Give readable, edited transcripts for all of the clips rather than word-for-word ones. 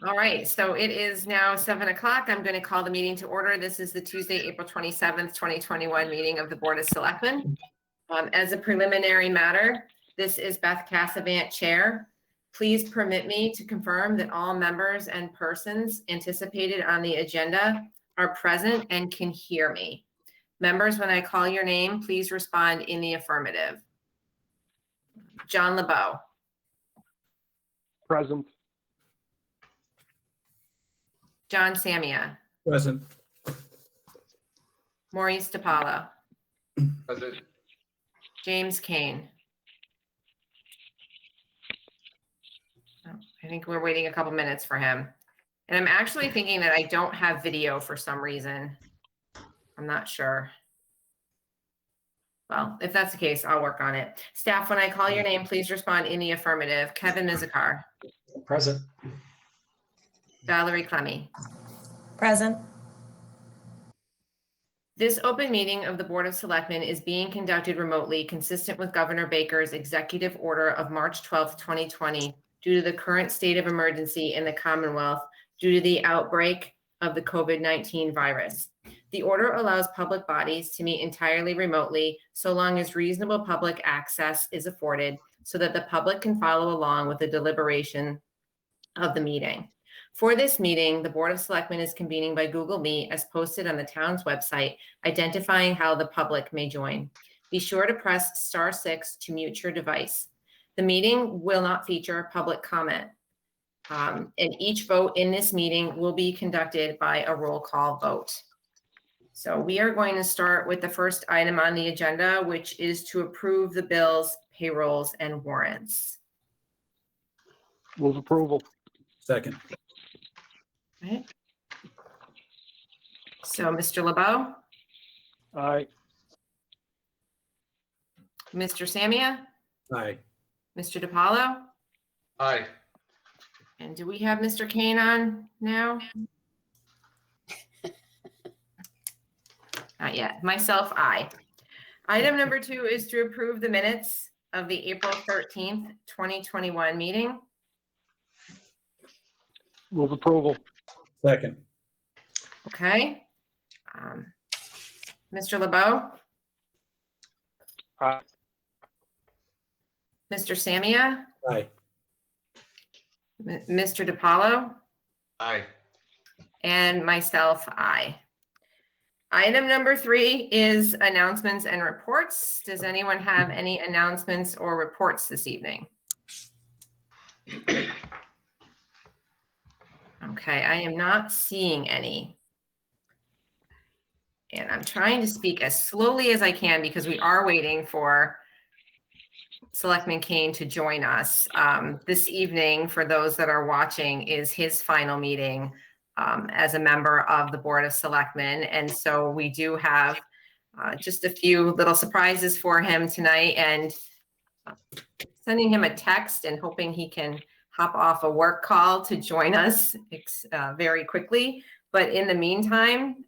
All right, so it is now 7 o'clock. I'm going to call the meeting to order. This is the Tuesday, April 27th, 2021 meeting of the Board of Selectmen. As a preliminary matter, this is Beth Cassavant, Chair. Please permit me to confirm that all members and persons anticipated on the agenda are present and can hear me. Members, when I call your name, please respond in the affirmative. John LeBeau. Present. John Samia. Present. Maurice DiPaolo. Present. James Kane. Oh, I think we're waiting a couple minutes for him. And I'm actually thinking that I don't have video for some reason. I'm not sure. Well, if that's the case, I'll work on it. Staff, when I call your name, please respond in the affirmative. Kevin Mizikar. Present. Valerie Clemmy. Present. This open meeting of the Board of Selectmen is being conducted remotely, consistent with Governor Baker's executive order of March 12th, 2020, due to the current state of emergency in the Commonwealth due to the outbreak of the COVID-19 virus. The order allows public bodies to meet entirely remotely, so long as reasonable public access is afforded, so that the public can follow along with the deliberation of the meeting. For this meeting, the Board of Selectmen is convening by Google Meet as posted on the town's website, identifying how the public may join. Be sure to press *6 to mute your device. The meeting will not feature public comment. And each vote in this meeting will be conducted by a roll call vote. So we are going to start with the first item on the agenda, which is to approve the bills, payrolls, and warrants. Move approval. Second. Okay. So Mr. LeBeau, Aye. Mr. Samia, Aye. Mr. DiPaolo, Aye. and do we have Mr. Kane on now? Not yet. Myself, aye. Item number 2 is to approve the minutes of the April 13th, 2021 meeting. Move approval. Second. Okay. Mr. LeBeau, Aye. Mr. Samia, Aye. Mr. DiPaolo, Aye. and myself, aye. Item number 3 is announcements and reports. Does anyone have any announcements or reports this evening? Okay, I am not seeing any. And I'm trying to speak as slowly as I can because we are waiting for Selectman Kane to join us. This evening, for those that are watching, is his final meeting as a member of the Board of Selectmen. And so we do have just a few little surprises for him tonight, and sending him a text and hoping he can hop off a work call to join us very quickly. But in the meantime,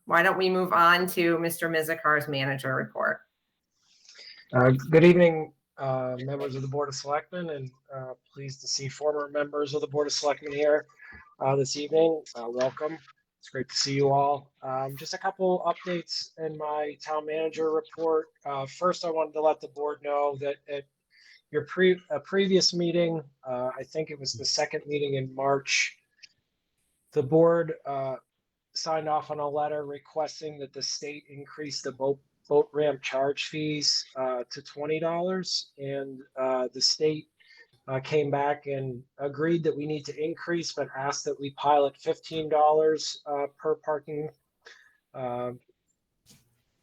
why don't we move on to Mr. Mizikar's manager report? Good evening, members of the Board of Selectmen, and pleased to see former members of the Board of Selectmen here this evening. Welcome. It's great to see you all. Just a couple updates in my town manager report. First, I wanted to let the board know that at your previous meeting, I think it was the second meeting in March, the board signed off on a letter requesting that the state increase the boat ramp charge fees to $20, and the state came back and agreed that we need to increase, but asked that we pilot $15 per parking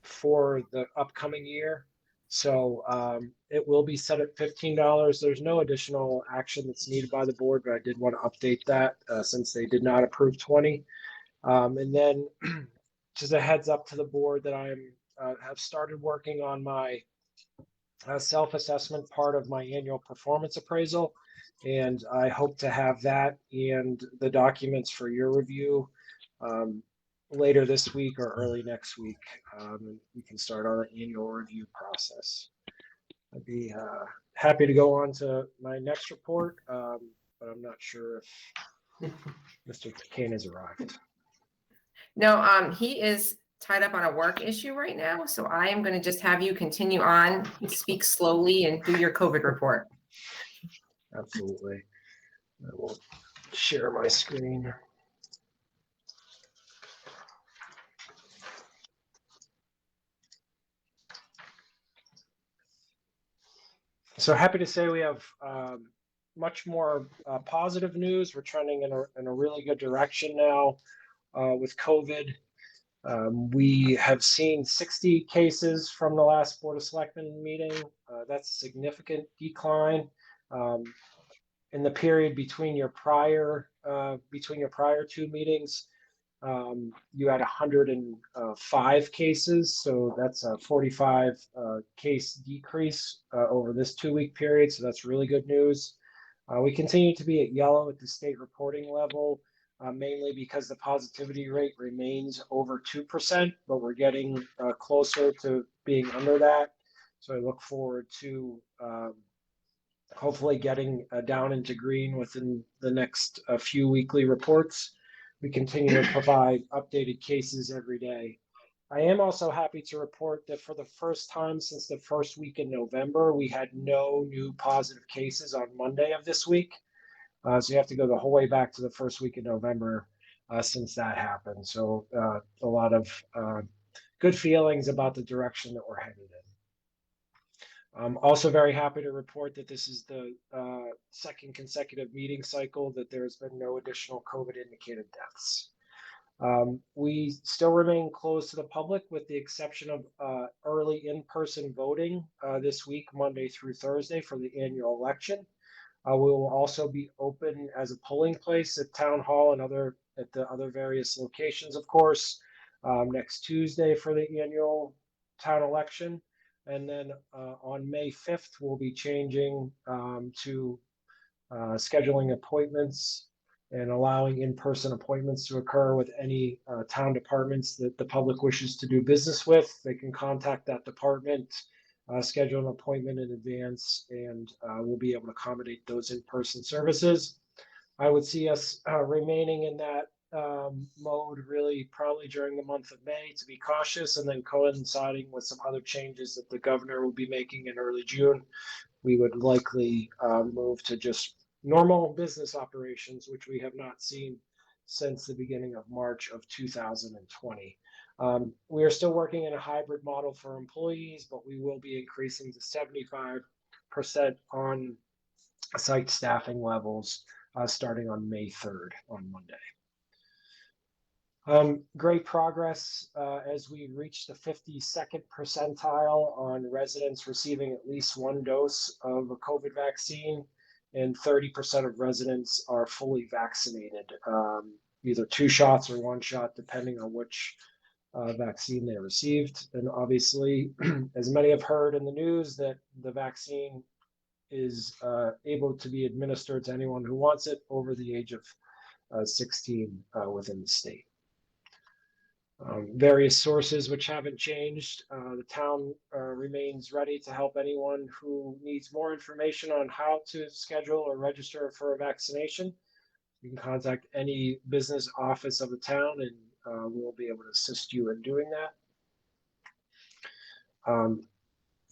for the upcoming year. So it will be set at $15. There's no additional action that's needed by the board, but I did want to update that since they did not approve 20. And then just a heads up to the board that I have started working on my self-assessment part of my annual performance appraisal. And I hope to have that and the documents for your review later this week or early next week. We can start our annual review process. I'd be happy to go on to my next report, but I'm not sure if Mr. Kane has arrived. No, he is tied up on a work issue right now, so I am going to just have you continue on, speak slowly, and do your COVID report. Absolutely. I will share my screen. So happy to say we have much more positive news. We're trending in a really good direction now with COVID. We have seen 60 cases from the last Board of Selectmen meeting. That's a significant decline. In the period between your prior two meetings, you had 105 cases, so that's a 45 case decrease over this 2-week period. So that's really good news. We continue to be at yellow at the state reporting level, mainly because the positivity rate remains over 2%, but we're getting closer to being under that. So I look forward to hopefully getting down into green within the next few weekly reports. We continue to provide updated cases every day. I am also happy to report that for the first time since the first week in November, we had no new positive cases on Monday of this week. So you have to go the whole way back to the first week in November since that happened. So a lot of good feelings about the direction that we're headed in. I'm also very happy to report that this is the second consecutive meeting cycle that there has been no additional COVID indicated deaths. We still remain closed to the public with the exception of early in-person voting this week, Monday through Thursday for the annual election. We will also be open as a polling place at Town Hall and at the other various locations, of course, next Tuesday for the annual town election. And then on May 5th, we'll be changing to scheduling appointments and allowing in-person appointments to occur with any town departments that the public wishes to do business with. They can contact that department, schedule an appointment in advance, and we'll be able to accommodate those in-person services. I would see us remaining in that mode really probably during the month of May to be cautious, and then coinciding with some other changes that the governor will be making in early June, we would likely move to just normal business operations, which we have not seen since the beginning of March of 2020. We are still working in a hybrid model for employees, but we will be increasing to 75% on site staffing levels starting on May 3rd on Monday. Great progress as we reach the 52nd percentile on residents receiving at least one dose of a COVID vaccine, and 30% of residents are fully vaccinated, either 2 shots or 1 shot, depending on which vaccine they received. And obviously, as many have heard in the news, that the vaccine is able to be administered to anyone who wants it over the age of 16 within the state. Various sources which haven't changed. The town remains ready to help anyone who needs more information on how to schedule or register for a vaccination. You can contact any business office of the town, and we'll be able to assist you in doing that.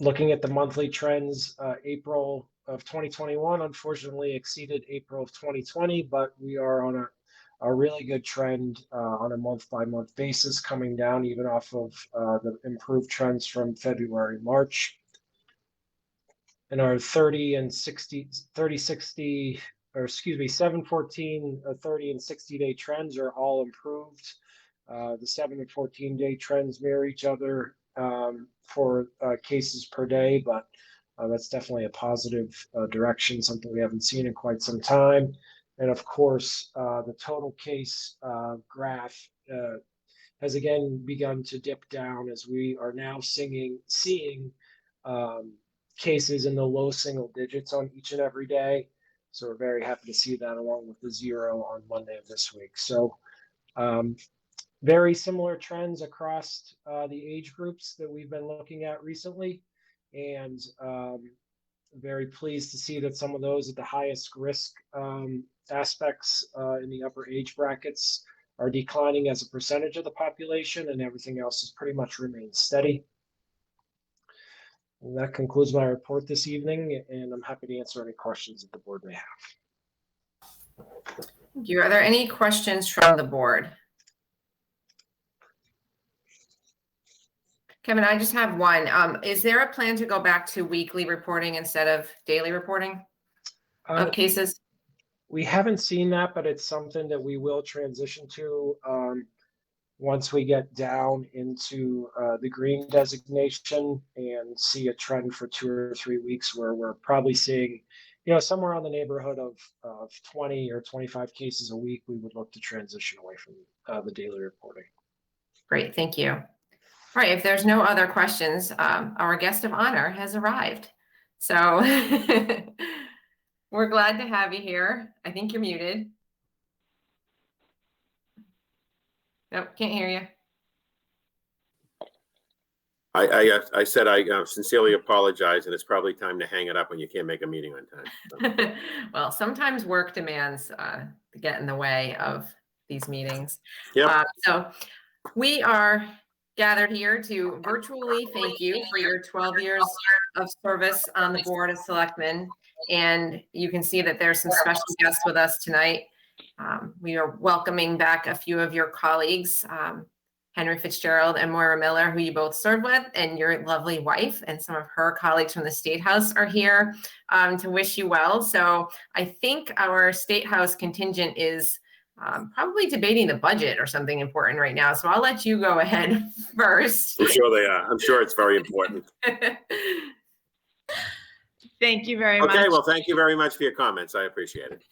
Looking at the monthly trends, April of 2021 unfortunately exceeded April of 2020, but we are on a really good trend on a month-by-month basis, coming down even off of the improved trends from February, March. And our 7, 14, 30, and 60-day trends are all improved. The 7 and 14-day trends mirror each other for cases per day, but that's definitely a positive direction, something we haven't seen in quite some time. And of course, the total case graph has again begun to dip down as we are now seeing cases in the low single digits on each and every day. So we're very happy to see that, along with the 0 on Monday of this week. So very similar trends across the age groups that we've been looking at recently. And very pleased to see that some of those at the highest risk aspects in the upper age brackets are declining as a percentage of the population, and everything else has pretty much remained steady. And that concludes my report this evening, and I'm happy to answer any questions that the board may have. Thank you. Are there any questions from the board? Kevin, I just have one. Is there a plan to go back to weekly reporting instead of daily reporting of cases? We haven't seen that, but it's something that we will transition to once we get down into the green designation and see a trend for 2 or 3 weeks where we're probably seeing, somewhere on the neighborhood of 20 or 25 cases a week. We would look to transition away from the daily reporting. Great, thank you. All right, if there's no other questions, our guest of honor has arrived. So we're glad to have you here. I think you're muted. Nope, can't hear you. I said I sincerely apologize, and it's probably time to hang it up when you can't make a meeting on time. So. Well, sometimes work demands get in the way of these meetings. Yep. So we are gathered here to virtually thank you for your 12 years of service on the Board of Selectmen. And you can see that there's some special guests with us tonight. We are welcoming back a few of your colleagues, Henry Fitzgerald and Moira Miller, who you both served with, and your lovely wife, and some of her colleagues from the State House are here to wish you well. So I think our State House contingent is probably debating the budget or something important right now. So I'll let you go ahead first. I'm sure they are. I'm sure it's very important. Thank you very much. Okay, well, thank you very much for your comments. I appreciate it.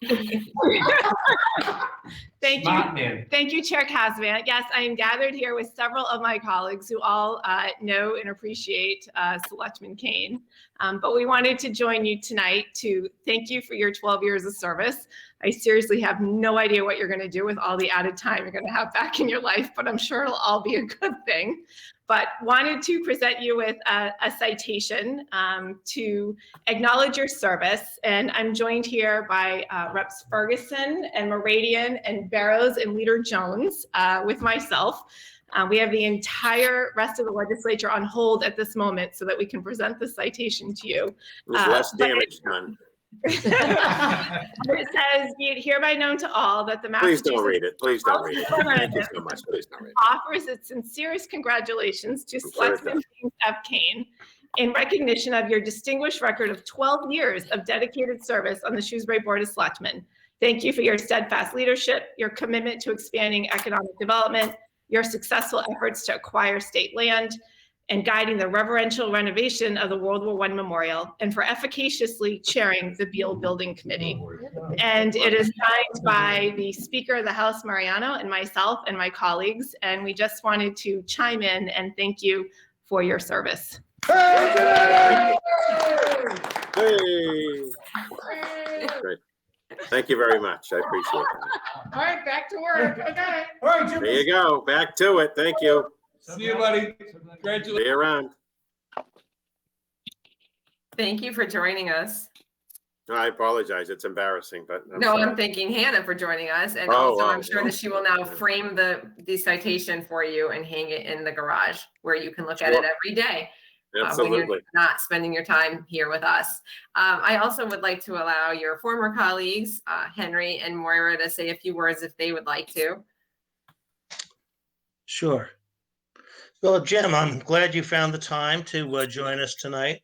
Thank you. Thank you, Chair Casvan. Yes, I am gathered here with several of my colleagues who all know and appreciate Selectman Kane. But we wanted to join you tonight to thank you for your 12 years of service. I seriously have no idea what you're going to do with all the added time you're going to have back in your life, but I'm sure it'll all be a good thing. But wanted to present you with a citation to acknowledge your service. And I'm joined here by Reps Ferguson and Meridian and Barrows and Leader Jones with myself. We have the entire rest of the legislature on hold at this moment so that we can present the citation to you. There's less damage done. It says, be it hereby known to all that the Please Massachusetts don't read it. Please don't read it. Thank you so much. Please don't read it. offers its sincerest congratulations to Selectman James F. Kane in recognition of your distinguished record of 12 years of dedicated service on the Shrewsbury Board of Selectmen. Thank you for your steadfast leadership, your commitment to expanding economic development, your successful efforts to acquire state land, and guiding the reverential renovation of the World War I Memorial, and for efficaciously chairing the Beale Building Committee. And it is signed by the Speaker of the House, Mariano, and myself and my colleagues. And we just wanted to chime in and thank you for your service. Hey. Great. Thank you very much. I appreciate that. All right, back to work. Okay. All right, Jim. There you go. Back to it. Thank you. See you, buddy. Congratulations. See you around. Thank you for joining us. I apologize. It's embarrassing, but I'm No, sorry. I'm thanking Hannah for joining us. And Oh, also wow. I'm sure that she will now frame the citation for you and hang it in the garage where you can look at it Sure. every day. When Absolutely. you're not spending your time here with us. I also would like to allow your former colleagues, Henry and Moira, to say a few words if they would like to. Sure. Well, Jim, I'm glad you found the time to join us tonight.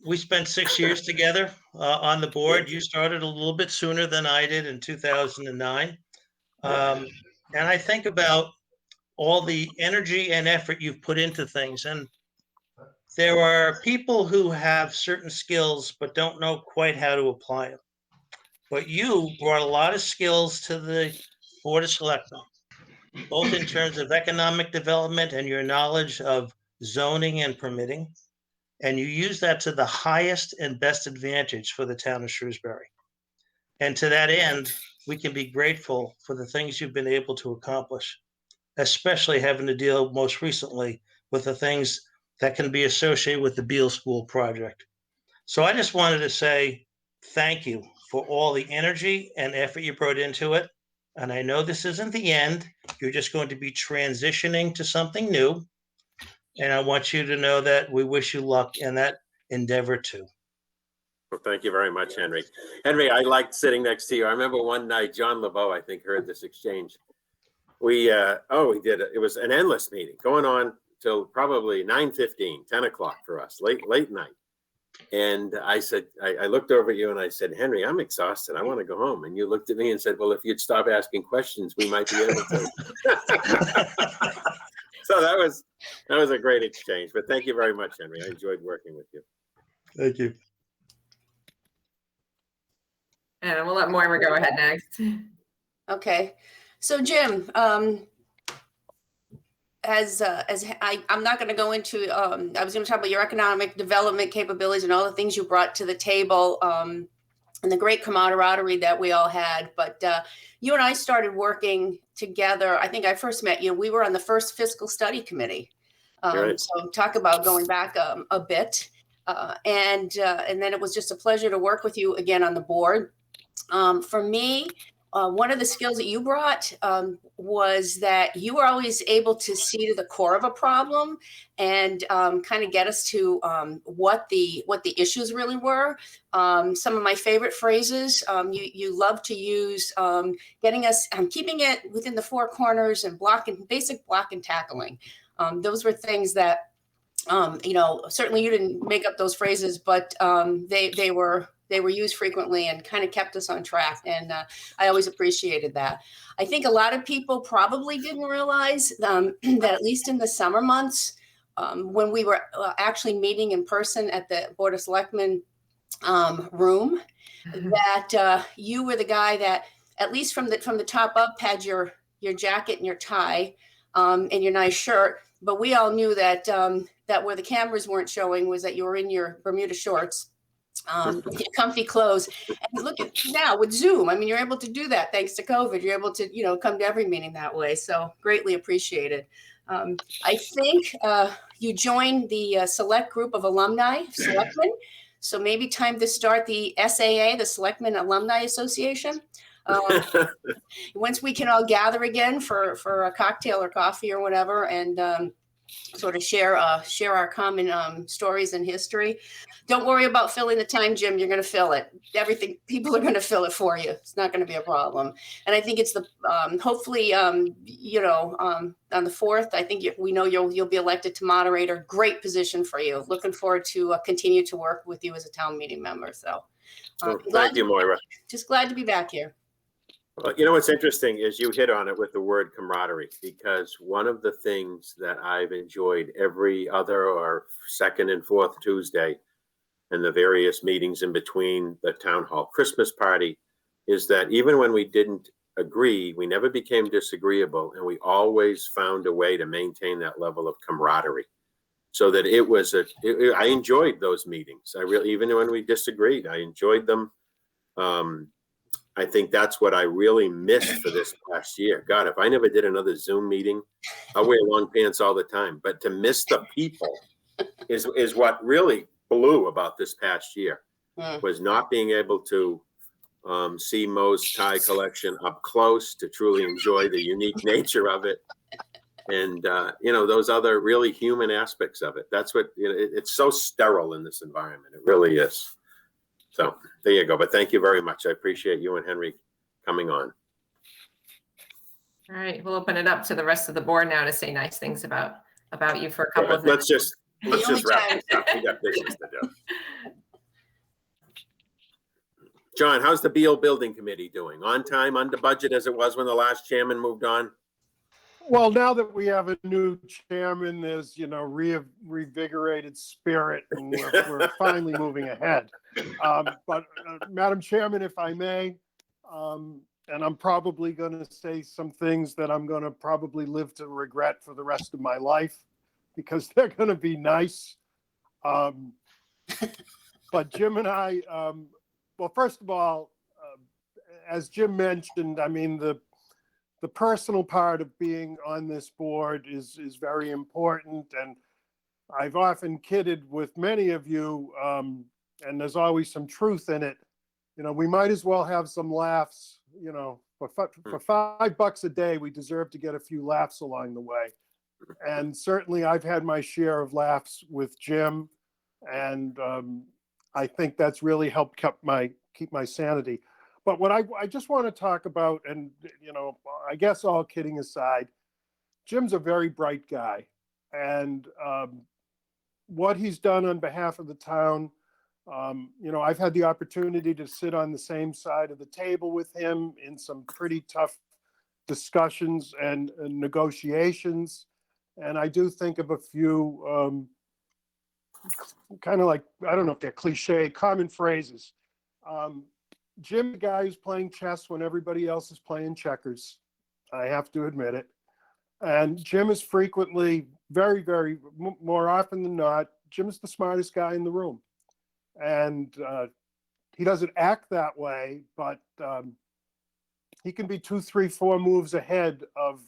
We spent 6 years together on the board. You started a little bit sooner than I did in 2009. And I think about all the energy and effort you've put into things. And there are people who have certain skills but don't know quite how to apply them. But you brought a lot of skills to the Board of Selectmen, both in terms of economic development and your knowledge of zoning and permitting. And you use that to the highest and best advantage for the town of Shrewsbury. And to that end, we can be grateful for the things you've been able to accomplish, especially having to deal most recently with the things that can be associated with the Beale School project. So I just wanted to say thank you for all the energy and effort you brought into it. And I know this isn't the end. You're just going to be transitioning to something new. And I want you to know that we wish you luck in that endeavor too. Well, thank you very much, Henry. Henry, I liked sitting next to you. I remember one night, John LeBeau, I think, heard this exchange. We did it. It was an endless meeting going on till probably 9:15, 10 o'clock for us, late night. And I said, I looked over at you and I said, Henry, I'm exhausted. I want to go home. And you looked at me and said, well, if you'd stop asking questions, we might be able to. So that was a great exchange. But thank you very much, Henry. I enjoyed working with you. Thank you. And we'll let Moira go ahead next. Okay, so Jim, I'm not going to go into, I was going to talk about your economic development capabilities and all the things you brought to the table, and the great camaraderie that we all had. But you and I started working together. I think I first met you. We were on the first fiscal study committee. Right. So talk about going back a bit, and then it was just a pleasure to work with you again on the board. For me, one of the skills that you brought was that you were always able to see to the core of a problem and kind of get us to what the issues really were. Some of my favorite phrases you love to use, getting us, keeping it within the four corners and basic block and tackling. Those were things that, certainly you didn't make up those phrases, but they were used frequently and kind of kept us on track. And I always appreciated that. I think a lot of people probably didn't realize that at least in the summer months, when we were actually meeting in person at the Board of Selectmen room, that you were the guy that, at least from the top up, had your jacket and your tie and your nice shirt. But we all knew that that where the cameras weren't showing was that you were in your Bermuda shorts. Comfy clothes. And look at now with Zoom. I mean, you're able to do that thanks to COVID. You're able to, come to every meeting that way. So greatly appreciated. I think you joined the select group of alumni, Selectmen. So maybe time to start the SAA, the Selectmen Alumni Association. Once we can all gather again for a cocktail or coffee or whatever, and sort of share our common stories and history. Don't worry about filling the time, Jim. You're going to fill it. People are going to fill it for you. It's not going to be a problem. And I think it's the hopefully on the 4th. I think we know you'll be elected to moderator. Great position for you. Looking forward to continue to work with you as a town meeting member. So Thank you, Moira. Just glad to be back here. Well, what's interesting is you hit on it with the word camaraderie, because one of the things that I've enjoyed every other or second and fourth Tuesday and the various meetings in between the town hall Christmas party is that even when we didn't agree, we never became disagreeable, and we always found a way to maintain that level of camaraderie. So that it was I enjoyed those meetings. Even when we disagreed, I enjoyed them. I think that's what I really missed for this past year. God, if I never did another Zoom meeting, I wear long pants all the time. But to miss the people is what really blew about this past year, was not being able to see Mo's tie collection up close, to truly enjoy the unique nature of it. And, those other really human aspects of it. That's what, it's so sterile in this environment. It really is. So there you go. But thank you very much. I appreciate you and Henry coming on. All right, we'll open it up to the rest of the board now to say nice things about you for a couple of minutes. Let's just wrap this up. We got business to do. John, how's the Beale Building Committee doing? On time, under budget, as it was when the last chairman moved on? Well, now that we have a new chairman, there's, revigorated spirit, and we're finally moving ahead. But Madam Chairman, if I may, and I'm probably going to say some things that I'm going to probably live to regret for the rest of my life, because they're going to be nice. But Jim and I, well, first of all, as Jim mentioned, I mean, the personal part of being on this board is very important. And I've often kidded with many of you, and there's always some truth in it. You know, we might as well have some laughs, you know, for $5 a day, we deserve to get a few laughs along the way. And certainly I've had my share of laughs with Jim, and I think that's really helped keep my sanity. But what I just want to talk about, and, you know, I guess all kidding aside, Jim's a very bright guy. And what he's done on behalf of the town, you know, I've had the opportunity to sit on the same side of the table with him in some pretty tough discussions and negotiations. And I do think of a few kind of like, I don't know if they're cliche, common phrases. Jim, the guy who's playing chess when everybody else is playing checkers. I have to admit it. And Jim is frequently, very, very, more often than not, Jim's the smartest guy in the room. And he doesn't act that way, but he can be 2, 3, 4 moves ahead of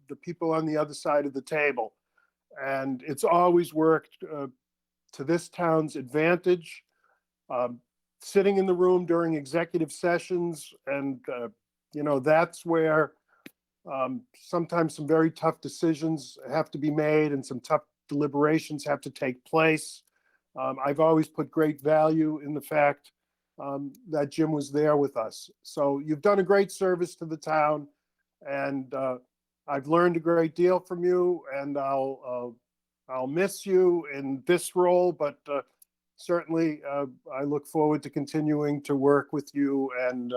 the people on the other side of the table. And it's always worked to this town's advantage. Sitting in the room during executive sessions, and you know, that's where sometimes some very tough decisions have to be made and some tough deliberations have to take place. I've always put great value in the fact that Jim was there with us. So you've done a great service to the town, and I've learned a great deal from you, and I'll miss you in this role, but certainly I look forward to continuing to work with you. And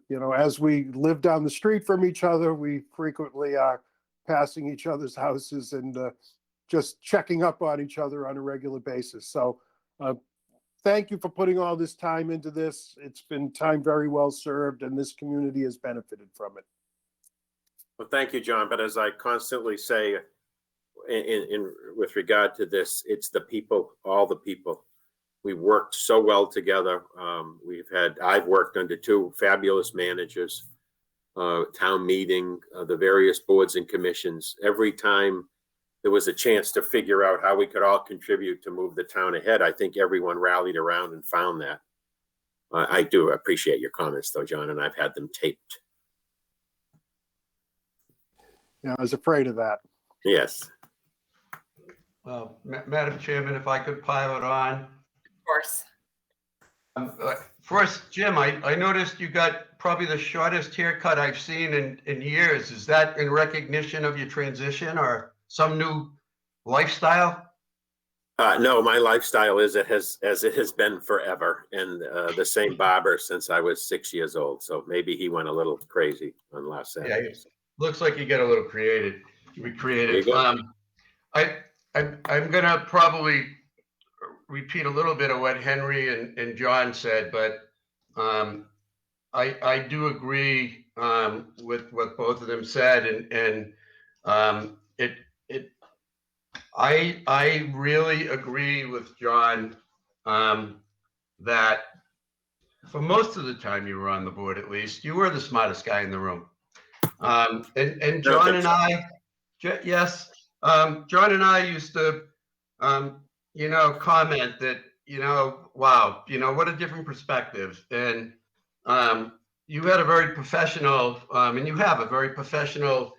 you know, as we live down the street from each other, we frequently are passing each other's houses and just checking up on each other on a regular basis. So thank you for putting all this time into this. It's been time very well served, and this community has benefited from it. Well, thank you, John. But as I constantly say, in with regard to this, it's the people, all the people. We worked so well together. I've worked under 2 fabulous managers, town meeting, the various boards and commissions. Every time there was a chance to figure out how we could all contribute to move the town ahead, I think everyone rallied around and found that. I do appreciate your comments, though, John, and I've had them taped. Yeah, I was afraid of that. Yes. Madam Chairman, if I could pile it on. Of course. First, Jim, I noticed you got probably the shortest haircut I've seen in years. Is that in recognition of your transition or some new lifestyle? No, my lifestyle is as it has been forever, and the same barber since I was 6 years old. So maybe he went a little crazy on last Saturday. Yeah, looks like you get a little creative. I'm gonna probably repeat a little bit of what Henry and John said, but I do agree with what both of them said, and I really agree with John that for most of the time you were on the board, at least, you were the smartest guy in the room. And John and I, yes, John and I used to, you know, comment that, you know, wow, you know, what a different perspective. And you had a very professional, and you have a very professional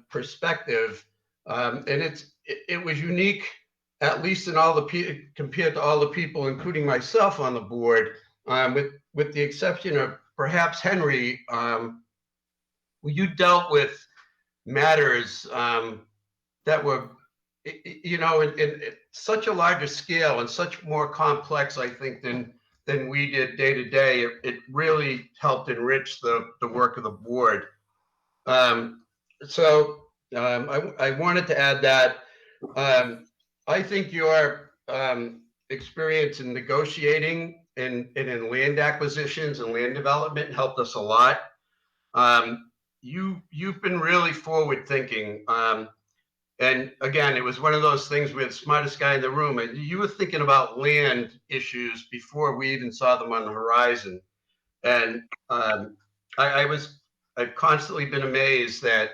perspective. And it was unique, at least in all the compared to all the people, including myself on the board, with the exception of perhaps Henry, you dealt with matters that were, you know, in such a larger scale and such more complex, I think, than we did day to day. It really helped enrich the work of the board. So I wanted to add that I think your experience in negotiating and in land acquisitions and land development helped us a lot. You've been really forward thinking. And again, it was one of those things where the smartest guy in the room, and you were thinking about land issues before we even saw them on the horizon. And I I've constantly been amazed that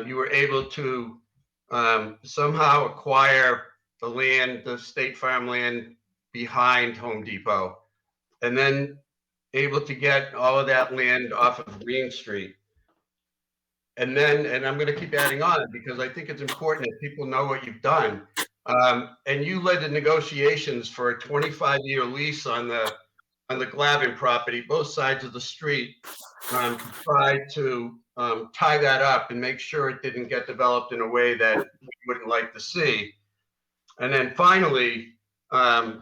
you were able to somehow acquire the land, the State Farm land behind Home Depot, and then able to get all of that land off of Green Street. And then, and I'm going to keep adding on because I think it's important that people know what you've done. And you led the negotiations for a 25-year lease on the Glavin property, both sides of the street, to try to tie that up and make sure it didn't get developed in a way that we wouldn't like to see. And then finally, I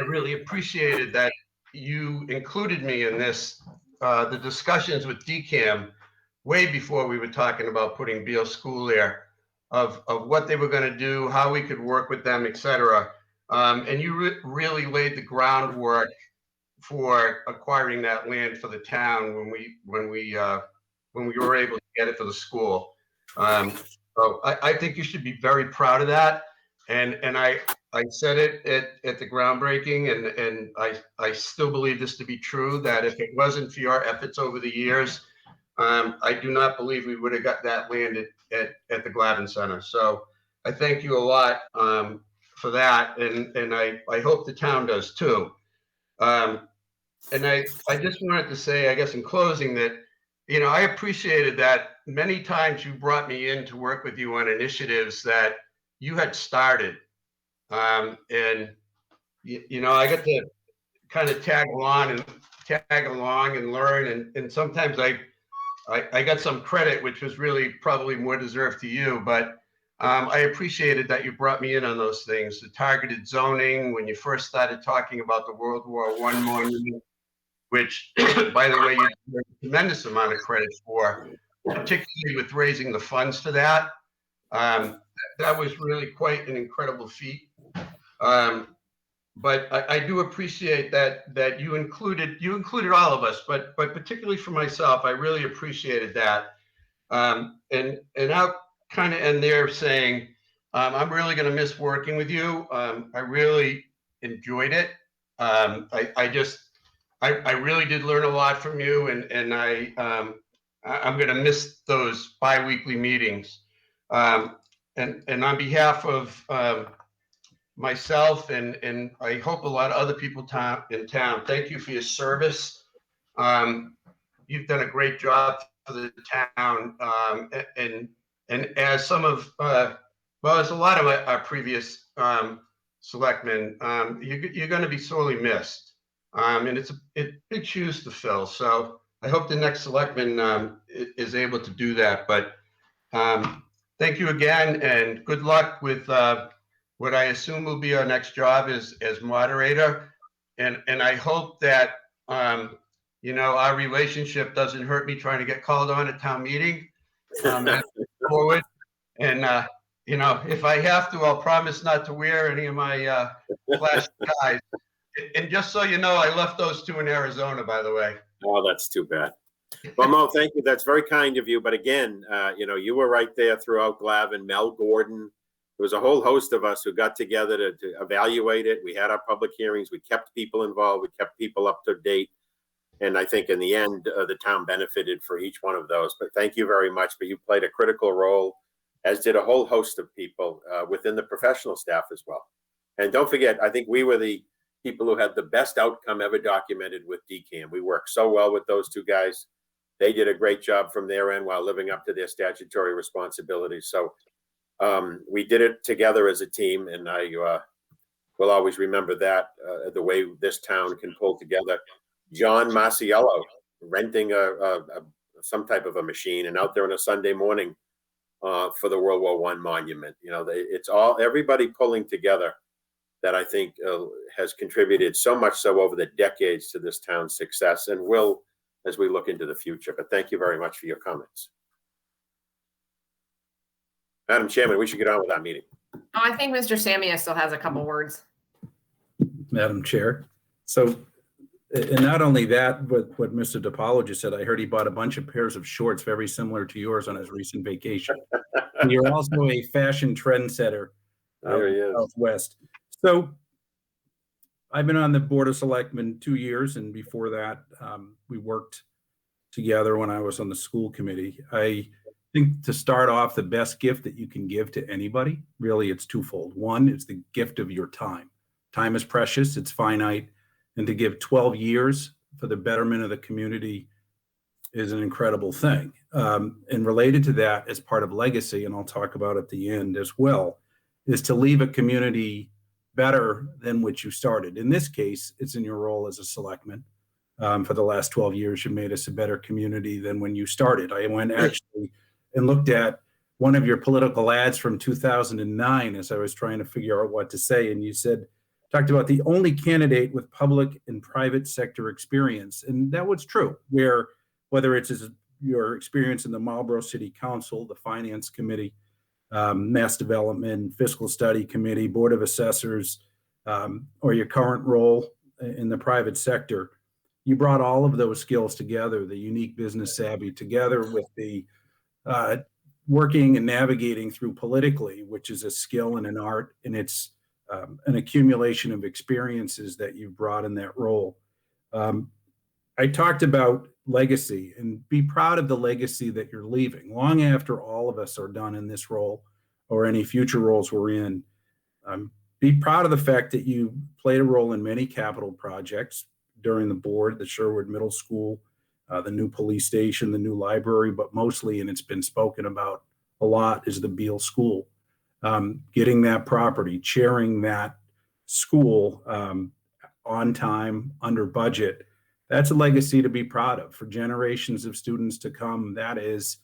really appreciated that you included me in this, the discussions with DCAM way before we were talking about putting Beale School there, of what they were going to do, how we could work with them, et cetera. And you really laid the groundwork for acquiring that land for the town when we were able to get it for the school. So I think you should be very proud of that. And I said it at the groundbreaking, and I still believe this to be true, that if it wasn't for your efforts over the years, I do not believe we would have got that land at the Glavin Center. So I thank you a lot for that, and I hope the town does too. And I just wanted to say, I guess in closing, that, you know, I appreciated that many times you brought me in to work with you on initiatives that you had started. And, you know, I got to kind of tag along and learn. And sometimes I got some credit, which was really probably more deserved to you. But I appreciated that you brought me in on those things. The targeted zoning, when you first started talking about the World War I monument, which, by the way, you deserve a tremendous amount of credit for, particularly with raising the funds for that. That was really quite an incredible feat. But I do appreciate that you included all of us, but particularly for myself, I really appreciated that. And I'll kind of end there saying, I'm really going to miss working with you. I really enjoyed it. I really did learn a lot from you, and I'm going to miss those bi-weekly meetings. And on behalf of myself and I hope a lot of other people in town, thank you for your service. You've done a great job for the town, and as some of well, as a lot of our previous selectmen, you're going to be sorely missed, and it's big shoes to fill. So I hope the next selectman is able to do that. But thank you again, and good luck with what I assume will be our next job as moderator. And I hope that, you know, our relationship doesn't hurt me trying to get called on at town meeting forward. And, you know, if I have to, I'll promise not to wear any of my flash ties. And just so you know, I left those two in Arizona, by the way. Oh, that's too bad. Well, Mo, thank you. That's very kind of you. But again, you know, you were right there throughout Glavin, Mel Gordon. There was a whole host of us who got together to evaluate it. We had our public hearings. We kept people involved. We kept people up to date. And I think in the end, the town benefited for each one of those. But thank you very much. But you played a critical role, as did a whole host of people within the professional staff as well. And don't forget, I think we were the people who had the best outcome ever documented with DCAM. We worked so well with those two guys. They did a great job from their end while living up to their statutory responsibilities. So we did it together as a team, and I will always remember that, the way this town can pull together. John Marciello renting some type of a machine and out there on a Sunday morning for the World War I monument. You know, it's all everybody pulling together that I think has contributed so much so over the decades to this town's success, and will as we look into the future. But thank you very much for your comments. Madam Chairman, we should get on with our meeting. Oh, I think Mr. Samia still has a couple words. Madam Chair. So, and not only that, but what Mr. DiPaolo just said, I heard he bought a bunch of pairs of shorts very similar to yours on his recent vacation. And you're also a fashion trendsetter out west. So I've been on the Board of Selectmen 2 years, and before that, we worked together when I was on the school committee. I think to start off, the best gift that you can give to anybody, really, it's twofold. One, it's the gift of your time. Time is precious, it's finite, and to give 12 years for the betterment of the community is an incredible thing. And related to that, as part of legacy, and I'll talk about at the end as well, is to leave a community better than which you started. In this case, it's in your role as a selectman. For the last 12 years, you made us a better community than when you started. I went actually and looked at one of your political ads from 2009 as I was trying to figure out what to say. And you talked about the only candidate with public and private sector experience. And that was true, whether it's your experience in the Marlborough City Council, the Finance Committee, Mass Development, Fiscal Study Committee, Board of Assessors, or your current role in the private sector. You brought all of those skills together, the unique business savvy together with the working and navigating through politically, which is a skill and an art, and it's an accumulation of experiences that you've brought in that role. I talked about legacy, and be proud of the legacy that you're leaving long after all of us are done in this role or any future roles we're in. Be proud of the fact that you played a role in many capital projects during the board, the Sherwood Middle School, the new police station, the new library, but mostly, and it's been spoken about a lot, is the Beale School. Getting that property, chairing that school on time, under budget, that's a legacy to be proud of for generations of students to come. That is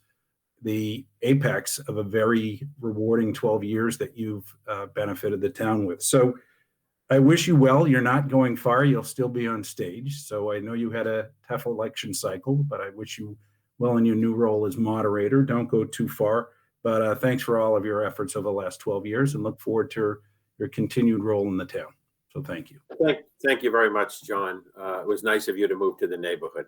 the apex of a very rewarding 12 years that you've benefited the town with. So I wish you well. You're not going far. You'll still be on stage. So I know you had a tough election cycle, but I wish you well in your new role as moderator. Don't go too far. But thanks for all of your efforts over the last 12 years and look forward to your continued role in the town. So thank you. Thank you very much, John. It was nice of you to move to the neighborhood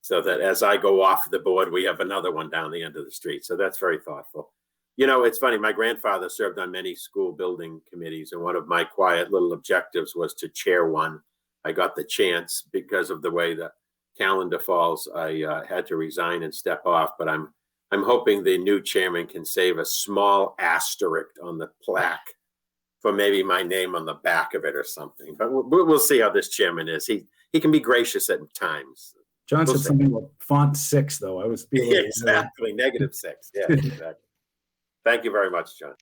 so that as I go off the board, we have another one down the end of the street. So that's very thoughtful. You know, it's funny. My grandfather served on many school building committees, and one of my quiet little objectives was to chair one. I got the chance because of the way the calendar falls. I had to resign and step off, but I'm hoping the new chairman can save a small asterisk on the plaque for maybe my name on the back of it or something. But we'll see how this chairman is. He can be gracious at times. John said something about font 6, though. I was Yeah, exactly, -6. Yeah, exactly. Thank you very much, John.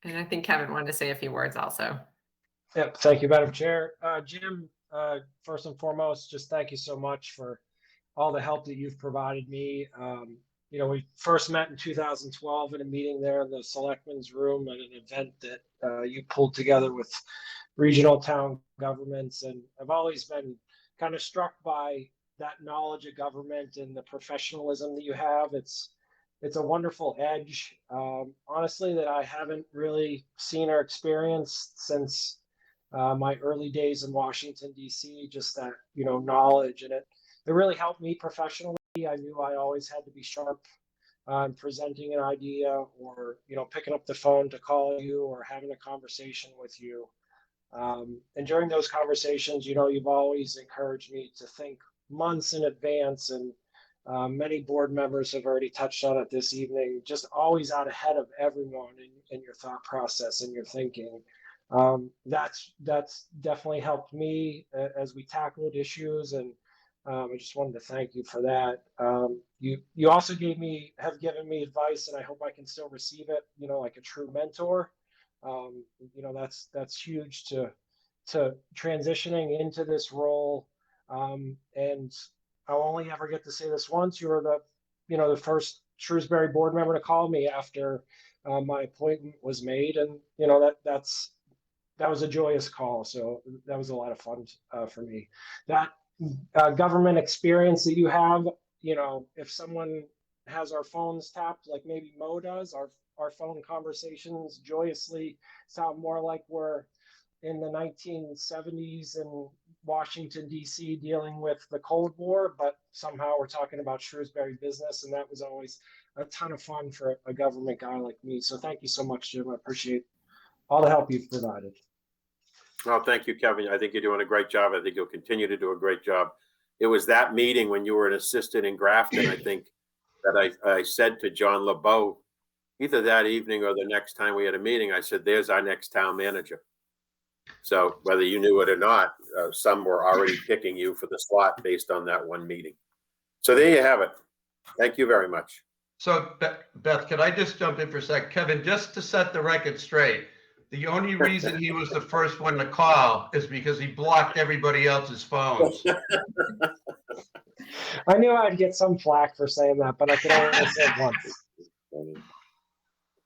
And I think Kevin wanted to say a few words also. Yep, thank you, Madam Chair. Jim, first and foremost, just thank you so much for all the help that you've provided me. You know, we first met in 2012 in a meeting there in the Selectmen's room at an event that you pulled together with regional town governments. And I've always been kind of struck by that knowledge of government and the professionalism that you have. It's a wonderful edge, honestly, that I haven't really seen or experienced since my early days in Washington, D.C., just that, you know, knowledge. And it really helped me professionally. I knew I always had to be sharp on presenting an idea or, you know, picking up the phone to call you or having a conversation with you. And during those conversations, you know, you've always encouraged me to think months in advance, and many board members have already touched on it this evening, just always out ahead of everyone in your thought process and your thinking. That's definitely helped me as we tackled issues, and I just wanted to thank you for that. You also have given me advice, and I hope I can still receive it, you know, like a true mentor. You know, that's huge to transitioning into this role. And I'll only ever get to say this once. You were the first Shrewsbury board member to call me after my appointment was made, and you know that was a joyous call. So that was a lot of fun for me. That government experience that you have, you know, if someone has our phones tapped like maybe Mo does, our phone conversations joyously sound more like we're in the 1970s in Washington, D.C., dealing with the Cold War, but somehow we're talking about Shrewsbury business, and that was always a ton of fun for a government guy like me. So thank you so much, Jim. I appreciate all the help you've provided. Well, thank you, Kevin. I think you're doing a great job. I think you'll continue to do a great job. it was that meeting when you were an assistant in Grafton, I think, that I said to John LeBeau, either that evening or the next time we had a meeting, I said, there's our next town manager. So whether you knew it or not, some were already picking you for the slot based on that one meeting. So there you have it. Thank you very much. So Beth, could I just jump in for a sec? Kevin, just to set the record straight, the only reason he was the first one to call is because he blocked everybody else's phones. I knew I'd get some flack for saying that, but I could only say it once.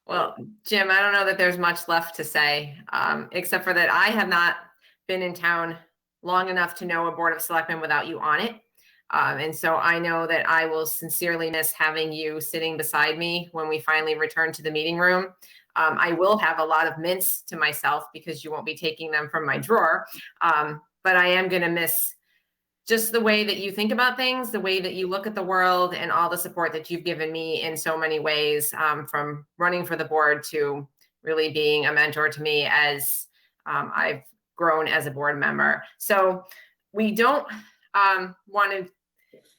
Well, Jim, I don't know that there's much left to say, except for that I have not been in town long enough to know a Board of Selectmen without you on it. And so I know that I will sincerely miss having you sitting beside me when we finally return to the meeting room. I will have a lot of mints to myself because you won't be taking them from my drawer. But I am going to miss just the way that you think about things, the way that you look at the world, and all the support that you've given me in so many ways, from running for the board to really being a mentor to me as I've grown as a board member. So we don't want to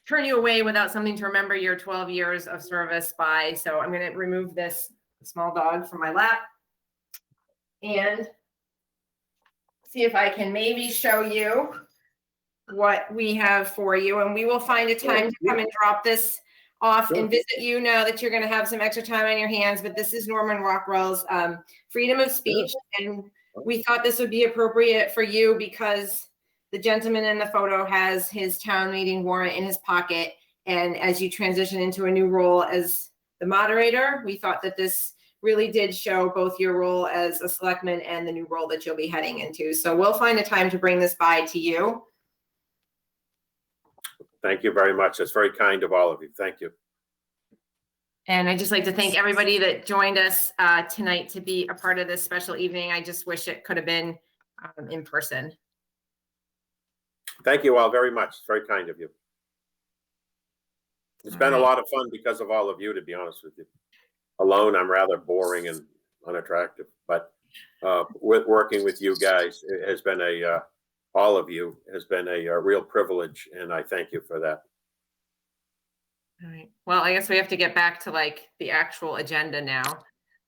turn you away without something to remember your 12 years of service by. So I'm going to remove this small dog from my lap and see if I can maybe show you what we have for you, and we will find a time to come and drop this off and visit you now that you're going to have some extra time on your hands. But this is Norman Rockwell's freedom of speech, and we thought this would be appropriate for you because the gentleman in the photo has his town meeting warrant in his pocket, and as you transition into a new role as the moderator, we thought that this really did show both your role as a selectman and the new role that you'll be heading into. So we'll find a time to bring this by to you. Thank you very much. That's very kind of all of you. Thank you. And I'd just like to thank everybody that joined us tonight to be a part of this special evening. I just wish it could have been in person. Thank you all very much. It's very kind of you. It's been a lot of fun because of all of you, to be honest with you. Alone, I'm rather boring and unattractive, but with working with you guys, it has been all of you has been a real privilege, and I thank you for that. All right. Well, I guess we have to get back to like the actual agenda now.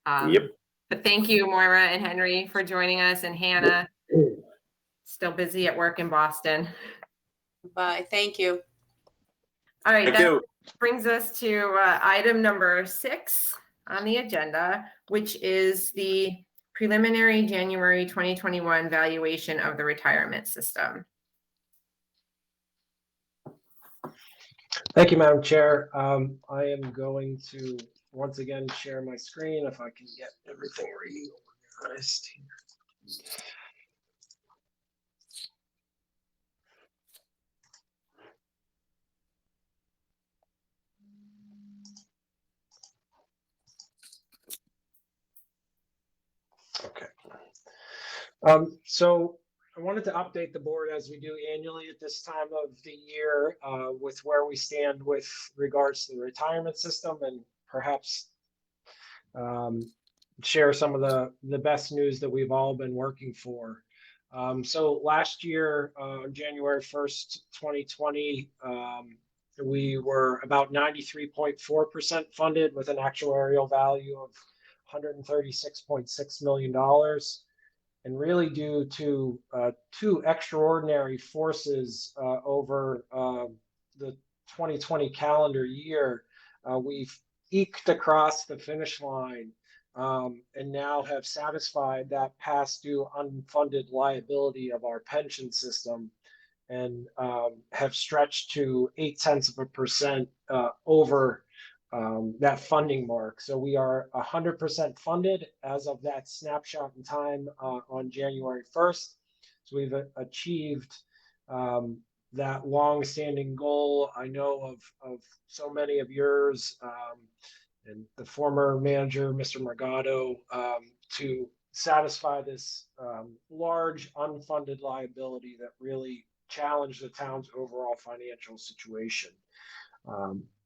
Yep. But thank you, Moira and Henry, for joining us, and Hannah, still busy at work in Boston. Bye. Thank you. All right. Thank That you. brings us to item number 6 on the agenda, which is the preliminary January 2021 valuation of the retirement system. Thank you, Madam Chair. I am going to once again share my screen if I can get everything reorganized here. Okay. So I wanted to update the board as we do annually at this time of the year with where we stand with regards to the retirement system, and perhaps share some of the best news that we've all been working for. So last year, January 1st, 2020, we were about 93.4% funded with an actuarial value of $136.6 million. And really due to two extraordinary forces over the 2020 calendar year, we've eked across the finish line and now have satisfied that past due unfunded liability of our pension system, and have stretched to 0.8% over that funding mark. So we are 100% funded as of that snapshot in time on January 1st. So we've achieved that long-standing goal, I know of so many of yours and the former manager, Mr. Morgado, to satisfy this large unfunded liability that really challenged the town's overall financial situation.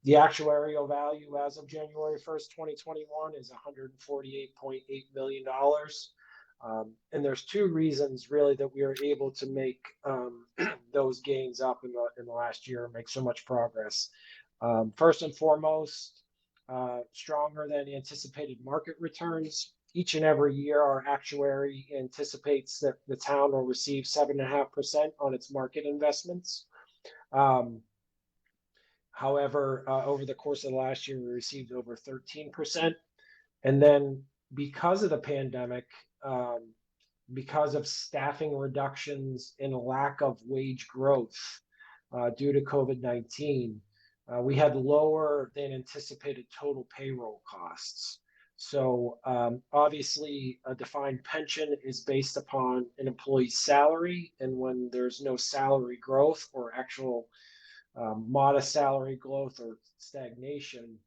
The actuarial value as of January 1st, 2021 is $148.8 million. And there's two reasons really that we are able to make those gains up in the last year and make so much progress. First and foremost, stronger than anticipated market returns. Each and every year, our actuary anticipates that the town will receive 7.5% on its market investments. However, over the course of the last year, we received over 13%. And then because of the pandemic, because of staffing reductions and a lack of wage growth due to COVID-19, we had lower than anticipated total payroll costs. So obviously, a defined pension is based upon an employee's salary, and when there's no salary growth or actual modest salary growth or stagnation,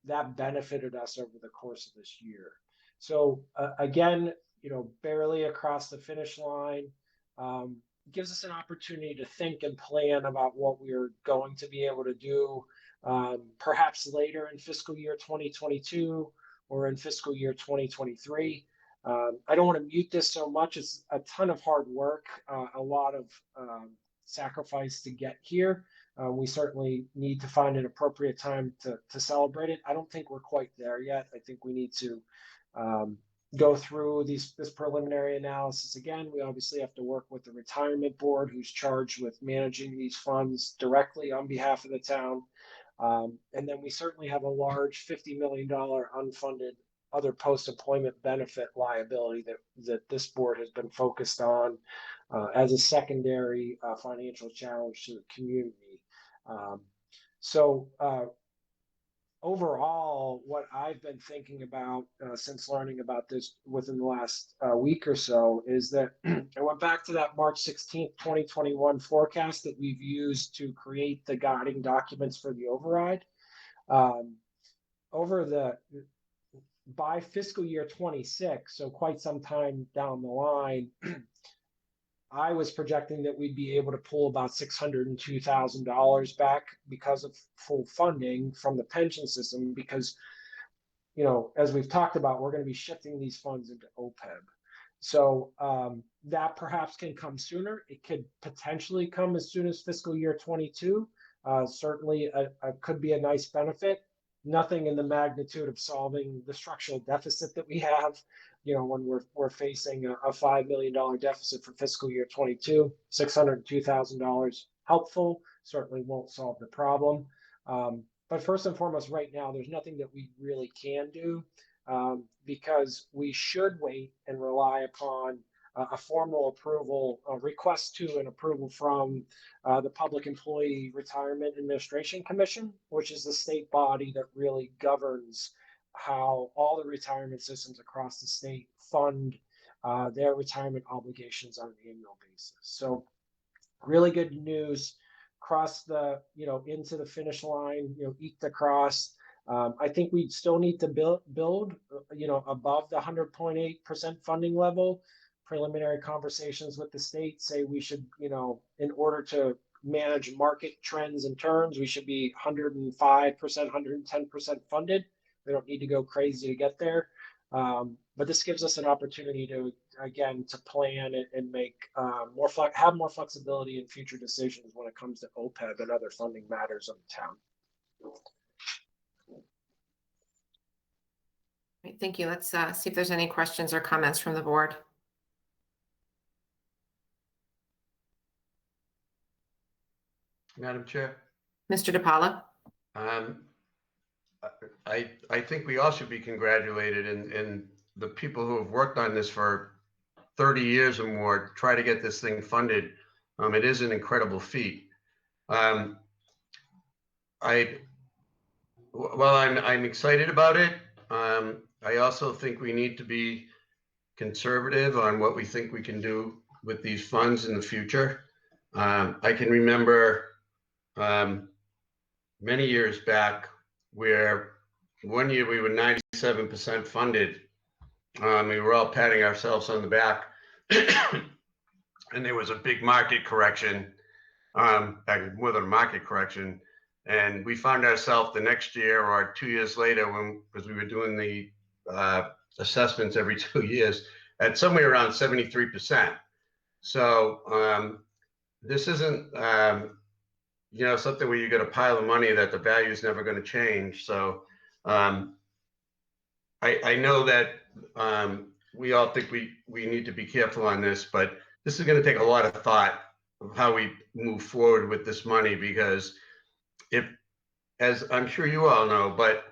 that benefited us over the course of this year. So again, barely across the finish line, gives us an opportunity to think and plan about what we're going to be able to do, perhaps later in fiscal year 2022 or in fiscal year 2023. I don't want to mute this so much. It's a ton of hard work, a lot of sacrifice to get here. We certainly need to find an appropriate time to celebrate it. I don't think we're quite there yet. I think we need to go through this preliminary analysis again. We obviously have to work with the retirement board, who's charged with managing these funds directly on behalf of the town. And then we certainly have a large $50 million unfunded other post-employment benefit liability that this board has been focused on as a secondary financial challenge to the community. So overall, what I've been thinking about since learning about this within the last week or so is that I went back to that March 16th, 2021 forecast that we've used to create the guiding documents for the override. By fiscal year 26, so quite some time down the line, I was projecting that we'd be able to pull about $602,000 back because of full funding from the pension system, because, as we've talked about, we're going to be shifting these funds into OPEB. So that perhaps can come sooner. It could potentially come as soon as fiscal year 22. Certainly could be a nice benefit. Nothing in the magnitude of solving the structural deficit that we have. When we're facing a $5 million deficit for fiscal year 22, $602,000 helpful, certainly won't solve the problem. But first and foremost, right now, there's nothing that we really can do because we should wait and rely upon a formal approval, a request to and approval from the Public Employee Retirement Administration Commission, which is the state body that really governs how all the retirement systems across the state fund their retirement obligations on an annual basis. So really good news, cross the, into the finish line, eke the cross. I think we still need to build, above the 100.8% funding level. Preliminary conversations with the state say we should, in order to manage market trends and turns, we should be 105%, 110% funded. We don't need to go crazy to get there. But this gives us an opportunity to, again, to plan and make have more flexibility in future decisions when it comes to OPEB and other funding matters of the town. Great, thank you. Let's see if there's any questions or comments from the board. Madam Chair. Mr. DiPaolo? I think we all should be congratulated, and the people who have worked on this for 30 years or more try to get this thing funded. It is an incredible feat. I'm excited about it. I also think we need to be conservative on what we think we can do with these funds in the future. I can remember many years back where one year we were 97% funded. We were all patting ourselves on the back and there was a big market correction, more than a market correction. And we found ourselves the next year or 2 years later, because we were doing the assessments every 2 years, at somewhere around 73%. So this isn't, something where you get a pile of money that the value is never going to change. So I know that we all think we need to be careful on this, but this is going to take a lot of thought of how we move forward with this money, because as I'm sure you all know, but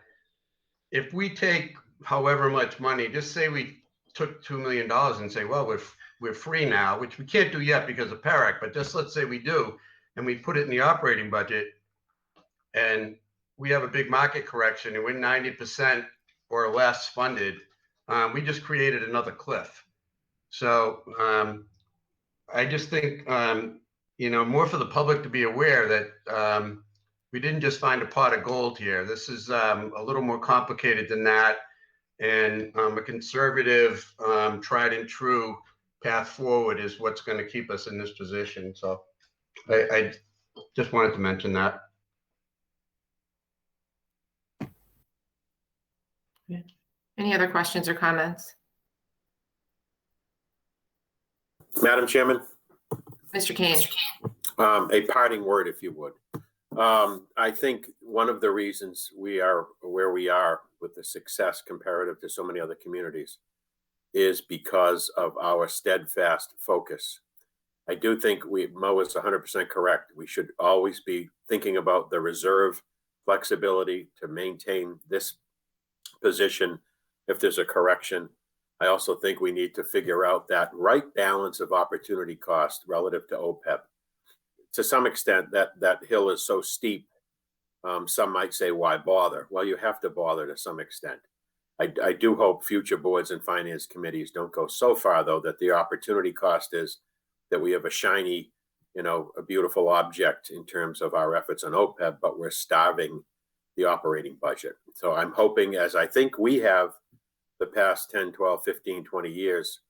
if we take however much money, just say we took $2 million and say, well, we're free now, which we can't do yet because of PARAC, but just let's say we do, and we put it in the operating budget, and we have a big market correction and we're 90% or less funded, we just created another cliff. So I just think, more for the public to be aware that we didn't just find a pot of gold here. This is a little more complicated than that. And a conservative, tried and true path forward is what's going to keep us in this position. So I just wanted to mention that. Any other questions or comments? Madam Chairman, Mr. Kane? a parting word, if you would. I think one of the reasons we are where we are with the success comparative to so many other communities is because of our steadfast focus. I do think Mo is 100% correct. We should always be thinking about the reserve flexibility to maintain this position if there's a correction. I also think we need to figure out that right balance of opportunity cost relative to OPEB. To some extent, that hill is so steep, some might say, why bother? Well, you have to bother to some extent. I do hope future boards and finance committees don't go so far, though, that the opportunity cost is that we have a shiny, a beautiful object in terms of our efforts on OPEB, but we're starving the operating budget. So I'm hoping, as I think we have the past 10, 12, 15, 20 years,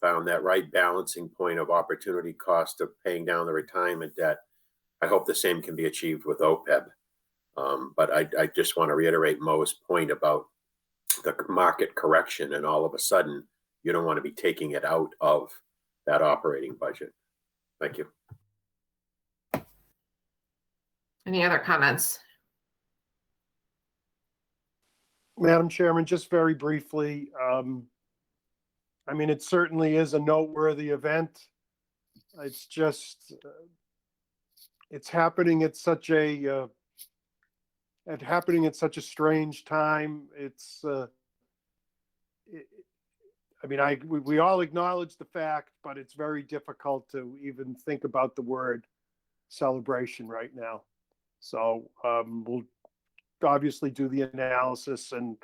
found that right balancing point of opportunity cost of paying down the retirement debt. I hope the same can be achieved with OPEB. But I just want to reiterate Mo's point about the market correction, and all of a sudden, you don't want to be taking it out of that operating budget. Thank you. Any other comments? Madam Chairman, just very briefly, it certainly is a noteworthy event. It's just, it's happening at such a strange time. We all acknowledge the fact, but it's very difficult to even think about the word celebration right now. So we'll obviously do the analysis, and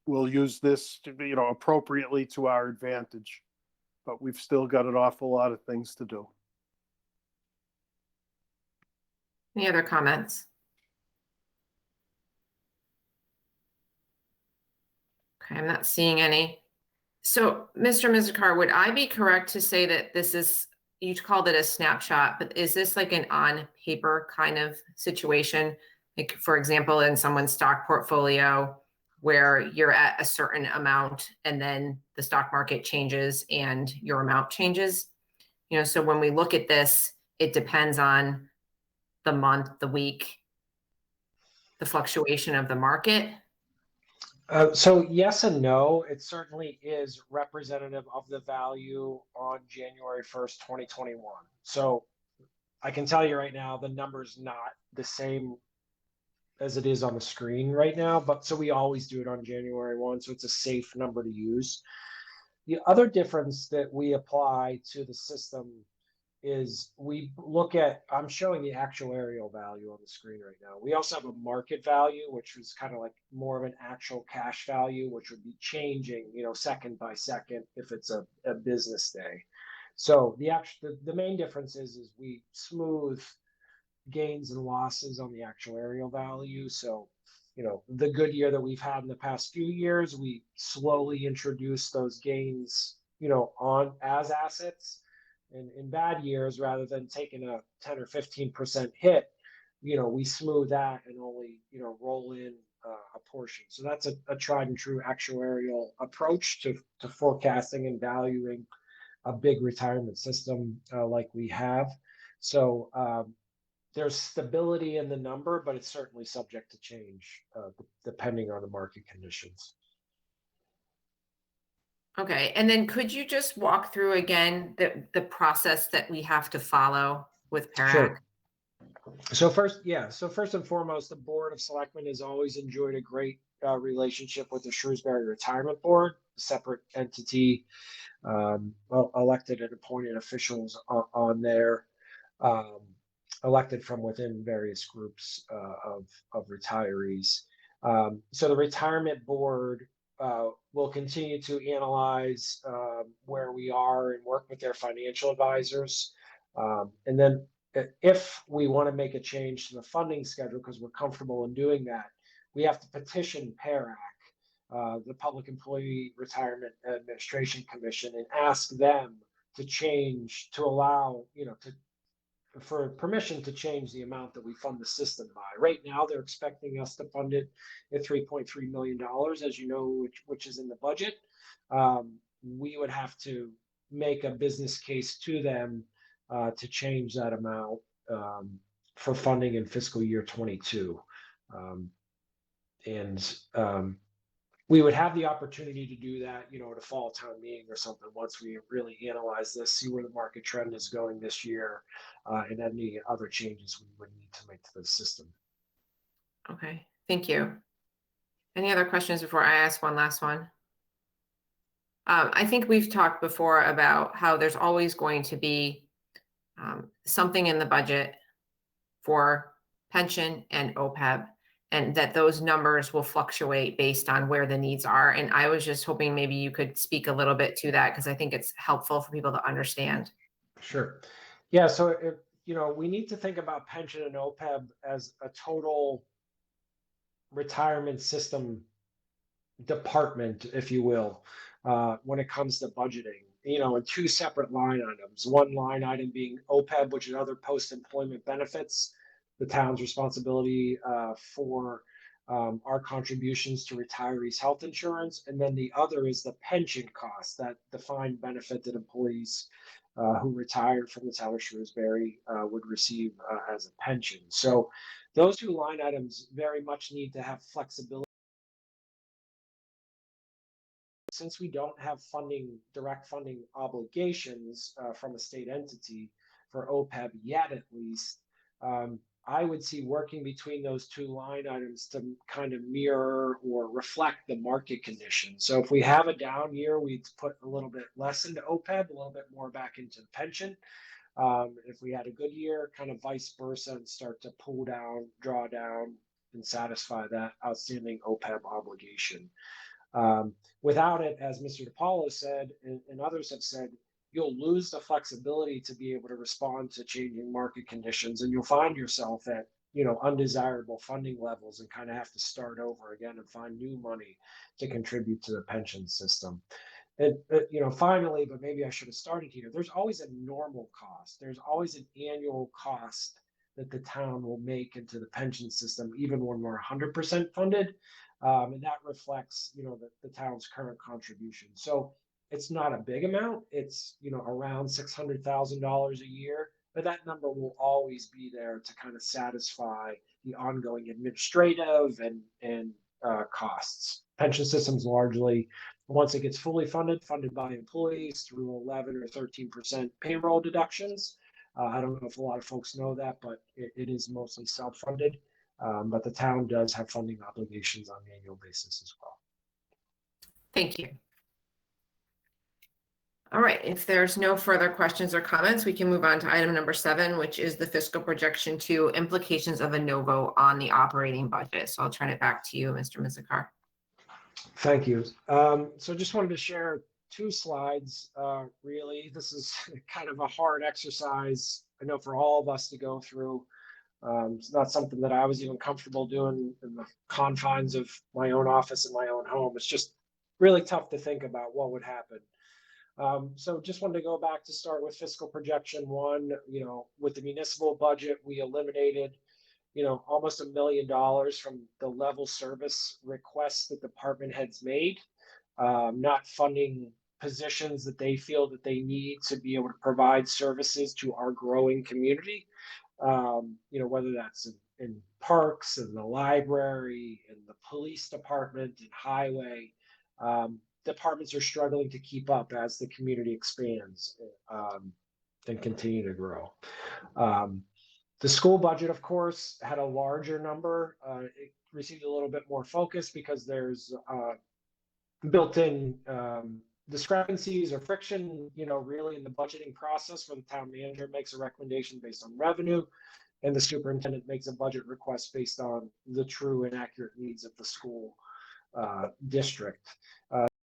we'll use this to, appropriately to our advantage, but we've still got an awful lot of things to do. Any other comments? Okay, I'm not seeing any. So, Mr. Mizikar, would I be correct to say that this is, you called it a snapshot, but is this like an on paper kind of situation? Like, for example, in someone's stock portfolio where you're at a certain amount and then the stock market changes and your amount changes? So when we look at this, it depends on the month, the week, the fluctuation of the market. So yes and no. It certainly is representative of the value on January 1st, 2021. So I can tell you right now, the number's not the same as it is on the screen right now, but so we always do it on January 1, so it's a safe number to use. The other difference that we apply to the system is we look at, I'm showing the actuarial value on the screen right now. We also have a market value, which is kind of like more of an actual cash value, which would be changing, second by second if it's a business day. So the main difference is we smooth gains and losses on the actuarial value. So, the good year that we've had in the past few years, we slowly introduce those gains, on as assets. And in bad years, rather than taking a 10 or 15% hit, we smooth that and only, roll in a portion. So that's a tried and true actuarial approach to forecasting and valuing a big retirement system like we have. So there's stability in the number, but it's certainly subject to change depending on the market conditions. Okay, and then could you just walk through again the process that we have to follow with PARAC? Sure. So first and foremost, the Board of Selectmen has always enjoyed a great relationship with the Shrewsbury Retirement Board, a separate entity, elected and appointed officials on there, elected from within various groups of retirees. So the Retirement Board will continue to analyze where we are and work with their financial advisors. And then if we want to make a change to the funding schedule, because we're comfortable in doing that, we have to petition PARAC, the Public Employee Retirement Administration Commission, and ask them to change, to allow, for permission to change the amount that we fund the system by. Right now, they're expecting us to fund it at $3.3 million, as you know, which is in the budget. We would have to make a business case to them to change that amount for funding in fiscal year 22. We would have the opportunity to do that, at a fall town meeting or something, once we really analyze this, see where the market trend is going this year, and any other changes we would need to make to the system. Okay, thank you. Any other questions before I ask one last one? I think we've talked before about how there's always going to be something in the budget for pension and OPEB, and that those numbers will fluctuate based on where the needs are. And I was just hoping maybe you could speak a little bit to that, because I think it's helpful for people to understand. Sure. Yeah, so we need to think about pension and OPEB as a total retirement system department, if you will, when it comes to budgeting, in two separate line items. One line item being OPEB, which is other post-employment benefits, the town's responsibility for our contributions to retirees' health insurance. And then the other is the pension cost, that defined benefit that employees who retired from the town of Shrewsbury would receive as a pension. So those two line items very much need to have flexibility. Since we don't have direct funding obligations from a state entity for OPEB yet, at least, I would see working between those two line items to kind of mirror or reflect the market conditions. So if we have a down year, we'd put a little bit less into OPEB, a little bit more back into the pension. If we had a good year, kind of vice versa, and start to pull down, draw down, and satisfy that outstanding OPEB obligation. Without it, as Mr. DiPaolo said, and others have said, you'll lose the flexibility to be able to respond to changing market conditions, and you'll find yourself at, undesirable funding levels and kind of have to start over again and find new money to contribute to the pension system. And, finally, but maybe I should have started here, there's always a normal cost. There's always an annual cost that the town will make into the pension system, even when we're 100% funded. And that reflects, the town's current contribution. So it's not a big amount. It's, around $600,000 a year, but that number will always be there to kind of satisfy the ongoing administrative and costs. Pension systems largely, once it gets fully funded by employees through 11 or 13% payroll deductions. I don't know if a lot of folks know that, but it is mostly self-funded. But the town does have funding obligations on an annual basis as well. Thank you. All right, if there's no further questions or comments, we can move on to item number 7, which is the fiscal projection 2, implications of a no vote on the operating budget. So I'll turn it back to you, Mr. Mizikar. Thank you. So just wanted to share 2 slides. Really, this is kind of a hard exercise, I know, for all of us to go through. It's not something that I was even comfortable doing in the confines of my own office and my own home. It's just really tough to think about what would happen. So just wanted to go back to start with fiscal projection 1. With the municipal budget, we eliminated, almost $1 million from the level service requests that department heads made, not funding positions that they feel that they need to be able to provide services to our growing community. Whether that's in parks, in the library, in the police department, in highway, departments are struggling to keep up as the community expands and continue to grow. The school budget, of course, had a larger number. It received a little bit more focus because there's built-in discrepancies or friction, really in the budgeting process, where the town manager makes a recommendation based on revenue and the superintendent makes a budget request based on the true and accurate needs of the school district.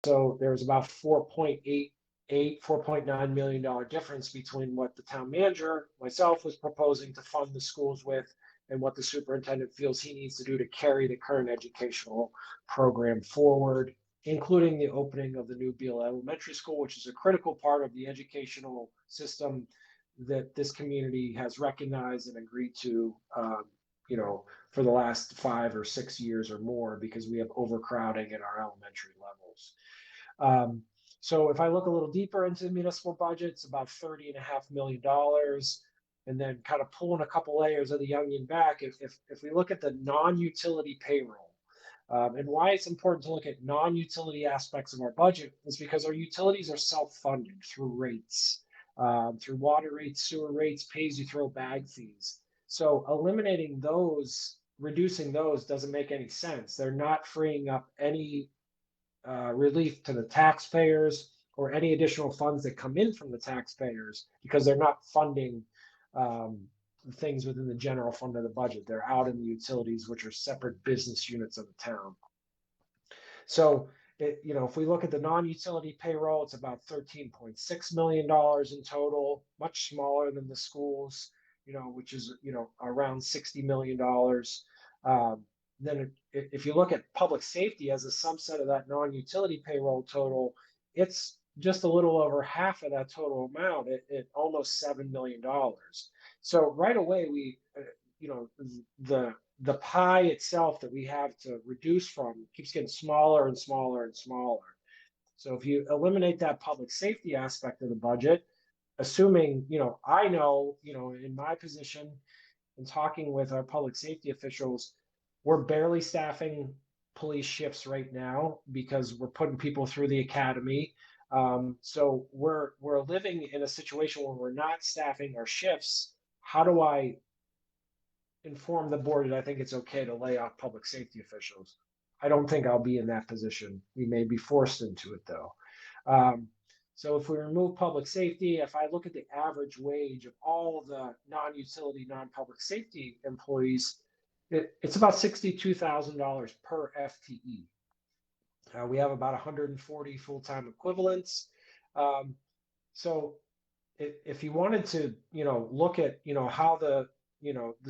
So there's about $4.9 million difference between what the town manager, myself, was proposing to fund the schools with and what the superintendent feels he needs to do to carry the current educational program forward, including the opening of the new Beale Elementary School, which is a critical part of the educational system that this community has recognized and agreed to, for the last 5 or 6 years or more, because we have overcrowding in our elementary levels. So if I look a little deeper into the municipal budget, it's about $30.5 million. And then kind of pulling a couple layers of the onion back, if we look at the non-utility payroll, and why it's important to look at non-utility aspects of our budget is because our utilities are self-funded through rates, through water rates, sewer rates, pay-as-you-throw bag fees. So eliminating those, reducing those doesn't make any sense. They're not freeing up any relief to the taxpayers or any additional funds that come in from the taxpayers, because they're not funding things within the general fund of the budget. They're out in the utilities, which are separate business units of the town. So, if we look at the non-utility payroll, it's about $13.6 million in total, much smaller than the schools, which is, around $60 million. Then if you look at public safety as a subset of that non-utility payroll total, it's just a little over half of that total amount at almost $7 million. So right away, we, the pie itself that we have to reduce from keeps getting smaller and smaller and smaller. So if you eliminate that public safety aspect of the budget, assuming, I know, in my position and talking with our public safety officials, we're barely staffing police shifts right now because we're putting people through the academy. So we're living in a situation where we're not staffing our shifts. How do I inform the board that I think it's okay to lay off public safety officials? I don't think I'll be in that position. We may be forced into it though. So if we remove public safety, if I look at the average wage of all the non-utility, non-public safety employees, it's about $62,000 per FTE. We have about 140 full-time equivalents. So if you wanted to, look at, how the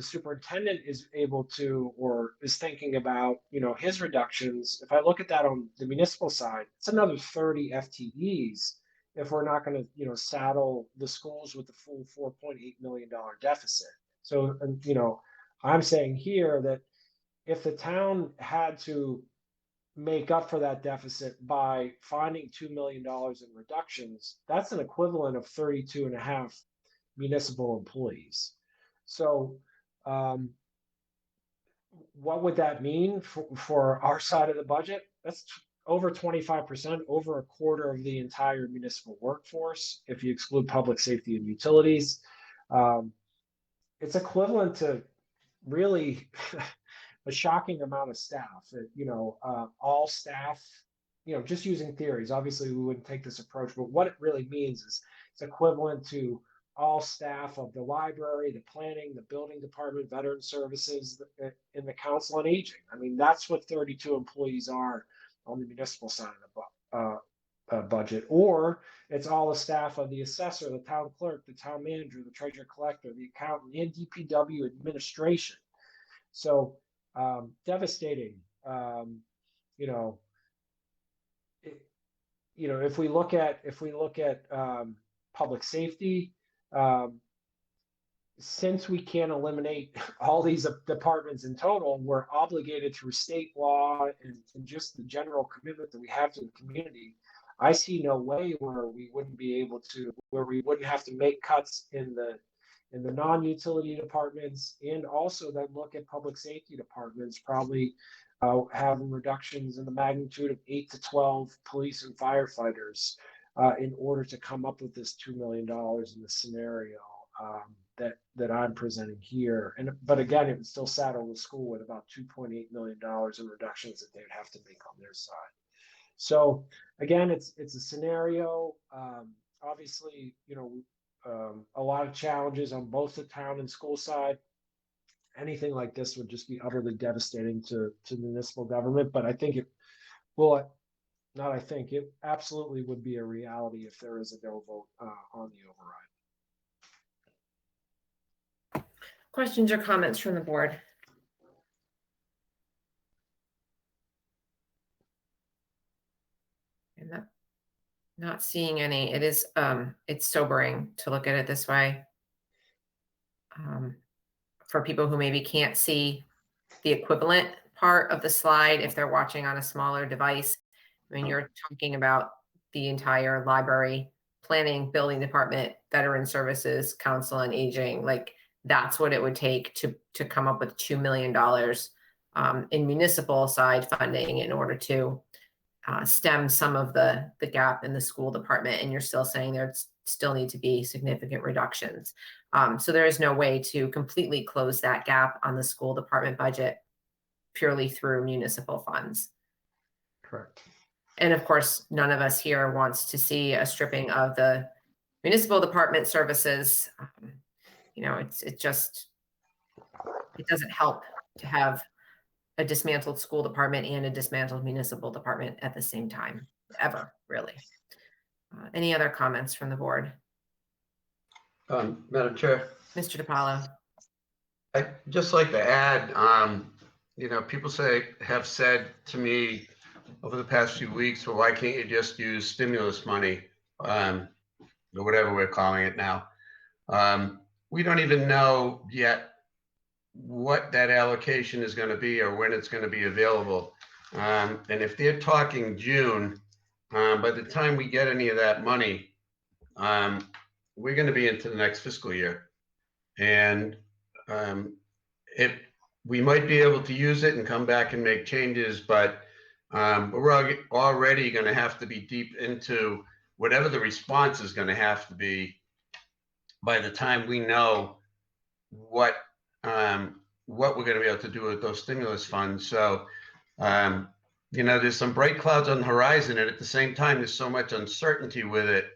superintendent is able to, or is thinking about, his reductions, if I look at that on the municipal side, it's another 30 FTEs if we're not going to, saddle the schools with the full $4.8 million deficit. So, I'm saying here that if the town had to make up for that deficit by finding $2 million in reductions, that's an equivalent of 32.5 municipal employees. So what would that mean for our side of the budget? That's over 25%, over a quarter of the entire municipal workforce, if you exclude public safety and utilities. It's equivalent to really a shocking amount of staff. All staff, just using theories. Obviously, we wouldn't take this approach, but what it really means is it's equivalent to all staff of the library, the planning, the building department, veteran services, in the council on aging. I mean, that's what 32 employees are on the municipal side of the budget. Or it's all the staff of the assessor, the town clerk, the town manager, the treasurer collector, the accountant, and DPW administration. So devastating. If we look at public safety, since we can't eliminate all these departments in total, we're obligated through state law and just the general commitment that we have to the community I see no way where we wouldn't be able to, where we wouldn't have to make cuts in the non-utility departments, and also then look at public safety departments, probably having reductions in the magnitude of 8 to 12 police and firefighters in order to come up with this $2 million in the scenario that I'm presenting here. But again, it would still saddle the school with about $2.8 million in reductions that they would have to make on their side. So again, it's a scenario. Obviously, a lot of challenges on both the town and school side. Anything like this would just be utterly devastating to municipal government. But I think it absolutely would be a reality if there is a no vote on the override. Questions or comments from the board? And not seeing any. It is it's sobering to look at it this way. For people who maybe can't see the equivalent part of the slide, if they're watching on a smaller device, I mean, you're talking about the entire library, planning, building department, veteran services, council on aging. Like, that's what it would take to come up with $2 million in municipal side funding in order to stem some of the gap in the school department. And you're still saying there still need to be significant reductions. So there is no way to completely close that gap on the school department budget purely through municipal funds. Correct. And of course, none of us here wants to see a stripping of the municipal department services. It doesn't help to have a dismantled school department and a dismantled municipal department at the same time, ever, really. Any other comments from the board? Madam Chair, Mr. DiPaolo? I'd just like to add, people have said to me over the past few weeks, well, why can't you just use stimulus money, or whatever we're calling it now? We don't even know yet what that allocation is going to be or when it's going to be available. And if they're talking June, by the time we get any of that money, we're going to be into the next fiscal year. And we might be able to use it and come back and make changes, but we're already going to have to be deep into whatever the response is going to have to be by the time we know what we're going to be able to do with those stimulus funds. So, there's some bright clouds on the horizon, and at the same time, there's so much uncertainty with it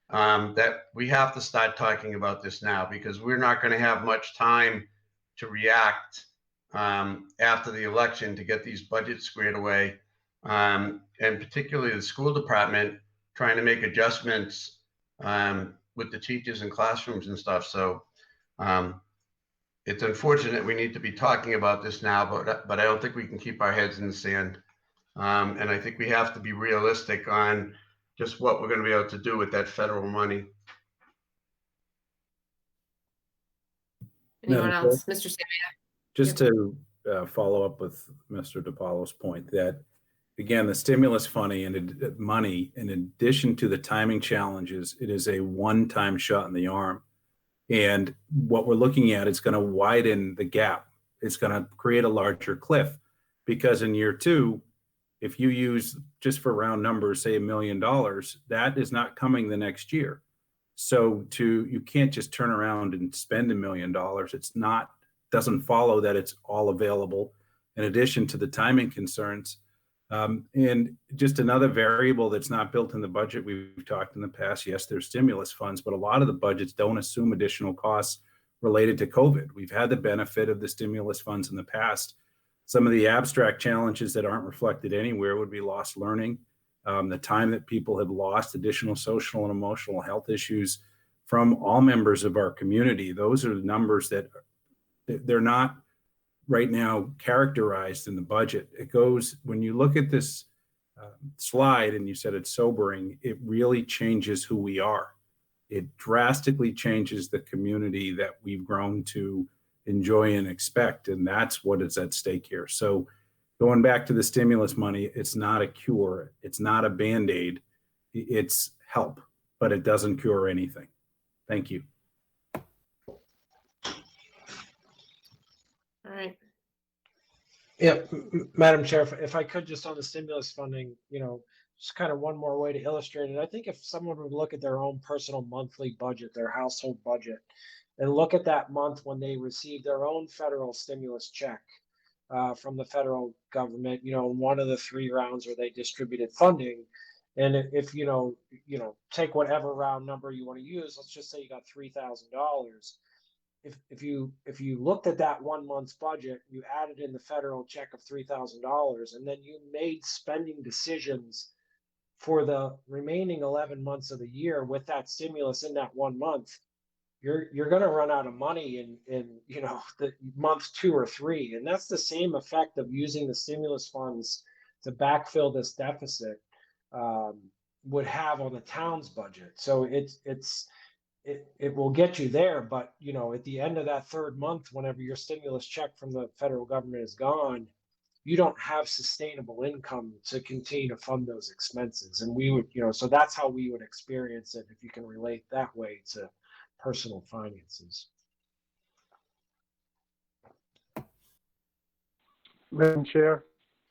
that we have to start talking about this now, because we're not going to have much time to react after the election to get these budgets squared away, and particularly the school department trying to make adjustments with the teachers and classrooms and stuff. So it's unfortunate we need to be talking about this now, but I don't think we can keep our heads in the sand. And I think we have to be realistic on just what we're going to be able to do with that federal money. Anyone Madam Chair? else? Mr. Samia? Just to follow up with Mr. DiPaolo's point, that again, the stimulus money, in addition to the timing challenges, it is a one-time shot in the arm. And what we're looking at is going to widen the gap. It's going to create a larger cliff, because in year two, if you use, just for round numbers, say $1 million, that is not coming the next year. So you can't just turn around and spend $1 million. Doesn't follow that it's all available, in addition to the timing concerns. And just another variable that's not built in the budget, we've talked in the past, yes, there's stimulus funds, but a lot of the budgets don't assume additional costs related to COVID. We've had the benefit of the stimulus funds in the past. Some of the abstract challenges that aren't reflected anywhere would be lost learning, the time that people have lost, additional social and emotional health issues from all members of our community. Those are the numbers that they're not right now characterized in the budget. It goes, when you look at this slide and you said it's sobering, it really changes who we are. It drastically changes the community that we've grown to enjoy and expect. And that's what is at stake here. So going back to the stimulus money, it's not a cure. It's not a Band-Aid. It's help, but it doesn't cure anything. Thank you. All right. Yeah, Madam Chair, if I could just on the stimulus funding, just kind of one more way to illustrate it. I think if someone would look at their own personal monthly budget, their household budget, and look at that month when they received their own federal stimulus check from the federal government, one of the 3 rounds where they distributed funding. And if take whatever round number you want to use, let's just say you got $3,000. If you looked at that 1 month's budget, you added in the federal check of $3,000, and then you made spending decisions for the remaining 11 months of the year with that stimulus in that 1 month, you're going to run out of money in the month 2 or 3, and that's the same effect of using the stimulus funds to backfill this deficit would have on the town's budget. So it will get you there, but at the end of that 3rd month, whenever your stimulus check from the federal government is gone, you don't have sustainable income to continue to fund those expenses. And we would, so that's how we would experience it, if you can relate that way to personal finances. Madam Chair,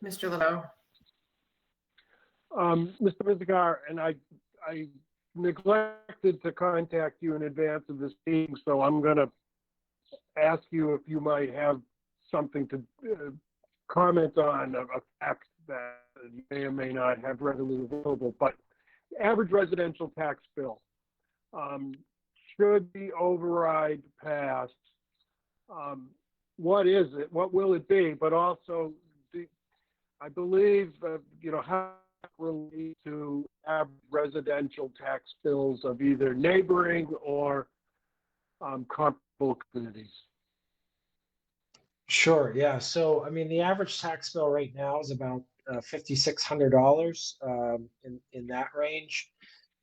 Mr. LeBeau. Mr. Mizigar, and I neglected to contact you in advance of this meeting, so I'm going to ask you if you might have something to comment on, a fact that you may or may not have readily available. But average residential tax bill, should the override pass, what is it? What will it be? But also, I believe, how it relates to average residential tax bills of either neighboring or comparable communities. Sure, yeah. So, I mean, the average tax bill right now is about $5,600 in that range.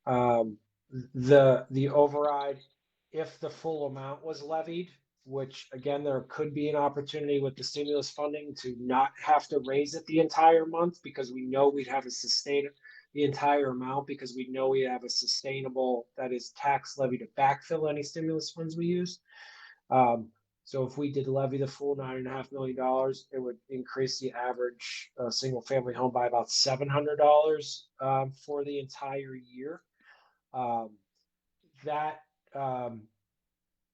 The override, if the full amount was levied, which again, there could be an opportunity with the stimulus funding to not have to raise it the entire month, because we know we'd have the entire amount, because we know we have a sustainable, that is, tax levy to backfill any stimulus funds we use. So if we did levy the full $9.5 million, it would increase the average single family home by about $700 for the entire year. That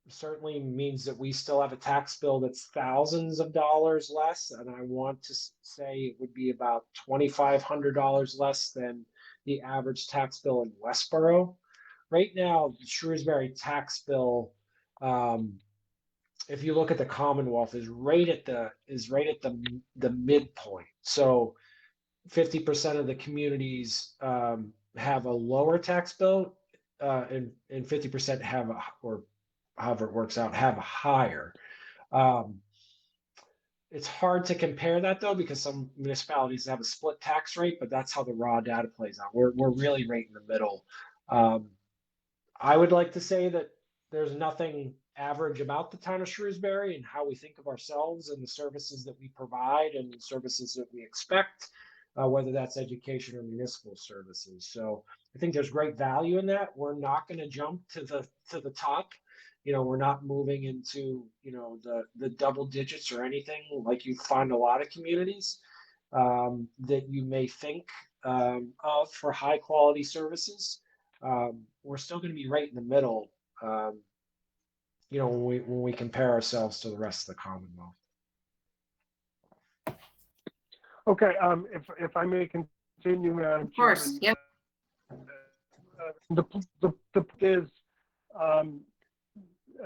certainly means that we still have a tax bill that's thousands of dollars less, and I want to say it would be about $2,500 less than the average tax bill in Westboro. Right now, the Shrewsbury tax bill, if you look at the Commonwealth, is right at the midpoint. So 50% of the communities have a lower tax bill, and 50% have or however it works out, have a higher. It's hard to compare that though, because some municipalities have a split tax rate, but that's how the raw data plays out. We're really right in the middle. I would like to say that there's nothing average about the town of Shrewsbury and how we think of ourselves and the services that we provide and the services that we expect, whether that's education or municipal services. So I think there's great value in that. We're not going to jump to the top. We're not moving into, the double digits or anything like you find a lot of communities that you may think of for high quality services. We're still going to be right in the middle, when we compare ourselves to the rest of the Commonwealth. Okay, if I may continue, Madam Of course, Chairman. yep. The is,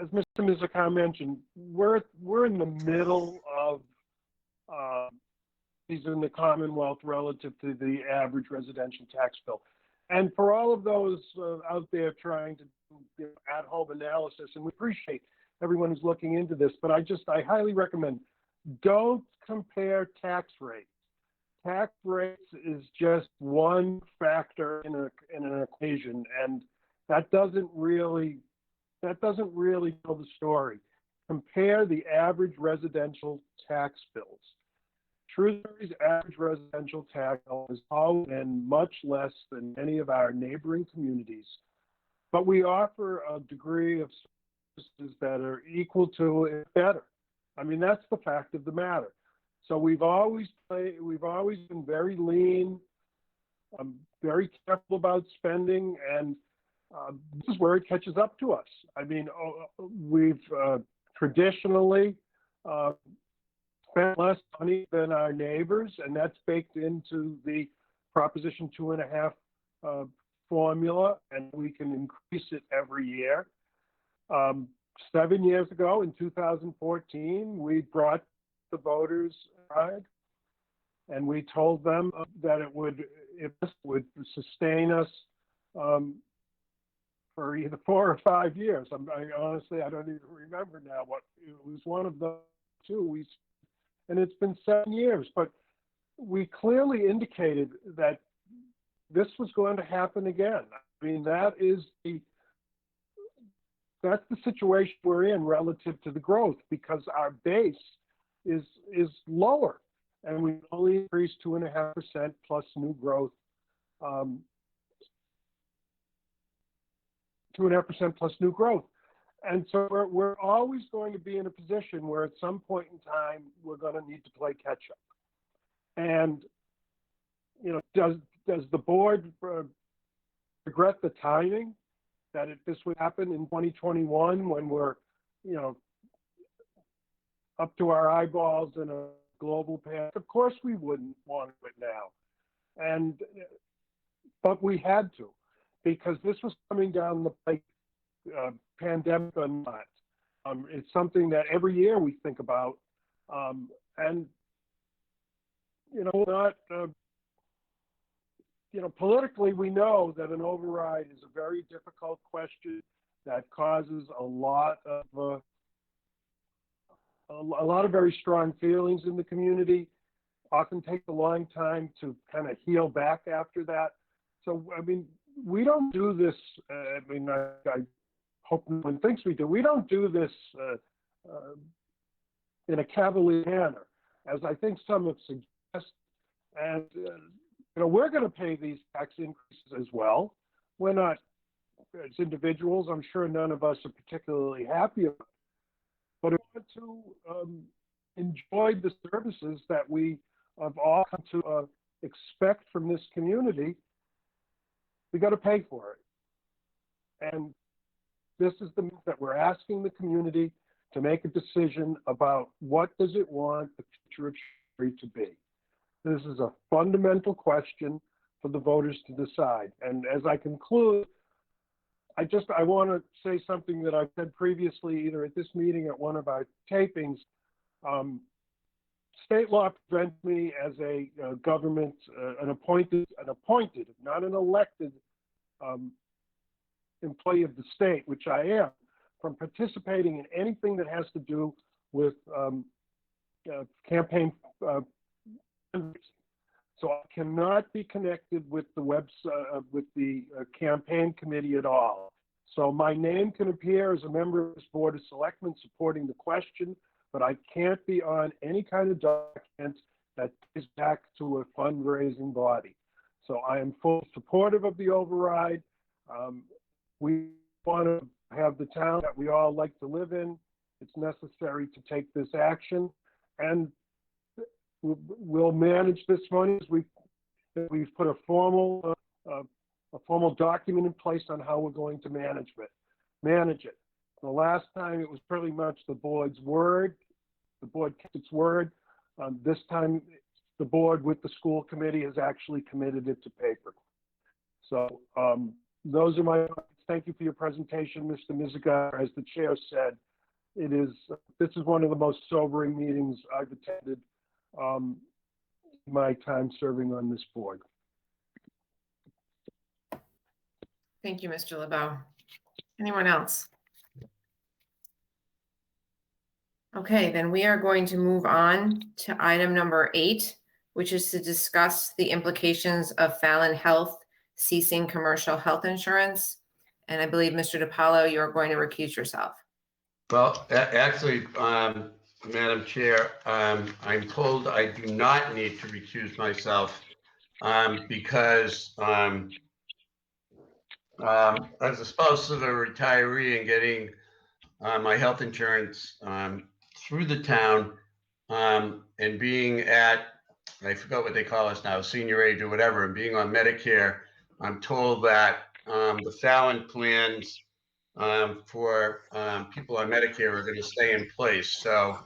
as Mr. Mizuka mentioned, we're in the middle of these in the Commonwealth relative to the average residential tax bill. And for all of those out there trying to do at-home analysis, and we appreciate everyone who's looking into this, but I highly recommend, don't compare tax rates. Tax rates is just one factor in an equation, and that doesn't really tell the story. Compare the average residential tax bills. Shrewsbury's average residential tax has always been much less than any of our neighboring communities, but we offer a degree of services that are equal to, if better. I mean, that's the fact of the matter. So we've always been very lean, very careful about spending, and this is where it catches up to us. I mean, we've traditionally spent less money than our neighbors, and that's baked into the Proposition 2.5 formula, and we can increase it every year. 7 years ago, in 2014, we brought the voters aside, and we told them that this would sustain us for either 4 or 5 years. Honestly, I don't even remember now what it was. One of the two. And it's been 7 years, but we clearly indicated that this was going to happen again. I mean, that's the situation we're in relative to the growth, because our base is lower, and we only increased 2.5% plus new growth. 2.5% plus new growth. And so we're always going to be in a position where at some point in time, we're going to need to play catch up. And, you know, does the board regret the timing that this would happen in 2021 when we're, you know, up to our eyeballs in a global pandemic? Of course we wouldn't want it now. But we had to, because this was coming down the pike, pandemic or not. It's something that every year we think about. And, you know, politically, we know that an override is a very difficult question that causes a lot of very strong feelings in the community. Often takes a long time to kind of heal back after that. So, I mean, we don't do this. I hope no one thinks we do. We don't do this in a cavalier manner, as I think some have suggested. And you know, we're going to pay these tax increases as well. We're not, as individuals, I'm sure none of us are particularly happy about it. But if we want to enjoy the services that we have all come to expect from this community, we got to pay for it. And this is that we're asking the community to make a decision about what does it want the future of Shrewsbury to be. This is a fundamental question for the voters to decide. And as I conclude, I want to say something that I've said previously, either at this meeting or at one of our tapings. State law prevents me as a government, an appointed, not an elected employee of the state, which I am, from participating in anything that has to do with campaign fundraising. So I cannot be connected with the with the campaign committee at all. So my name can appear as a member of this Board of Selectmen supporting the question, but I can't be on any kind of document that is back to a fundraising body. So I am fully supportive of the override. We want to have the town that we all like to live in. It's necessary to take this action, and we'll manage this money as we've put a formal document in place on how we're going to manage it. The last time it was pretty much the board's word. The board kept its word. This time the board with the school committee has actually committed it to paper. So those are my thoughts. Thank you for your presentation, Mr. Mizigar. As the chair said, this is one of the most sobering meetings I've attended my time serving on this board. Thank you, Mr. LeBeau. Anyone else? Okay, then we are going to move on to item number 8, which is to discuss the implications of Fallon Health ceasing commercial health insurance. And I believe, Mr. DiPaolo, you're going to recuse yourself. Well, actually, Madam Chair, I'm told I do not need to recuse myself because as a spouse of a retiree and getting my health insurance through the town and being at, I forgot what they call us now, senior age or whatever, and being on Medicare, I'm told that the Fallon plans for people on Medicare are going to stay in place. So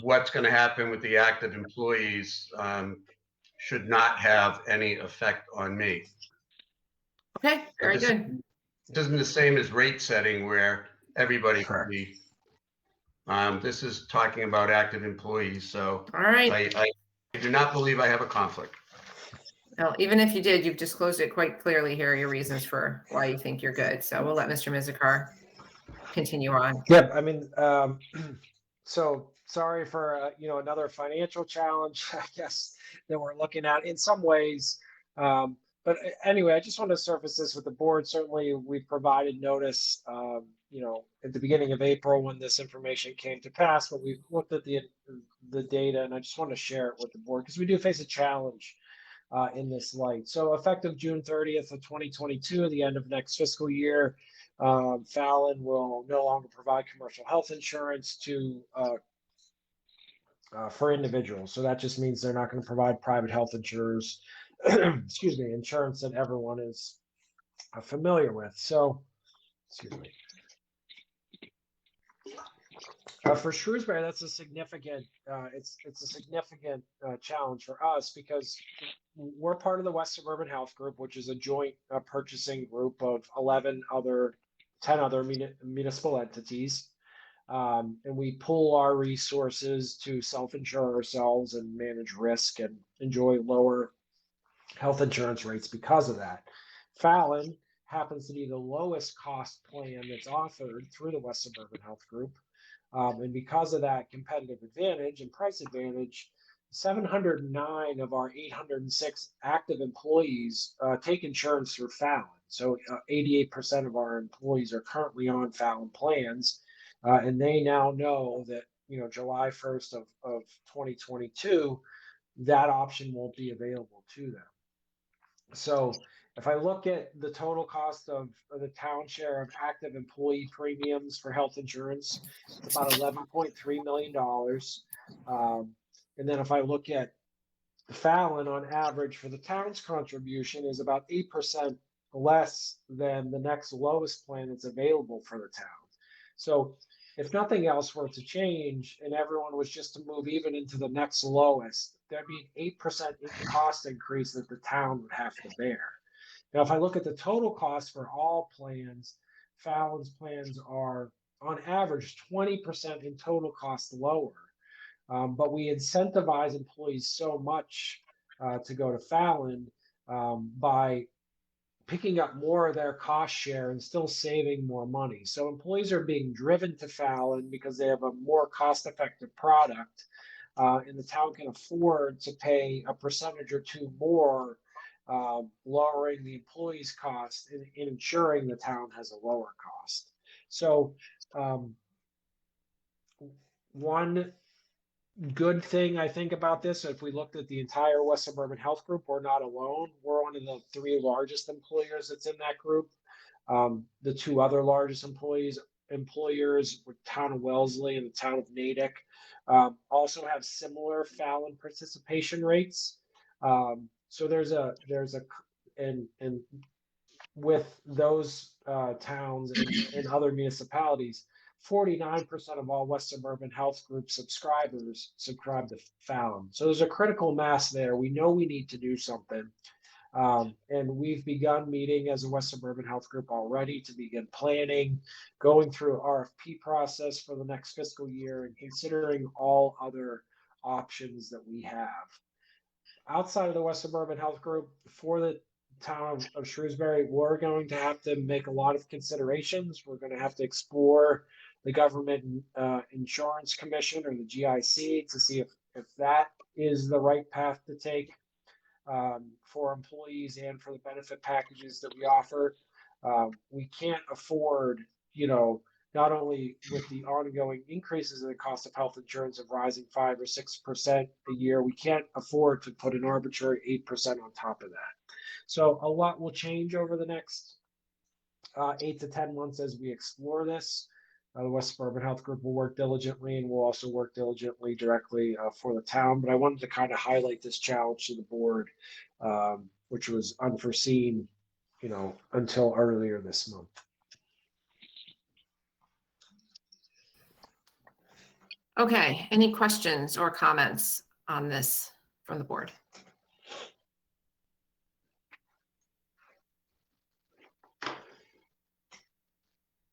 what's going to happen with the active employees should not have any effect on me. Okay, very This good. isn't the same as rate setting where everybody can Correct. be. This is talking about active employees, so All right. I do not believe I have a conflict. Well, even if you did, you've disclosed it quite clearly here, your reasons for why you think you're good. So we'll let Mr. Mizikar continue on. Yeah, I mean, so sorry for, another financial challenge, I guess, that we're looking at in some ways. But anyway, I just want to surface this with the board. Certainly, we provided notice, at the beginning of April when this information came to pass, but we've looked at the data, and I just want to share it with the board because we do face a challenge in this light. So effective June 30th of 2022, the end of next fiscal year, Fallon will no longer provide commercial health insurance for individuals. So that just means they're not going to provide private health insurers, insurance that everyone is familiar with. So, for Shrewsbury, that's a significant. It's a significant challenge for us because we're part of the West Suburban Health Group, which is a joint purchasing group of 10 other municipal entities. And we pool our resources to self-insure ourselves and manage risk and enjoy lower health insurance rates because of that. Fallon happens to be the lowest cost plan that's offered through the West Suburban Health Group. And because of that competitive advantage and price advantage, 709 of our 806 active employees take insurance through Fallon. So 88% of our employees are currently on Fallon plans. And they now know that, July 1st of 2022, that option won't be available to them. So if I look at the total cost of the town share of active employee premiums for health insurance, it's about $11.3 million. And then if I look at Fallon, on average for the town's contribution is about 8% less than the next lowest plan that's available for the town. So if nothing else were to change and everyone was just to move even into the next lowest, there'd be an 8% cost increase that the town would have to bear. Now, if I look at the total cost for all plans, Fallon's plans are on average 20% in total cost lower. But we incentivize employees so much to go to Fallon by picking up more of their cost share and still saving more money. So employees are being driven to Fallon because they have a more cost-effective product, and the town can afford to pay a percentage or two more, lowering the employees' cost and ensuring the town has a lower cost. So one good thing I think about this, if we looked at the entire West Suburban Health Group, we're not alone. We're one of the 3 largest employers that's in that group. The 2 other largest employers, with Town of Wellesley and the Town of Natick, also have similar Fallon participation rates. So and with those towns and other municipalities, 49% of all West Suburban Health Group subscribers subscribe to Fallon. So there's a critical mass there. We know we need to do something. And we've begun meeting as a West Suburban Health Group already to begin planning, going through RFP process for the next fiscal year and considering all other options that we have. Outside of the West Suburban Health Group, for the town of Shrewsbury, we're going to have to make a lot of considerations. We're going to have to explore the Government Insurance Commission, or the GIC, to see if that is the right path to take for employees and for the benefit packages that we offer. We can't afford, not only with the ongoing increases in the cost of health insurance of rising 5 or 6% a year, we can't afford to put an arbitrary 8% on top of that. So a lot will change over the next 8 to 10 months as we explore this. The West Suburban Health Group will work diligently, and we'll also work diligently directly for the town. But I wanted to kind of highlight this challenge to the board, which was unforeseen, until earlier this month. Okay, any questions or comments on this from the board?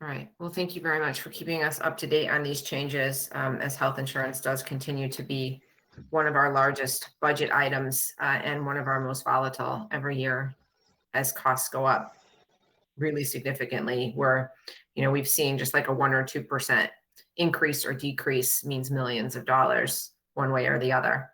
All right, well, thank you very much for keeping us up to date on these changes, as health insurance does continue to be one of our largest budget items and one of our most volatile every year as costs go up really significantly, where, we've seen just like a 1 or 2% increase or decrease means millions of dollars one way or the other.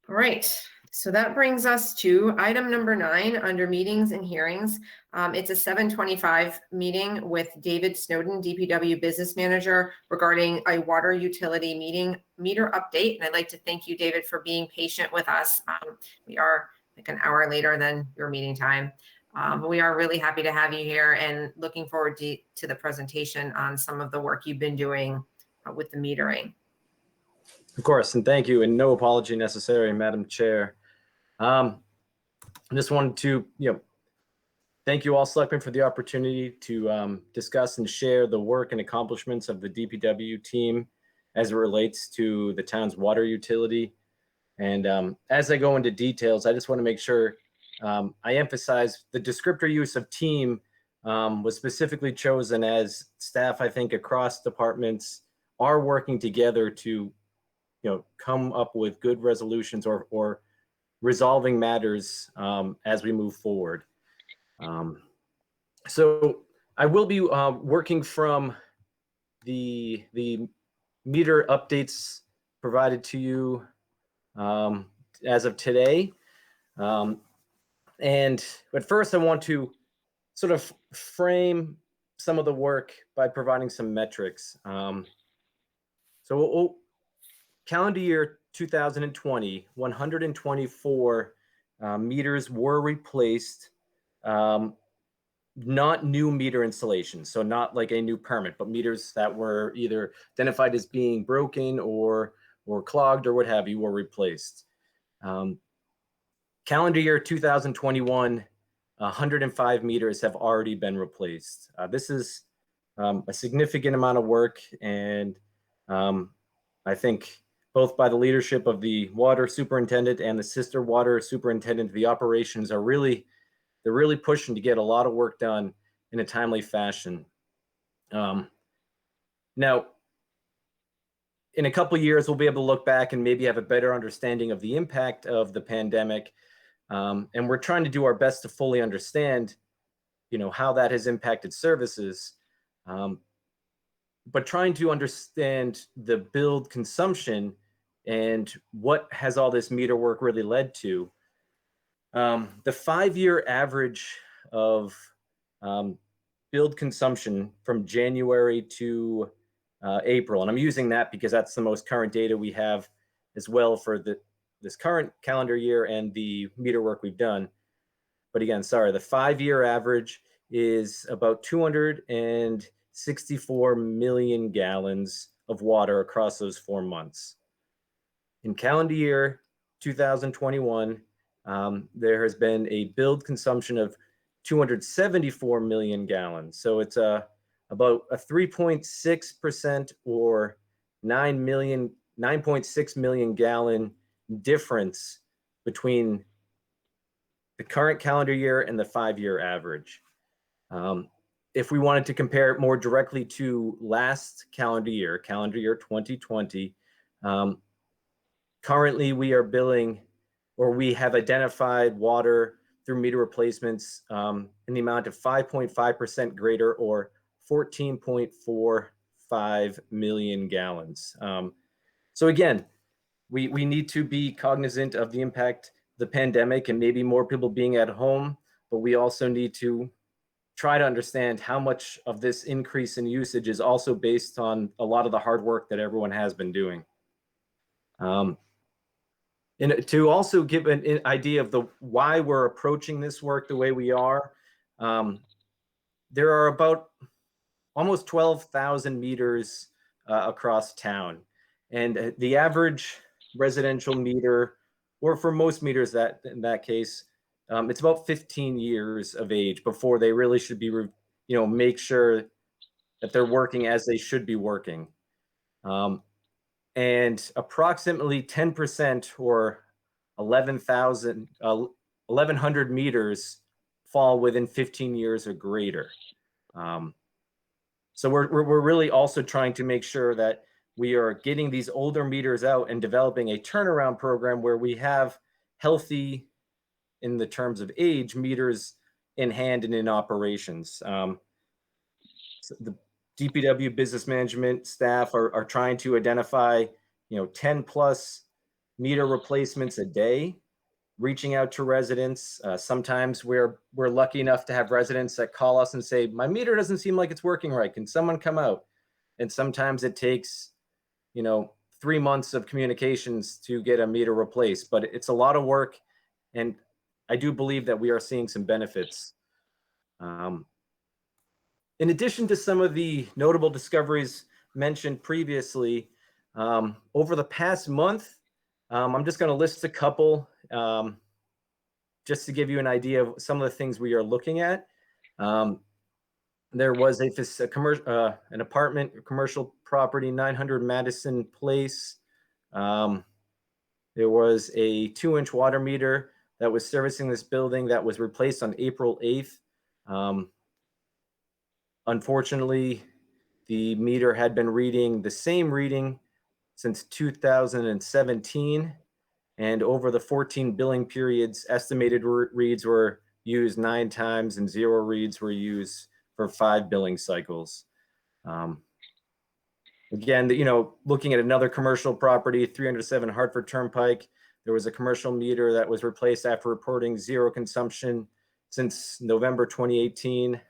All right, so that brings us to item number 9 under meetings and hearings. It's a 7:25 meeting with David Snowden, DPW Business Manager, regarding a water utility meter update. And I'd like to thank you, David, for being patient with us. We are like an hour later than your meeting time. But we are really happy to have you here and looking forward to the presentation on some of the work you've been doing with the metering. Of course, and thank you, and no apology necessary, Madam Chair. I just wanted to, thank you all, Selectmen, for the opportunity to discuss and share the work and accomplishments of the DPW team as it relates to the town's water utility. And as I go into details, I just want to make sure I emphasize the descriptor use of team was specifically chosen as staff, I think, across departments are working together to, come up with good resolutions or resolving matters as we move forward. So I will be working from the meter updates provided to you as of today. But first I want to sort of frame some of the work by providing some metrics. So calendar year 2020, 124 meters were replaced, not new meter installations. So not like a new permit, but meters that were either identified as being broken or clogged or what have you were replaced. Calendar year 2021, 105 meters have already been replaced. This is a significant amount of work, and I think both by the leadership of the water superintendent and the sister water superintendent, the operations are they're really pushing to get a lot of work done in a timely fashion. Now, in a couple of years, we'll be able to look back and maybe have a better understanding of the impact of the pandemic. And we're trying to do our best to fully understand, how that has impacted services. But trying to understand the build consumption and what has all this meter work really led to. The 5-year average of build consumption from January to April, and I'm using that because that's the most current data we have as well for this current calendar year and the meter work we've done. But again, sorry, the 5-year average is about 264 million gallons of water across those 4 months. In calendar year 2021, there has been a build consumption of 274 million gallons. So it's about a 3.6% or 9.6 million gallon difference between the current calendar year and the 5-year average. If we wanted to compare it more directly to last calendar year 2020, currently we are billing, or we have identified water through meter replacements in the amount of 5.5% greater, or 14.45 million gallons. So again, we need to be cognizant of the impact of the pandemic and maybe more people being at home, but we also need to try to understand how much of this increase in usage is also based on a lot of the hard work that everyone has been doing. And to also give an idea of why we're approaching this work the way we are, there are about almost 12,000 meters across town. And the average residential meter, or for most meters in that case, it's about 15 years of age before they really should be, make sure that they're working as they should be working. And approximately 10% or 1,100 meters fall within 15 years or greater. So we're really also trying to make sure that we are getting these older meters out and developing a turnaround program where we have healthy, in the terms of age, meters in hand and in operations. So the DPW business management staff are trying to identify, 10 plus meter replacements a day, reaching out to residents. Sometimes we're lucky enough to have residents that call us and say, my meter doesn't seem like it's working right. Can someone come out? And sometimes it takes, 3 months of communications to get a meter replaced, but it's a lot of work. And I do believe that we are seeing some benefits. In addition to some of the notable discoveries mentioned previously, over the past month, I'm just going to list a couple just to give you an idea of some of the things we are looking at. There was an apartment, commercial property, 900 Madison Place. There was a 2-inch water meter that was servicing this building that was replaced on April 8th. Unfortunately, the meter had been reading the same reading since 2017. And over the 14 billing periods, estimated reads were used 9 times and 0 reads were used for 5 billing cycles. Again, looking at another commercial property, 307 Hartford Turnpike, there was a commercial meter that was replaced after reporting 0 consumption since November 2018.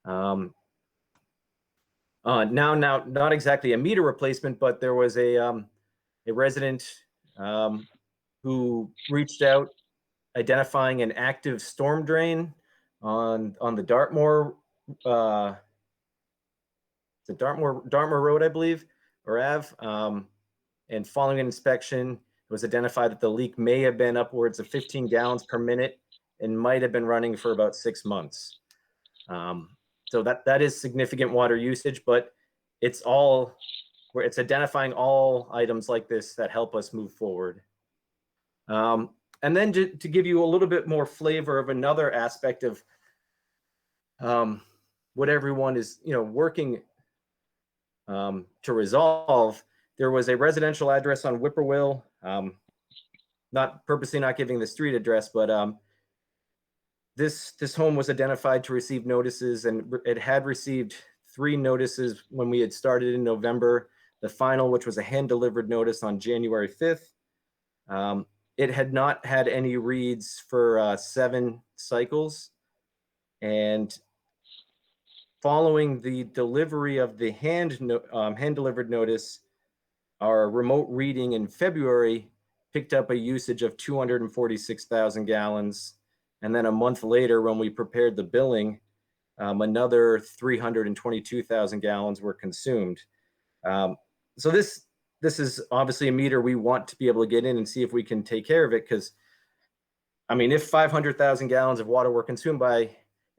Now, not exactly a meter replacement, but there was a resident who reached out identifying an active storm drain on the Dartmoor, the Dartmoor Road, I believe, or Ave. And following an inspection, it was identified that the leak may have been upwards of 15 gallons per minute and might have been running for about 6 months. So that is significant water usage, but it's identifying all items like this that help us move forward. And then to give you a little bit more flavor of another aspect of what everyone is, working to resolve, there was a residential address on Whippoorwill, purposely not giving the street address, but this home was identified to receive notices, and it had received 3 notices when we had started in November. The final, which was a hand-delivered notice on January 5th. It had not had any reads for 7 cycles. And following the delivery of the hand-delivered notice, our remote reading in February picked up a usage of 246,000 gallons. And then a month later, when we prepared the billing, another 322,000 gallons were consumed. So this is obviously a meter we want to be able to get in and see if we can take care of it. Because, if 500,000 gallons of water were consumed by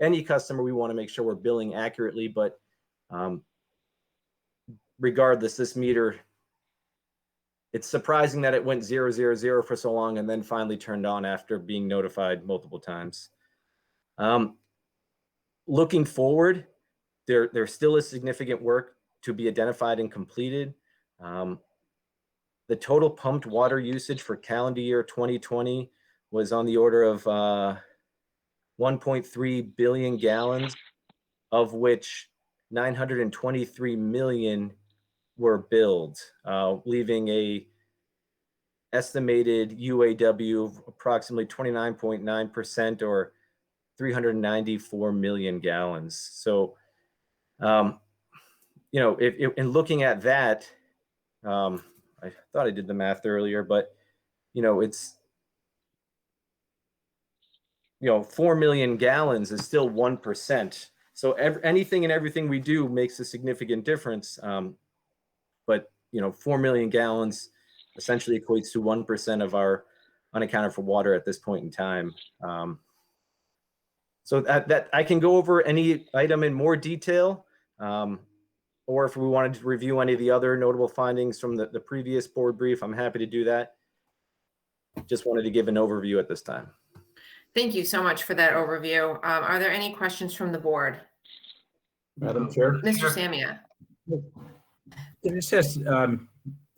any customer, we want to make sure we're billing accurately. But regardless, this meter, it's surprising that it went 0, 0, 0 for so long and then finally turned on after being notified multiple times. Looking forward, there still is significant work to be identified and completed. The total pumped water usage for calendar year 2020 was on the order of 1.3 billion gallons, of which 923 million were billed, leaving a estimated UAW of approximately 29.9%, or 394 million gallons. So, if in looking at that, I thought I did the math earlier, but it's 4 million gallons is still 1%. So anything and everything we do makes a significant difference. But 4 million gallons essentially equates to 1% of our unaccounted for water at this point in time. So that I can go over any item in more detail, or if we wanted to review any of the other notable findings from the previous board brief, I'm happy to do that. Just wanted to give an overview at this time. Thank you so much for that overview. Are there any questions from the board? Madam Chair? Mr. Samia? It says,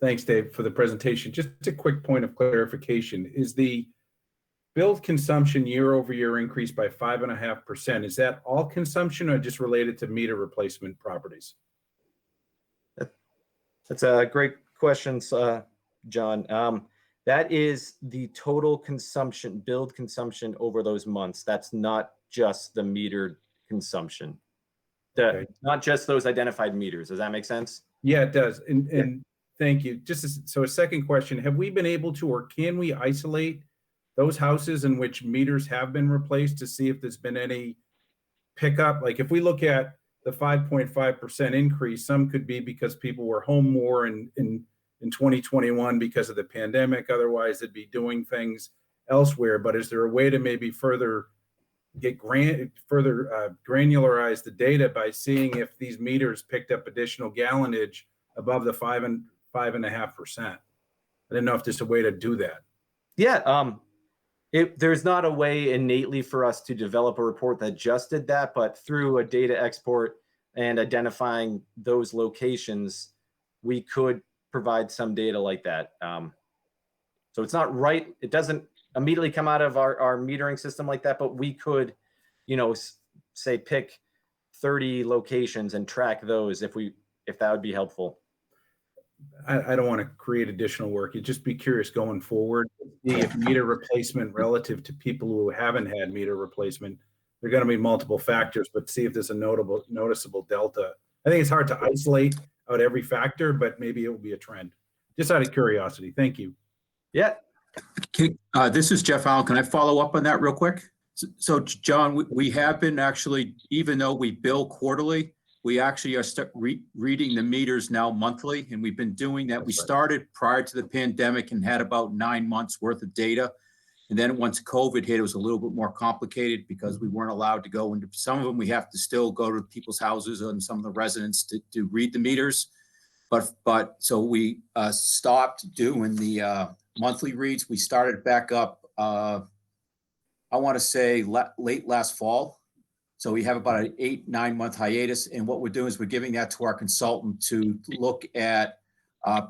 thanks, Dave, for the presentation. Just a quick point of clarification. Is the billed consumption year over year increase by 5.5%? Is that all consumption or just related to meter replacement properties? That's a great question, John. That is the total consumption, billed consumption over those months. That's not just the metered consumption. Okay. Not just those identified meters. Does that make sense? Yeah, it does. And thank you. So a second question, have we been able to, or can we isolate those houses in which meters have been replaced to see if there's been any pickup? Like if we look at the 5.5% increase, some could be because people were home more in 2021 because of the pandemic. Otherwise, they'd be doing things elsewhere. But is there a way to maybe further granularize the data by seeing if these meters picked up additional gallonage above the 5.5%? I didn't know if there's a way to do that. Yeah. There's not a way innately for us to develop a report that just did that, but through a data export and identifying those locations, we could provide some data like that. So it's not right. It doesn't immediately come out of our metering system like that, but we could, say pick 30 locations and track those if that would be helpful. I don't want to create additional work. You'd just be curious going forward, see if meter replacement relative to people who haven't had meter replacement, there are going to be multiple factors, but see if there's a noticeable delta. I think it's hard to isolate out every factor, but maybe it will be a trend. Just out of curiosity. Thank you. Yeah. This is Jeff Allen. Can I follow up on that real quick? So John, we have been actually, even though we bill quarterly, we actually are reading the meters now monthly, and we've been doing that. We started prior to the pandemic and had about 9 months worth of data. And then once COVID hit, it was a little bit more complicated because we weren't allowed to go into some of them. We have to still go to people's houses and some of the residents to read the meters. But so we stopped doing the monthly reads. We started back up, I want to say late last fall. So we have about an 8-9 month hiatus. And what we're doing is we're giving that to our consultant to look at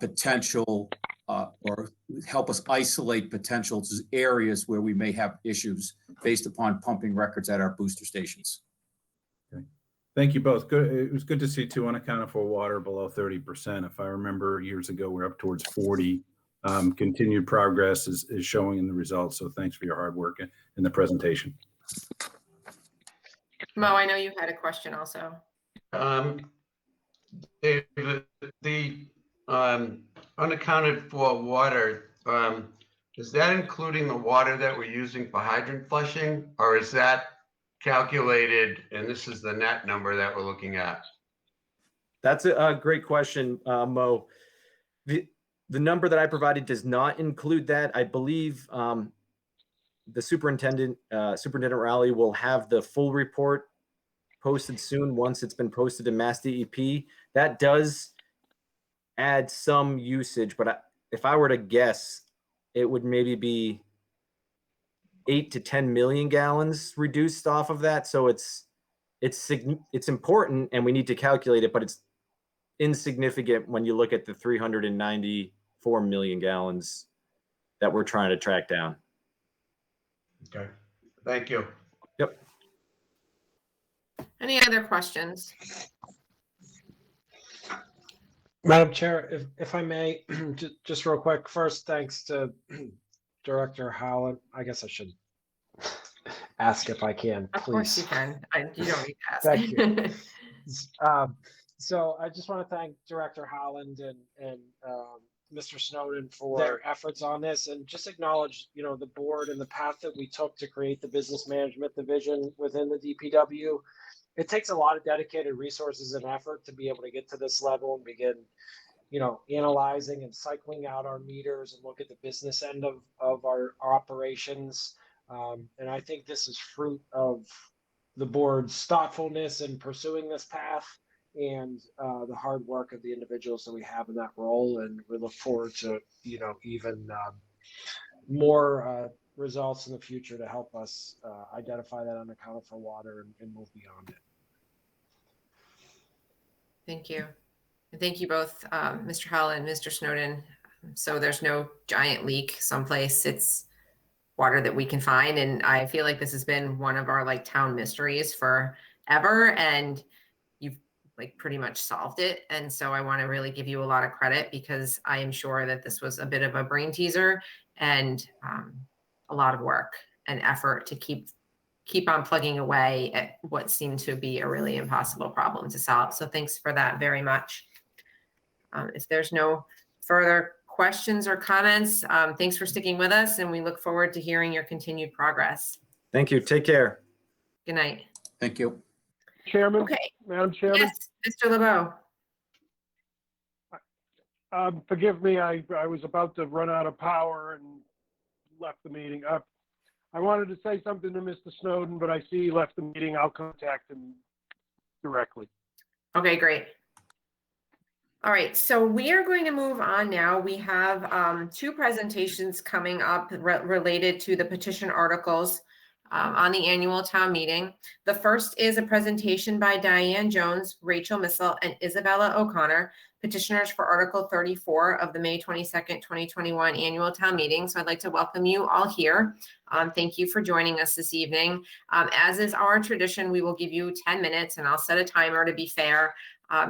potential or help us isolate potential areas where we may have issues based upon pumping records at our booster stations. Okay. Thank you both. Good. It was good to see two unaccounted for water below 30%. If I remember years ago, we're up towards 40. Continued progress is showing in the results. So thanks for your hard work in the presentation. Mo, I know you had a question also. The unaccounted for water, is that including the water that we're using for hydrant flushing, or is that calculated and this is the net number that we're looking at? That's a great question, Mo. The number that I provided does not include that. I believe the Superintendent Rowley will have the full report posted soon once it's been posted to Mass DEP. That does add some usage, but if I were to guess, it would maybe be 8 to 10 million gallons reduced off of that. So it's important and we need to calculate it, but it's insignificant when you look at the 394 million gallons that we're trying to track down. Okay, thank you. Yep. Any other questions? Madam Chair, if I may, just real quick, first, thanks to Director Howland. I guess I should ask if I can, Of course you please? can. You don't need to ask. Thank you. So I just want to thank Director Holland and Mr. Snowden for their efforts on this, and just acknowledge, the board and the path that we took to create the business management division within the DPW. It takes a lot of dedicated resources and effort to be able to get to this level and begin, analyzing and cycling out our meters and look at the business end of our operations. And I think this is fruit of the board's thoughtfulness in pursuing this path, and the hard work of the individuals that we have in that role. And we look forward to, even more results in the future to help us identify that unaccounted for water and move beyond it. Thank you. And thank you both, Mr. Howell and Mr. Snowden. So there's no giant leak someplace. It's water that we can find. And I feel like this has been one of our town mysteries forever. And you've pretty much solved it. And so I want to really give you a lot of credit, because I am sure that this was a bit of a brain teaser and a lot of work and effort to keep on plugging away at what seemed to be a really impossible problem to solve. So thanks for that very much. If there's no further questions or comments, thanks for sticking with us, and we look forward to hearing your continued progress. Thank you. Take care. Good night. Thank you. Chairman, Okay. Madam Chairman, Yes, Mr. LeBeau. forgive me, I was about to run out of power and left the meeting. I wanted to say something to Mr. Snowden, but I see he left the meeting. I'll contact him directly. Okay, great. All right, so we are going to move on now. We have two presentations coming up related to the petition articles on the annual town meeting. The first is a presentation by Diane Jones, Rachel Missel, and Isabella O'Connor, petitioners for Article 34 of the May 22nd, 2021 annual town meeting. So I'd like to welcome you all here. Thank you for joining us this evening. As is our tradition, we will give you 10 minutes, and I'll set a timer to be fair,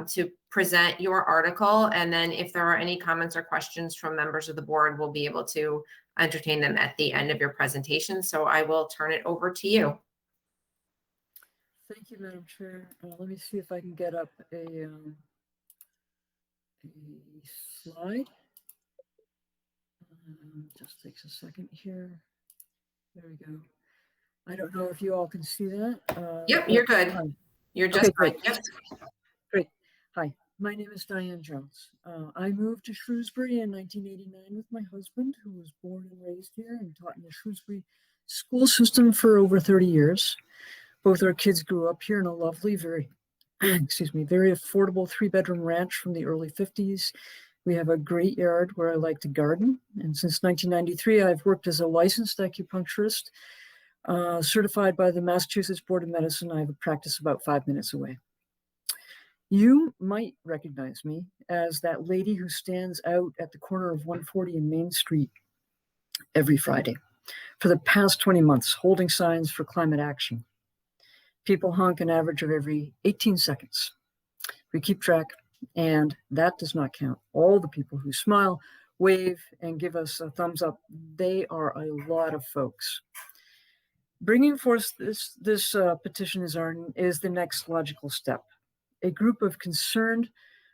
to present your article. And then if there are any comments or questions from members of the board, we'll be able to entertain them at the end of your presentation. So I will turn it over to you. Thank you, Madam Chair. Let me see if I can get up a slide. Just takes a second here. There we go. I don't know if you all can see that. Yep, you're good. You're just okay, great. Yep. Great. Hi, my name is Diane Jones. I moved to Shrewsbury in 1989 with my husband, who was born and raised here and taught in the Shrewsbury school system for over 30 years. Both our kids grew up here in a lovely, very affordable 3-bedroom ranch from the early 50s. We have a great yard where I like to garden. And since 1993, I've worked as a licensed acupuncturist, certified by the Massachusetts Board of Medicine. I have a practice about 5 minutes away. You might recognize me as that lady who stands out at the corner of 140 and Main Street every Friday for the past 20 months, holding signs for climate action. People honk an average of every 18 seconds. We keep track, and that does not count all the people who smile, wave, and give us a thumbs up. They are a lot of folks. Bringing forth this petition is the next logical step. A group of concerned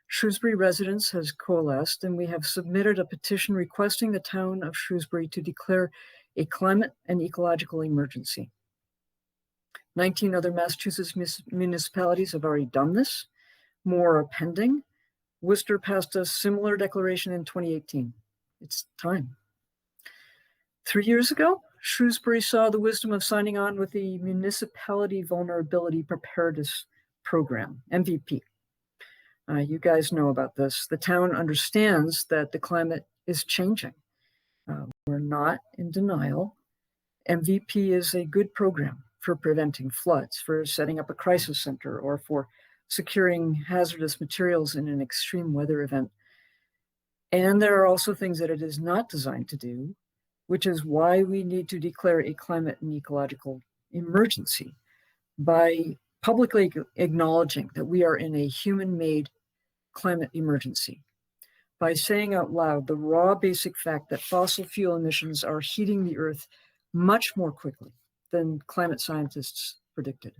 Shrewsbury residents has coalesced, and we have submitted a petition requesting the town of Shrewsbury to declare a climate and ecological emergency. 19 other Massachusetts municipalities have already done this. More are pending. Worcester passed a similar declaration in 2018. It's time. 3 years ago, Shrewsbury saw the wisdom of signing on with the Municipality Vulnerability Preparedness Program, MVP. You guys know about this. The town understands that the climate is changing. We're not in denial. MVP is a good program for preventing floods, for setting up a crisis center, or for securing hazardous materials in an extreme weather event. And there are also things that it is not designed to do, which is why we need to declare a climate and ecological emergency by publicly acknowledging that we are in a human-made climate emergency, by saying out loud the raw basic fact that fossil fuel emissions are heating the earth much more quickly than climate scientists predicted.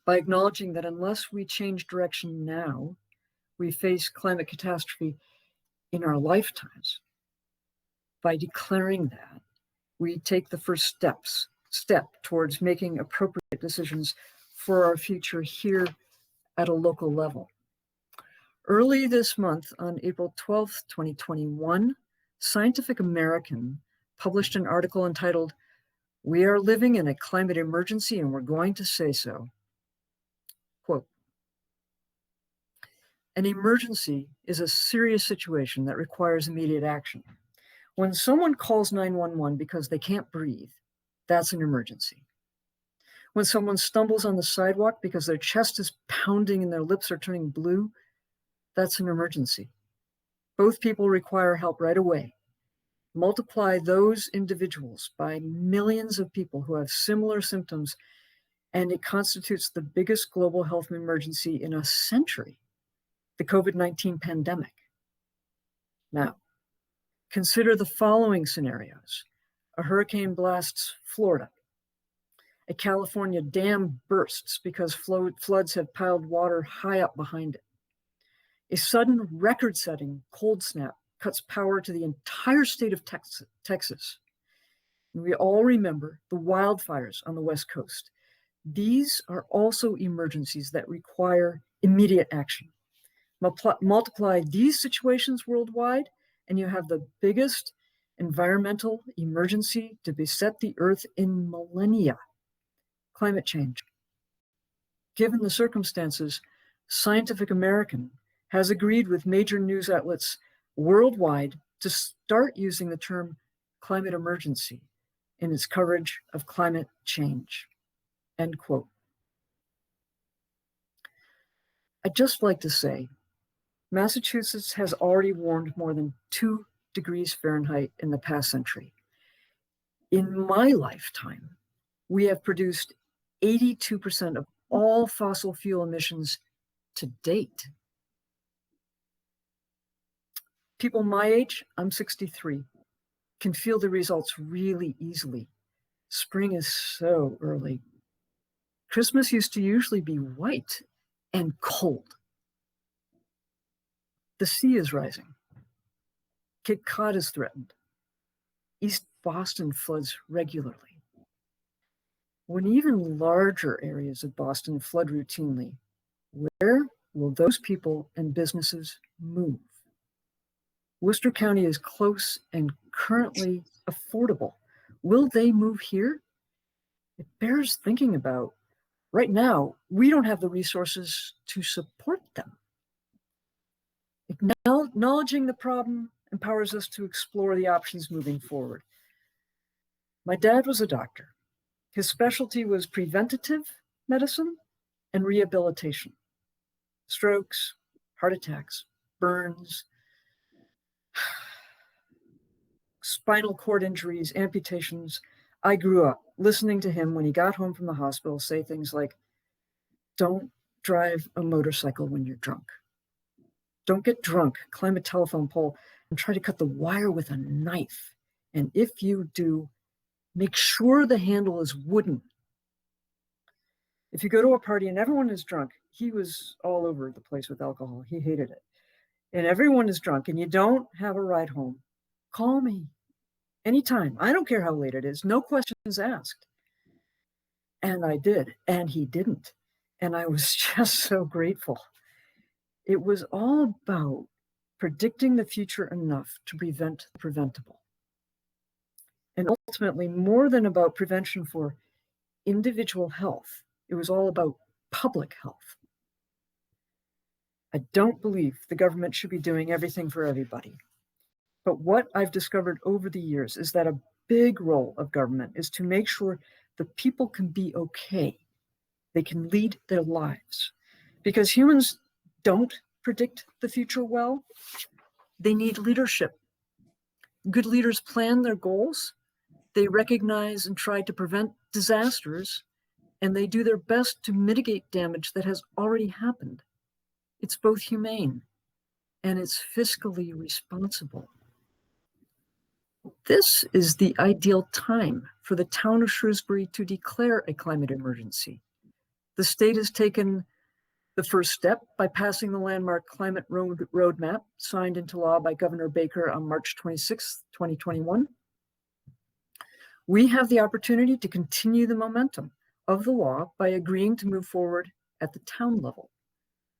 By acknowledging that unless we change direction now, we face climate catastrophe in our lifetimes. By declaring that, we take the first step towards making appropriate decisions for our future here at a local level. Early this month, on April 12th, 2021, Scientific American published an article entitled, "We are living in a climate emergency and we're going to say so." Quote, "An emergency is a serious situation that requires immediate action. When someone calls 911 because they can't breathe, that's an emergency. When someone stumbles on the sidewalk because their chest is pounding and their lips are turning blue, that's an emergency. Both people require help right away. Multiply those individuals by millions of people who have similar symptoms, and it constitutes the biggest global health emergency in a century, the COVID-19 pandemic. Now, consider the following scenarios. A hurricane blasts Florida. A California dam bursts because floods have piled water high up behind it. A sudden record-setting cold snap cuts power to the entire state of Texas. And we all remember the wildfires on the West Coast. These are also emergencies that require immediate action. Multiply these situations worldwide, and you have the biggest environmental emergency to beset the earth in millennia: climate change. Given the circumstances, Scientific American has agreed with major news outlets worldwide to start using the term climate emergency in its coverage of climate change." End quote. I'd just like to say, Massachusetts has already warmed more than 2 degrees Fahrenheit in the past century. In my lifetime, we have produced 82% of all fossil fuel emissions to date. People my age, I'm 63, can feel the results really easily. Spring is so early. Christmas used to usually be white and cold. The sea is rising. Cape Cod is threatened. East Boston floods regularly. When even larger areas of Boston flood routinely, where will those people and businesses move? Worcester County is close and currently affordable. Will they move here? It bears thinking about. Right now, we don't have the resources to support them. Acknowledging the problem empowers us to explore the options moving forward. My dad was a doctor. His specialty was preventative medicine and rehabilitation. Strokes, heart attacks, burns, spinal cord injuries, amputations. I grew up listening to him when he got home from the hospital say things like, "Don't drive a motorcycle when you're drunk. Don't get drunk, climb a telephone pole, and try to cut the wire with a knife. And if you do, make sure the handle is wooden." If you go to a party and everyone is drunk, he was all over the place with alcohol. He hated it. And everyone is drunk and you don't have a ride home, call me anytime. I don't care how late it is. No questions asked. And I did, and he didn't. And I was just so grateful. It was all about predicting the future enough to prevent the preventable. And ultimately, more than about prevention for individual health, it was all about public health. I don't believe the government should be doing everything for everybody. But what I've discovered over the years is that a big role of government is to make sure the people can be okay. They can lead their lives. Because humans don't predict the future well. They need leadership. Good leaders plan their goals. They recognize and try to prevent disasters, and they do their best to mitigate damage that has already happened. It's both humane and it's fiscally responsible. This is the ideal time for the town of Shrewsbury to declare a climate emergency. The state has taken the first step by passing the landmark climate roadmap signed into law by Governor Baker on March 26, 2021. We have the opportunity to continue the momentum of the law by agreeing to move forward at the town level.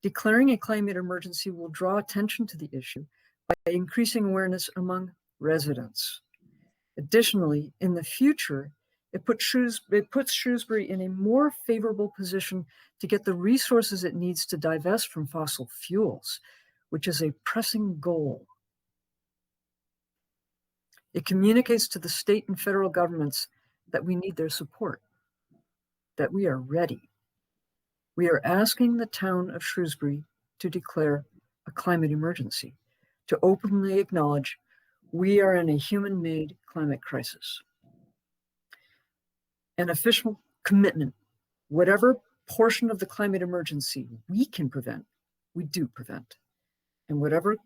Declaring a climate emergency will draw attention to the issue by increasing awareness among residents. Additionally, in the future, it puts Shrewsbury in a more favorable position to get the resources it needs to divest from fossil fuels, which is a pressing goal. It communicates to the state and federal governments that we need their support, that we are ready. We are asking the town of Shrewsbury to declare a climate emergency, to openly acknowledge we are in a human-made climate crisis. An official commitment, whatever portion of the climate emergency we can prevent, we do prevent. And whatever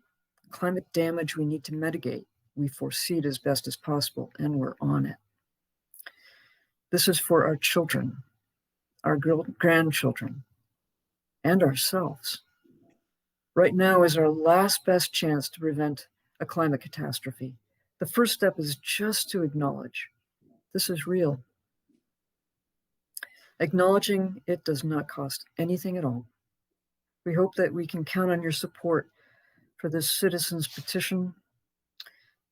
climate damage we need to mitigate, we foresee it as best as possible, and we're on it. This is for our children, our grandchildren, and ourselves. Right now is our last best chance to prevent a climate catastrophe. The first step is just to acknowledge this is real. Acknowledging it does not cost anything at all. We hope that we can count on your support for this citizens petition.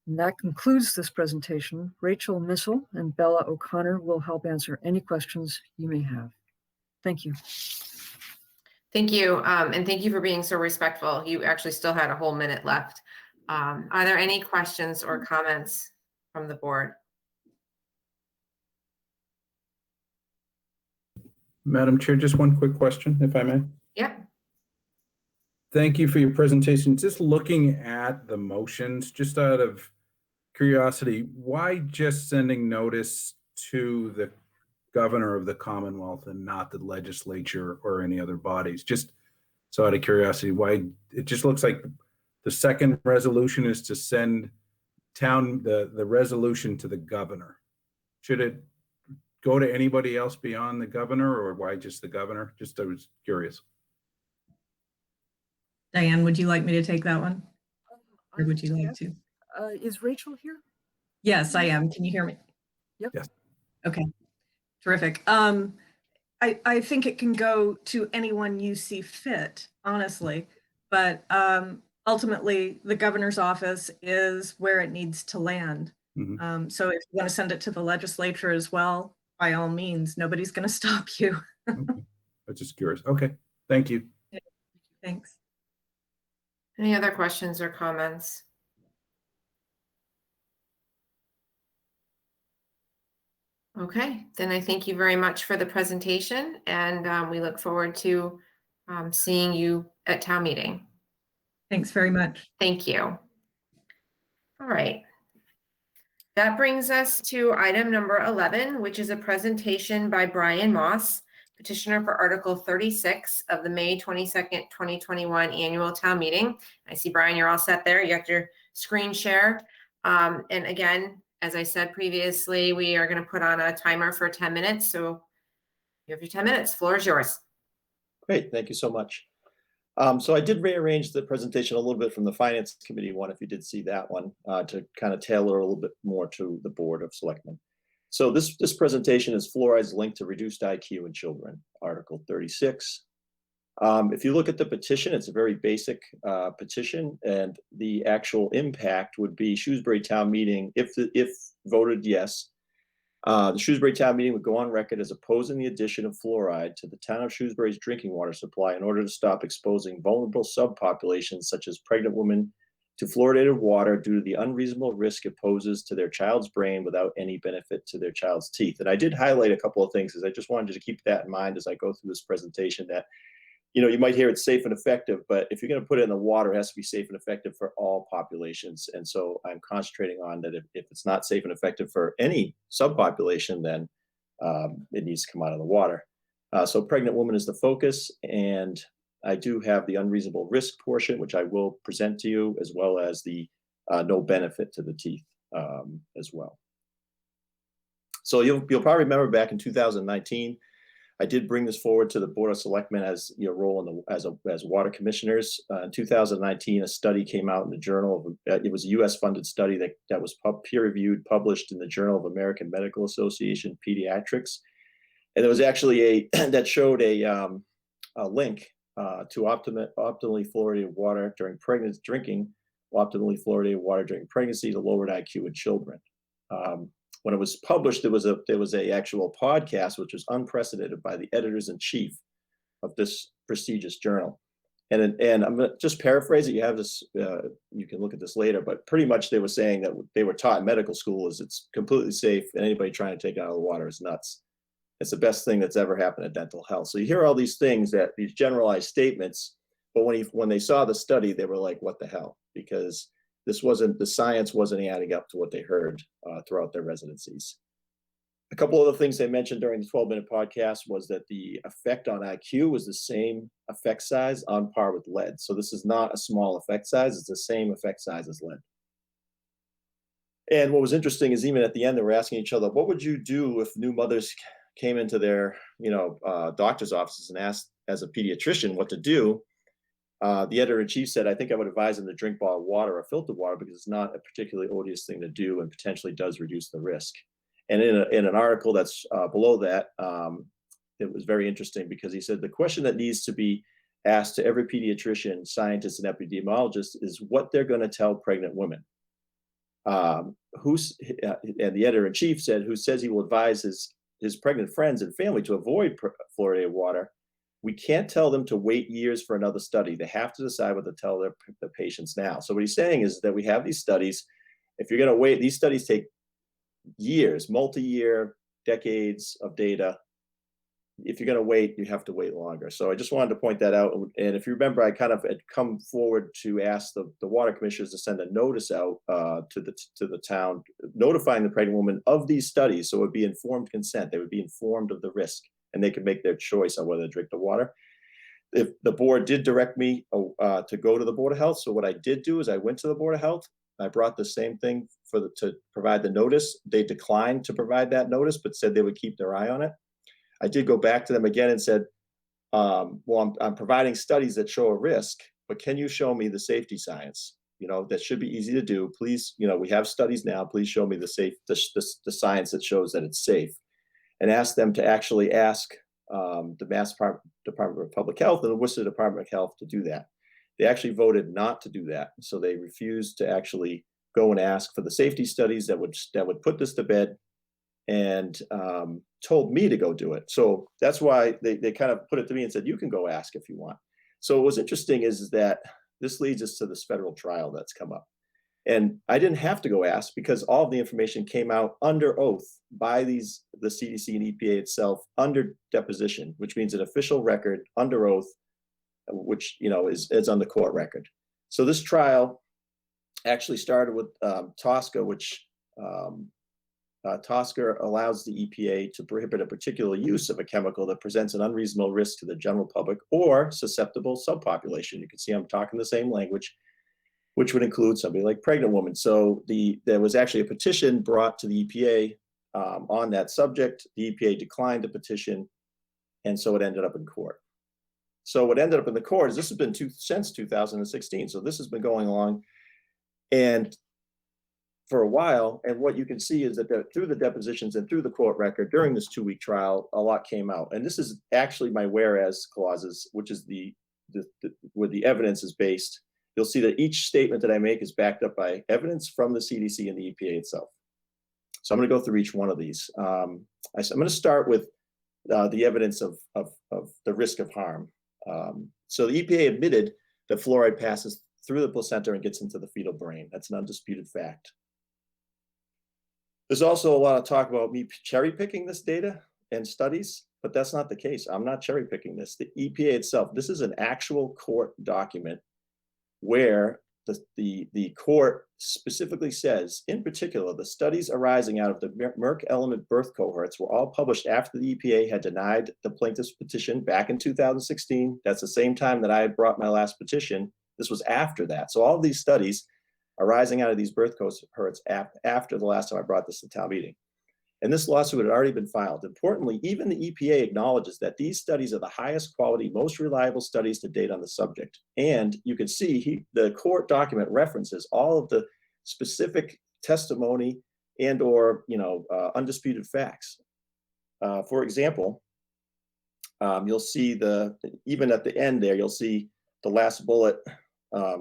And that concludes this presentation. Rachel Missel and Bella O'Connor will help answer any questions you may have. Thank you. Thank you. And thank you for being so respectful. You actually still had a whole minute left. Are there any questions or comments from the board? Madam Chair, just one quick question, if I may. Yeah. Thank you for your presentation. Just looking at the motions, just out of curiosity, why just sending notice to the governor of the Commonwealth and not the legislature or any other bodies? Just so out of curiosity, why it just looks like the second resolution is to send the resolution to the governor. Should it go to anybody else beyond the governor, or why just the governor? Just, I was curious. Diane, would you like me to take that one? Or would you like to? Is Rachel here? Yes, I am. Can you hear me? Yep. Yes. Okay, terrific. I think it can go to anyone you see fit, honestly, but ultimately the governor's office is where it needs to land. Mm-hmm. So if you want to send it to the legislature as well, by all means, nobody's going to stop you. Okay. I was just curious. Okay, thank you. Thanks. Any other questions or comments? Okay, then I thank you very much for the presentation, and we look forward to seeing you at town meeting. Thanks very much. Thank you. All right. That brings us to item number 11, which is a presentation by Brian Moss, petitioner for Article 36 of the May 22nd, 2021 annual town meeting. I see, Brian, you're all set there. You got your screen share. And again, as I said previously, we are going to put on a timer for 10 minutes. So you have your 10 minutes. Floor is yours. Great. Thank you so much. So I did rearrange the presentation a little bit from the Finance Committee one, if you did see that one, to kind of tailor a little bit more to the Board of Selectmen. So this presentation is fluoride's linked to reduced IQ in children, Article 36. If you look at the petition, it's a very basic petition, and the actual impact would be Shrewsbury Town Meeting, if voted yes, the Shrewsbury Town Meeting would go on record as opposing the addition of fluoride to the town of Shrewsbury's drinking water supply in order to stop exposing vulnerable subpopulations such as pregnant women to fluoridated water due to the unreasonable risk it poses to their child's brain without any benefit to their child's teeth. And I did highlight a couple of things because I just wanted to keep that in mind as I go through this presentation, that you might hear it's safe and effective, but if you're going to put it in the water, it has to be safe and effective for all populations. And so I'm concentrating on that. If it's not safe and effective for any subpopulation, then it needs to come out of the water. So pregnant woman is the focus. And I do have the unreasonable risk portion, which I will present to you, as well as the no benefit to the teeth as well. So you'll probably remember back in 2019, I did bring this forward to the Board of Selectmen as your role in the, as water commissioners. In 2019, a study came out in the Journal of, it was a U.S. funded study that was peer reviewed, published in the Journal of American Medical Association Pediatrics. And there was actually that showed a link to optimally fluoridated water during pregnancy, drinking optimally fluoridated water during pregnancy to lowered IQ in children. When it was published, there was a actual podcast, which was unprecedented by the editors-in-chief of this prestigious journal. And I'm gonna just paraphrase it. You have this, you can look at this later, but pretty much they were saying that they were taught in medical school is it's completely safe, and anybody trying to take it out of the water is nuts. It's the best thing that's ever happened to dental health. So you hear all these things, these generalized statements, but when they saw the study, they were like, what the hell? Because the science wasn't adding up to what they heard throughout their residencies. A couple other things they mentioned during the 12-minute podcast was that the effect on IQ was the same effect size on par with lead. So this is not a small effect size, it's the same effect size as lead. And what was interesting is even at the end, they were asking each other, what would you do if new mothers came into their doctor's offices and asked as a pediatrician what to do? The editor-in-chief said, I think I would advise them to drink bottled water or filtered water because it's not a particularly odious thing to do and potentially does reduce the risk. And in an article that's below that, it was very interesting because he said the question that needs to be asked to every pediatrician, scientist, and epidemiologist is what they're going to tell pregnant women. And the editor-in-chief said, who says he will advise his pregnant friends and family to avoid fluoridated water. We can't tell them to wait years for another study. They have to decide what to tell their patients now. So what he's saying is that we have these studies. If you're going to wait, these studies take years, multi-year, decades of data. If you're going to wait, you have to wait longer. So I just wanted to point that out. And if you remember, I kind of had come forward to ask the water commissioners to send a notice out to the town, notifying the pregnant woman of these studies. So it would be informed consent. They would be informed of the risk, and they could make their choice on whether to drink the water. If the board did direct me to go to the Board of Health, so what I did do is I went to the Board of Health. I brought the same thing to provide the notice. They declined to provide that notice, but said they would keep their eye on it. I did go back to them again and said, well, I'm providing studies that show a risk, but can you show me the safety science? That should be easy to do. Please, we have studies now. Please show me the science that shows that it's safe. And ask them to actually ask the Mass Department of Public Health and the Worcester Department of Health to do that. They actually voted not to do that. So they refused to actually go and ask for the safety studies that would put this to bed, and told me to go do it. So that's why they kind of put it to me and said, you can go ask if you want. So what's interesting is that this leads us to this federal trial that's come up. And I didn't have to go ask because all of the information came out under oath by the CDC and EPA itself under deposition, which means an official record under oath, which is on the court record. So this trial actually started with TSCA, which TSCA allows the EPA to prohibit a particular use of a chemical that presents an unreasonable risk to the general public or susceptible subpopulation. You can see I'm talking the same language, which would include somebody like pregnant women. So there was actually a petition brought to the EPA on that subject. The EPA declined the petition, and so it ended up in court. So what ended up in the court is this has been since 2016. So this has been going along and for a while. And what you can see is that through the depositions and through the court record during this 2-week trial, a lot came out. And this is actually my whereas clauses, which is where the evidence is based. You'll see that each statement that I make is backed up by evidence from the CDC and the EPA itself. So I'm going to go through each one of these. I'm going to start with the evidence of the risk of harm. So the EPA admitted that fluoride passes through the placenta and gets into the fetal brain. That's an undisputed fact. There's also a lot of talk about me cherry picking this data and studies, but that's not the case. I'm not cherry picking this. The EPA itself, this is an actual court document where the court specifically says, in particular, the studies arising out of the Merck element birth cohorts were all published after the EPA had denied the plaintiff's petition back in 2016. That's the same time that I had brought my last petition. This was after that. So all of these studies arising out of these birth cohorts after the last time I brought this to town meeting. And this lawsuit had already been filed. Importantly, even the EPA acknowledges that these studies are the highest quality, most reliable studies to date on the subject. And you can see the court document references all of the specific testimony and or undisputed facts. For example, you'll see even at the end there, you'll see the last bullet,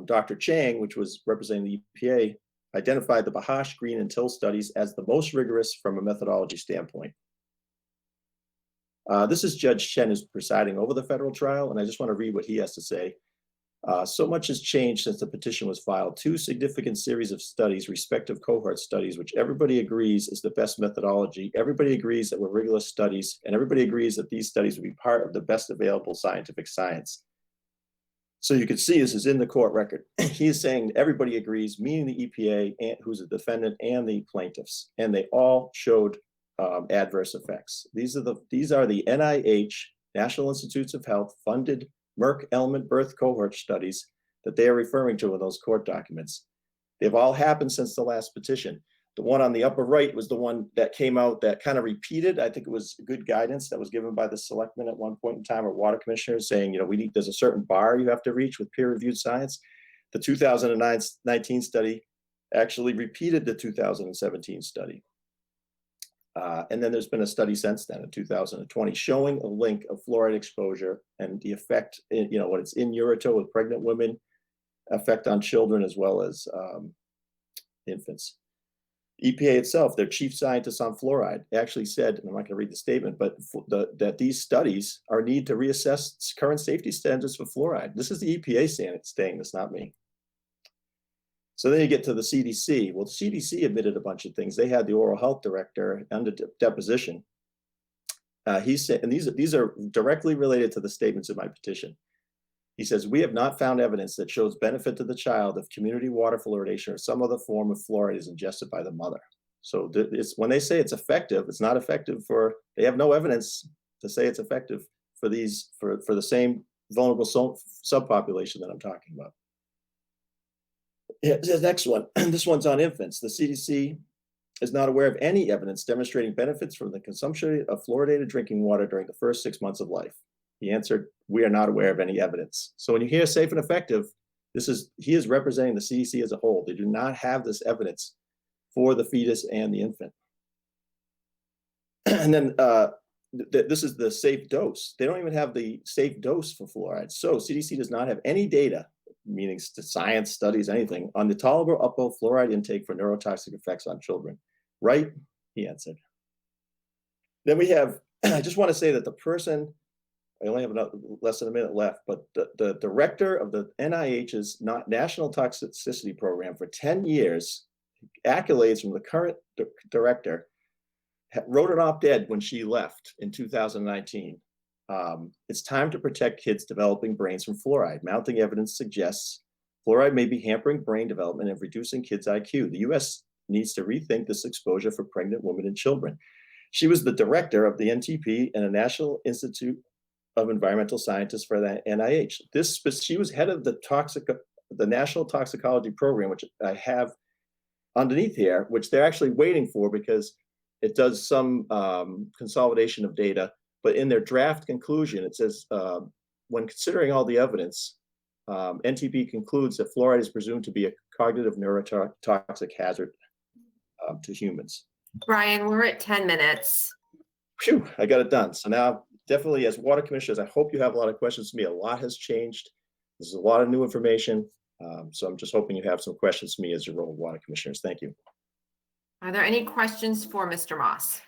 Dr. Chang, which was representing the EPA, identified the Bahash, Green, and Till studies as the most rigorous from a methodology standpoint. This is Judge Chen, who's presiding over the federal trial, and I just want to read what he has to say. So much has changed since the petition was filed. 2 significant series of studies, respective cohort studies, which everybody agrees is the best methodology. Everybody agrees that were rigorous studies, and everybody agrees that these studies would be part of the best available scientific science. So you can see this is in the court record. He is saying everybody agrees, meaning the EPA, and, who's a defendant, and the plaintiffs, and they all showed adverse effects. These are the NIH, National Institutes of Health, funded Merck element birth cohort studies that they are referring to in those court documents. They've all happened since the last petition. The one on the upper right was the one that came out that kind of repeated. I think it was good guidance that was given by the selectmen at one point in time, or water commissioners, saying, there's a certain bar you have to reach with peer-reviewed science. The 2019 study actually repeated the 2017 study. And then there's been a study since then in 2020 showing a link of fluoride exposure and the effect, when it's in urethra with pregnant women, effect on children as well as infants. EPA itself, their chief scientist on fluoride, actually said, and I'm not going to read the statement, but that these studies are need to reassess current safety standards for fluoride. This is the EPA saying this, not me. So then you get to the CDC. Well, the CDC admitted a bunch of things. They had the oral health director under deposition. He said, and these are directly related to the statements in my petition. He says, we have not found evidence that shows benefit to the child if community water fluoridation or some other form of fluoride is ingested by the mother. So when they say it's effective, it's not effective they have no evidence to say it's effective for the same vulnerable subpopulation that I'm talking about. Yeah, the next one, this one's on infants. The CDC is not aware of any evidence demonstrating benefits from the consumption of fluoridated drinking water during the first 6 months of life. He answered, we are not aware of any evidence. So when you hear safe and effective, he is representing the CDC as a whole. They do not have this evidence for the fetus and the infant. And then this is the safe dose. They don't even have the safe dose for fluoride. So CDC does not have any data, meaning science studies, anything, on the tolerable upper fluoride intake for neurotoxic effects on children. Right? He answered. Then we have, I just want to say that the person, I only have less than a minute left, but the director of the NIH's National Toxicity Program for 10 years, accolades from the current director, wrote an op-ed when she left in 2019. It's time to protect kids developing brains from fluoride. Mounting evidence suggests fluoride may be hampering brain development and reducing kids' IQ. The US needs to rethink this exposure for pregnant women and children. She was the director of the NTP and the National Institute of Environmental Scientists for the NIH. She was head of the National Toxicology Program, which I have underneath here, which they're actually waiting for because it does some consolidation of data. But in their draft conclusion, it says, when considering all the evidence, NTP concludes that fluoride is presumed to be a cognitive neurotoxic hazard to humans. Brian, we're at 10 minutes. Phew, I got it done. So now, definitely as water commissioners, I hope you have a lot of questions for me. A lot has changed. There's a lot of new information. So I'm just hoping you have some questions for me as your role of water commissioners. Thank you. Are there any questions for Mr. Moss?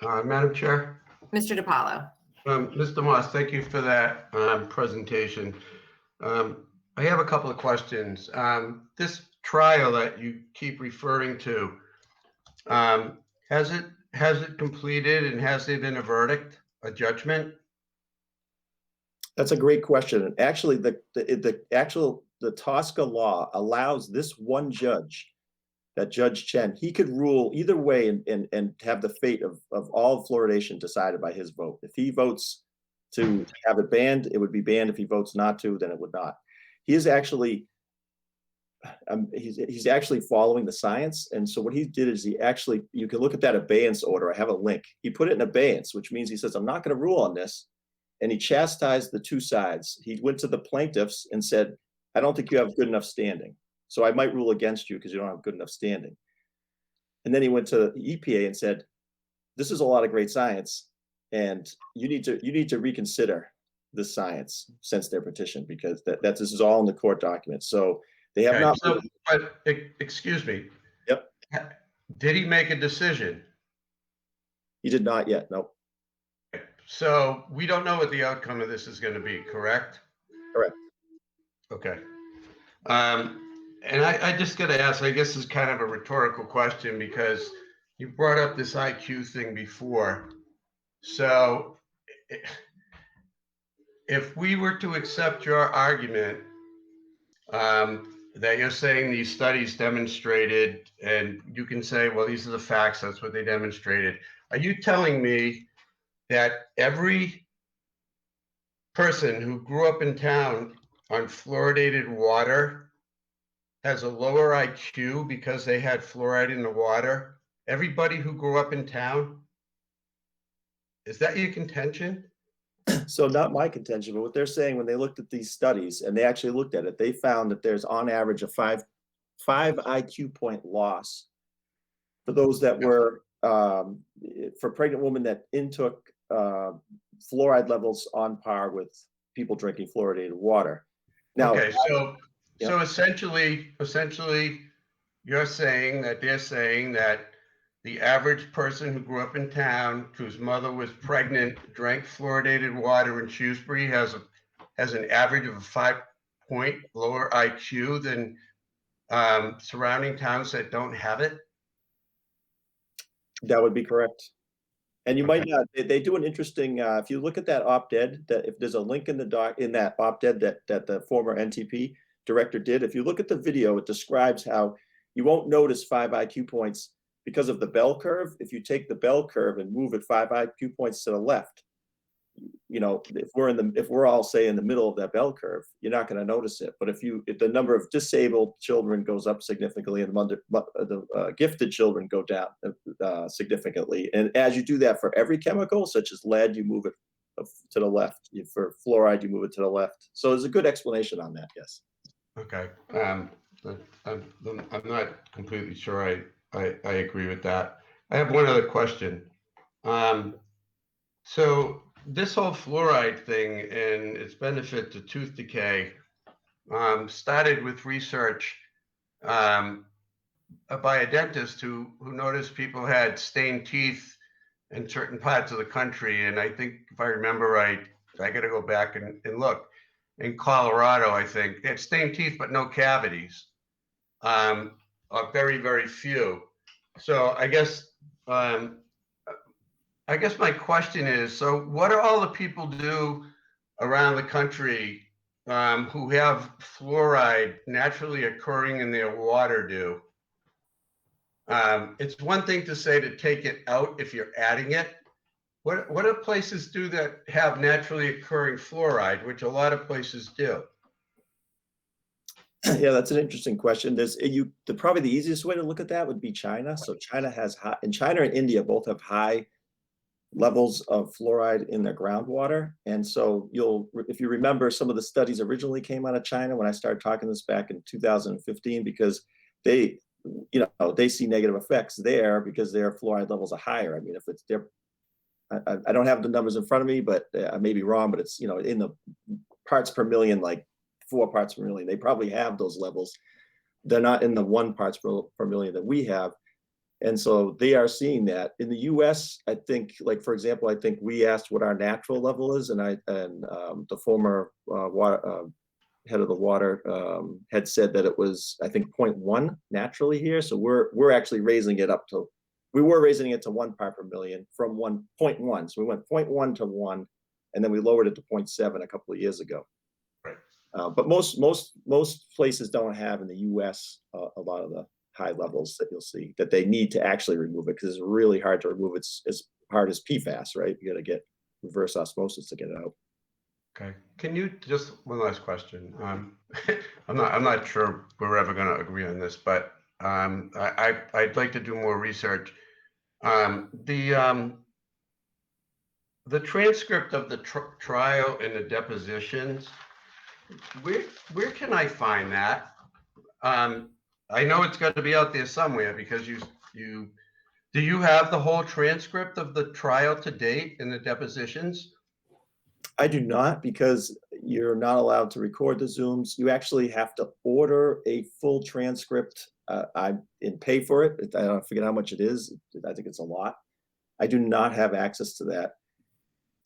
Madam Chair. Mr. DiPaolo. Mr. Moss, thank you for that presentation. I have a couple of questions. This trial that you keep referring to, has it completed and has there been a verdict, a judgment? That's a great question. And actually, the TSCA law allows this one judge, that Judge Chen, he could rule either way and have the fate of all fluoridation decided by his vote. If he votes to have it banned, it would be banned. If he votes not to, then it would not. He is actually he's actually following the science. And so what he did is you can look at that abeyance order. I have a link. He put it in abeyance, which means he says, I'm not going to rule on this. And he chastised the two sides. He went to the plaintiffs and said, I don't think you have good enough standing. So I might rule against you because you don't have good enough standing. And then he went to the EPA and said, this is a lot of great science. And you need to reconsider the science since their petition, because this is all in the court documents. So they have not. So, but excuse me. Yep. Did he make a decision? He did not yet. Nope. So we don't know what the outcome of this is going to be, correct? Correct. Okay. And I just got to ask, I guess this is kind of a rhetorical question because you brought up this IQ thing before. So if we were to accept your argument that you're saying these studies demonstrated, and you can say, well, these are the facts, that's what they demonstrated. Are you telling me that every person who grew up in town on fluoridated water has a lower IQ because they had fluoride in the water? Everybody who grew up in town? Is that your contention? So not my contention, but what they're saying when they looked at these studies, and they actually looked at it, they found that there's on average a five IQ point loss for those that were, for pregnant women that intook fluoride levels on par with people drinking fluoridated water. Now, okay, so essentially, you're saying that they're saying that the average person who grew up in town, whose mother was pregnant, drank fluoridated water in Shrewsbury has an average of a 5-point lower IQ than surrounding towns that don't have it? that would be correct. And you might not, they do an interesting, if you look at that op-ed, that if there's a link in that op-ed that the former NTP director did, if you look at the video, it describes how you won't notice 5 IQ points because of the bell curve. If you take the bell curve and move it 5 IQ points to the left, you know, if we're all say in the middle of that bell curve, you're not going to notice it. But if the number of disabled children goes up significantly and the gifted children go down significantly, and as you do that for every chemical, such as lead, you move it to the left. For fluoride, you move it to the left. So there's a good explanation on that. Yes. Okay. I'm not completely sure I agree with that. I have one other question. So this whole fluoride thing and its benefit to tooth decay started with research by a dentist who noticed people had stained teeth in certain parts of the country. And I think if I remember right, I got to go back and look. In Colorado, I think they had stained teeth, but no cavities, or very, very few. So I guess my question is, so what do all the people do around the country who have fluoride naturally occurring in their water do? It's one thing to say to take it out if you're adding it. What do places do that have naturally occurring fluoride, which a lot of places do? Yeah, that's an interesting question. Probably the easiest way to look at that would be China. So China and India both have high levels of fluoride in their groundwater. And so if you remember, some of the studies originally came out of China when I started talking this back in 2015, because they see negative effects there because their fluoride levels are higher. I mean, if it's their, I don't have the numbers in front of me, but I may be wrong, but it's, in the parts per million, like 4 parts per million, they probably have those levels. They're not in the 1 parts per million that we have. And so they are seeing that. In the US, I think, like, for example, I think we asked what our natural level is, and the former head of the water had said that it was, I think, 0.1 naturally here. So we're actually raising it up to, we were raising it to 1 part per million from 1.1. So we went 0.1 to 1, and then we lowered it to 0.7 a couple of years ago. Right. But most places don't have in the US a lot of the high levels that you'll see that they need to actually remove it, because it's really hard to remove. It's as hard as PFAS, right? You got to get reverse osmosis to get it out. Okay. Can you just, one last question. I'm not sure we're ever going to agree on this, but I'd like to do more research. The transcript of the trial and the depositions, where can I find that? I know it's got to be out there somewhere because do you have the whole transcript of the trial to date and the depositions? I do not, because you're not allowed to record the Zooms. You actually have to order a full transcript and pay for it. I forget how much it is. I think it's a lot. I do not have access to that.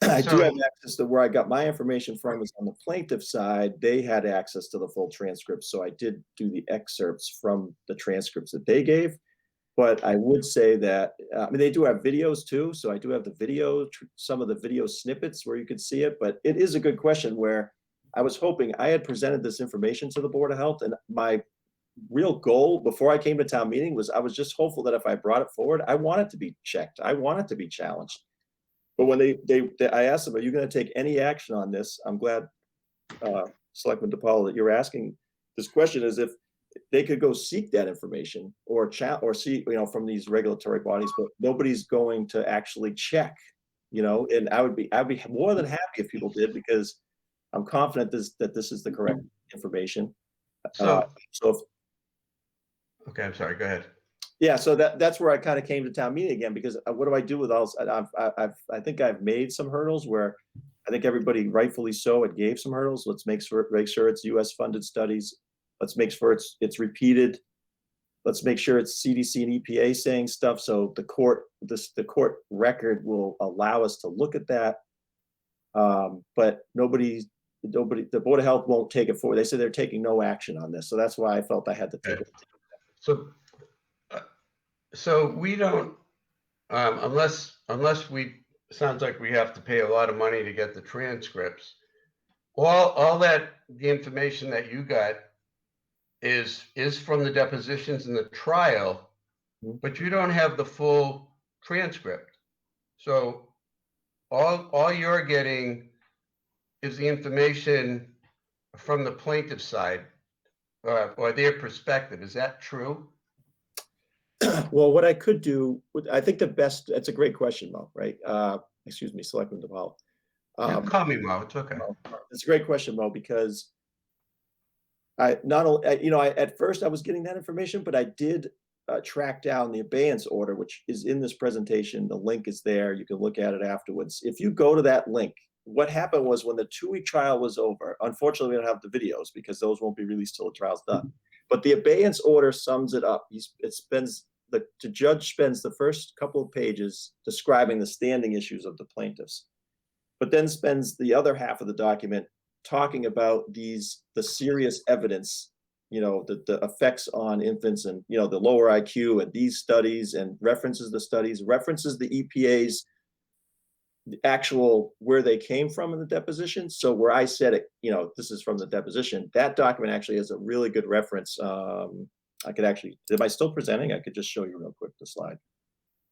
I do have access to where I got my information from is on the plaintiff side. They had access to the full transcript. So I did do the excerpts from the transcripts that they gave. But I would say that, I mean, they do have videos too. So I do have the video, some of the video snippets where you could see it. But it is a good question where I was hoping I had presented this information to the Board of Health. And my real goal before I came to town meeting was I was just hopeful that if I brought it forward, I want it to be checked. I want it to be challenged. But when I asked them, are you going to take any action on this? I'm glad, Selectman DePaul, that you're asking this question, is if they could go seek that information or see, from these regulatory bodies, but nobody's going to actually check, and I'd be more than happy if people did, because I'm confident that this is the correct information. Okay, I'm sorry, go ahead. Yeah, so that's where I kind of came to town meeting again, because what do I do with all? I think I've made some hurdles where I think everybody rightfully so it gave some hurdles. Let's make sure it's U.S. funded studies. Let's make sure it's repeated. Let's make sure it's CDC and EPA saying stuff. So the court record will allow us to look at that. But nobody, the Board of Health won't take it forward. They say they're taking no action on this. So that's why I felt I had to take it. So we don't, unless sounds like we have to pay a lot of money to get the transcripts. All that, the information that you got is from the depositions in the trial, but you don't have the full transcript. So all you're getting is the information from the plaintiff side or their perspective. Is that true? Well, what I could do, I think that's a great question, Mo, right? Excuse me, Selectman DePaul. Call me Mo, it's okay. It's a great question, Mo, because at first I was getting that information, but I did track down the abeyance order, which is in this presentation. The link is there. You can look at it afterwards. If you go to that link, what happened was when the 2-week trial was over, unfortunately, we don't have the videos because those won't be released till the trial's done. But the abeyance order sums it up. The judge spends the first couple of pages describing the standing issues of the plaintiffs, but then spends the other half of the document talking about the serious evidence, the effects on infants and, the lower IQ and these studies, and references the studies, references the EPA's actual where they came from in the deposition. So where I said it, this is from the deposition, that document actually has a really good reference. I could actually, am I still presenting? I could just show you real quick the slide.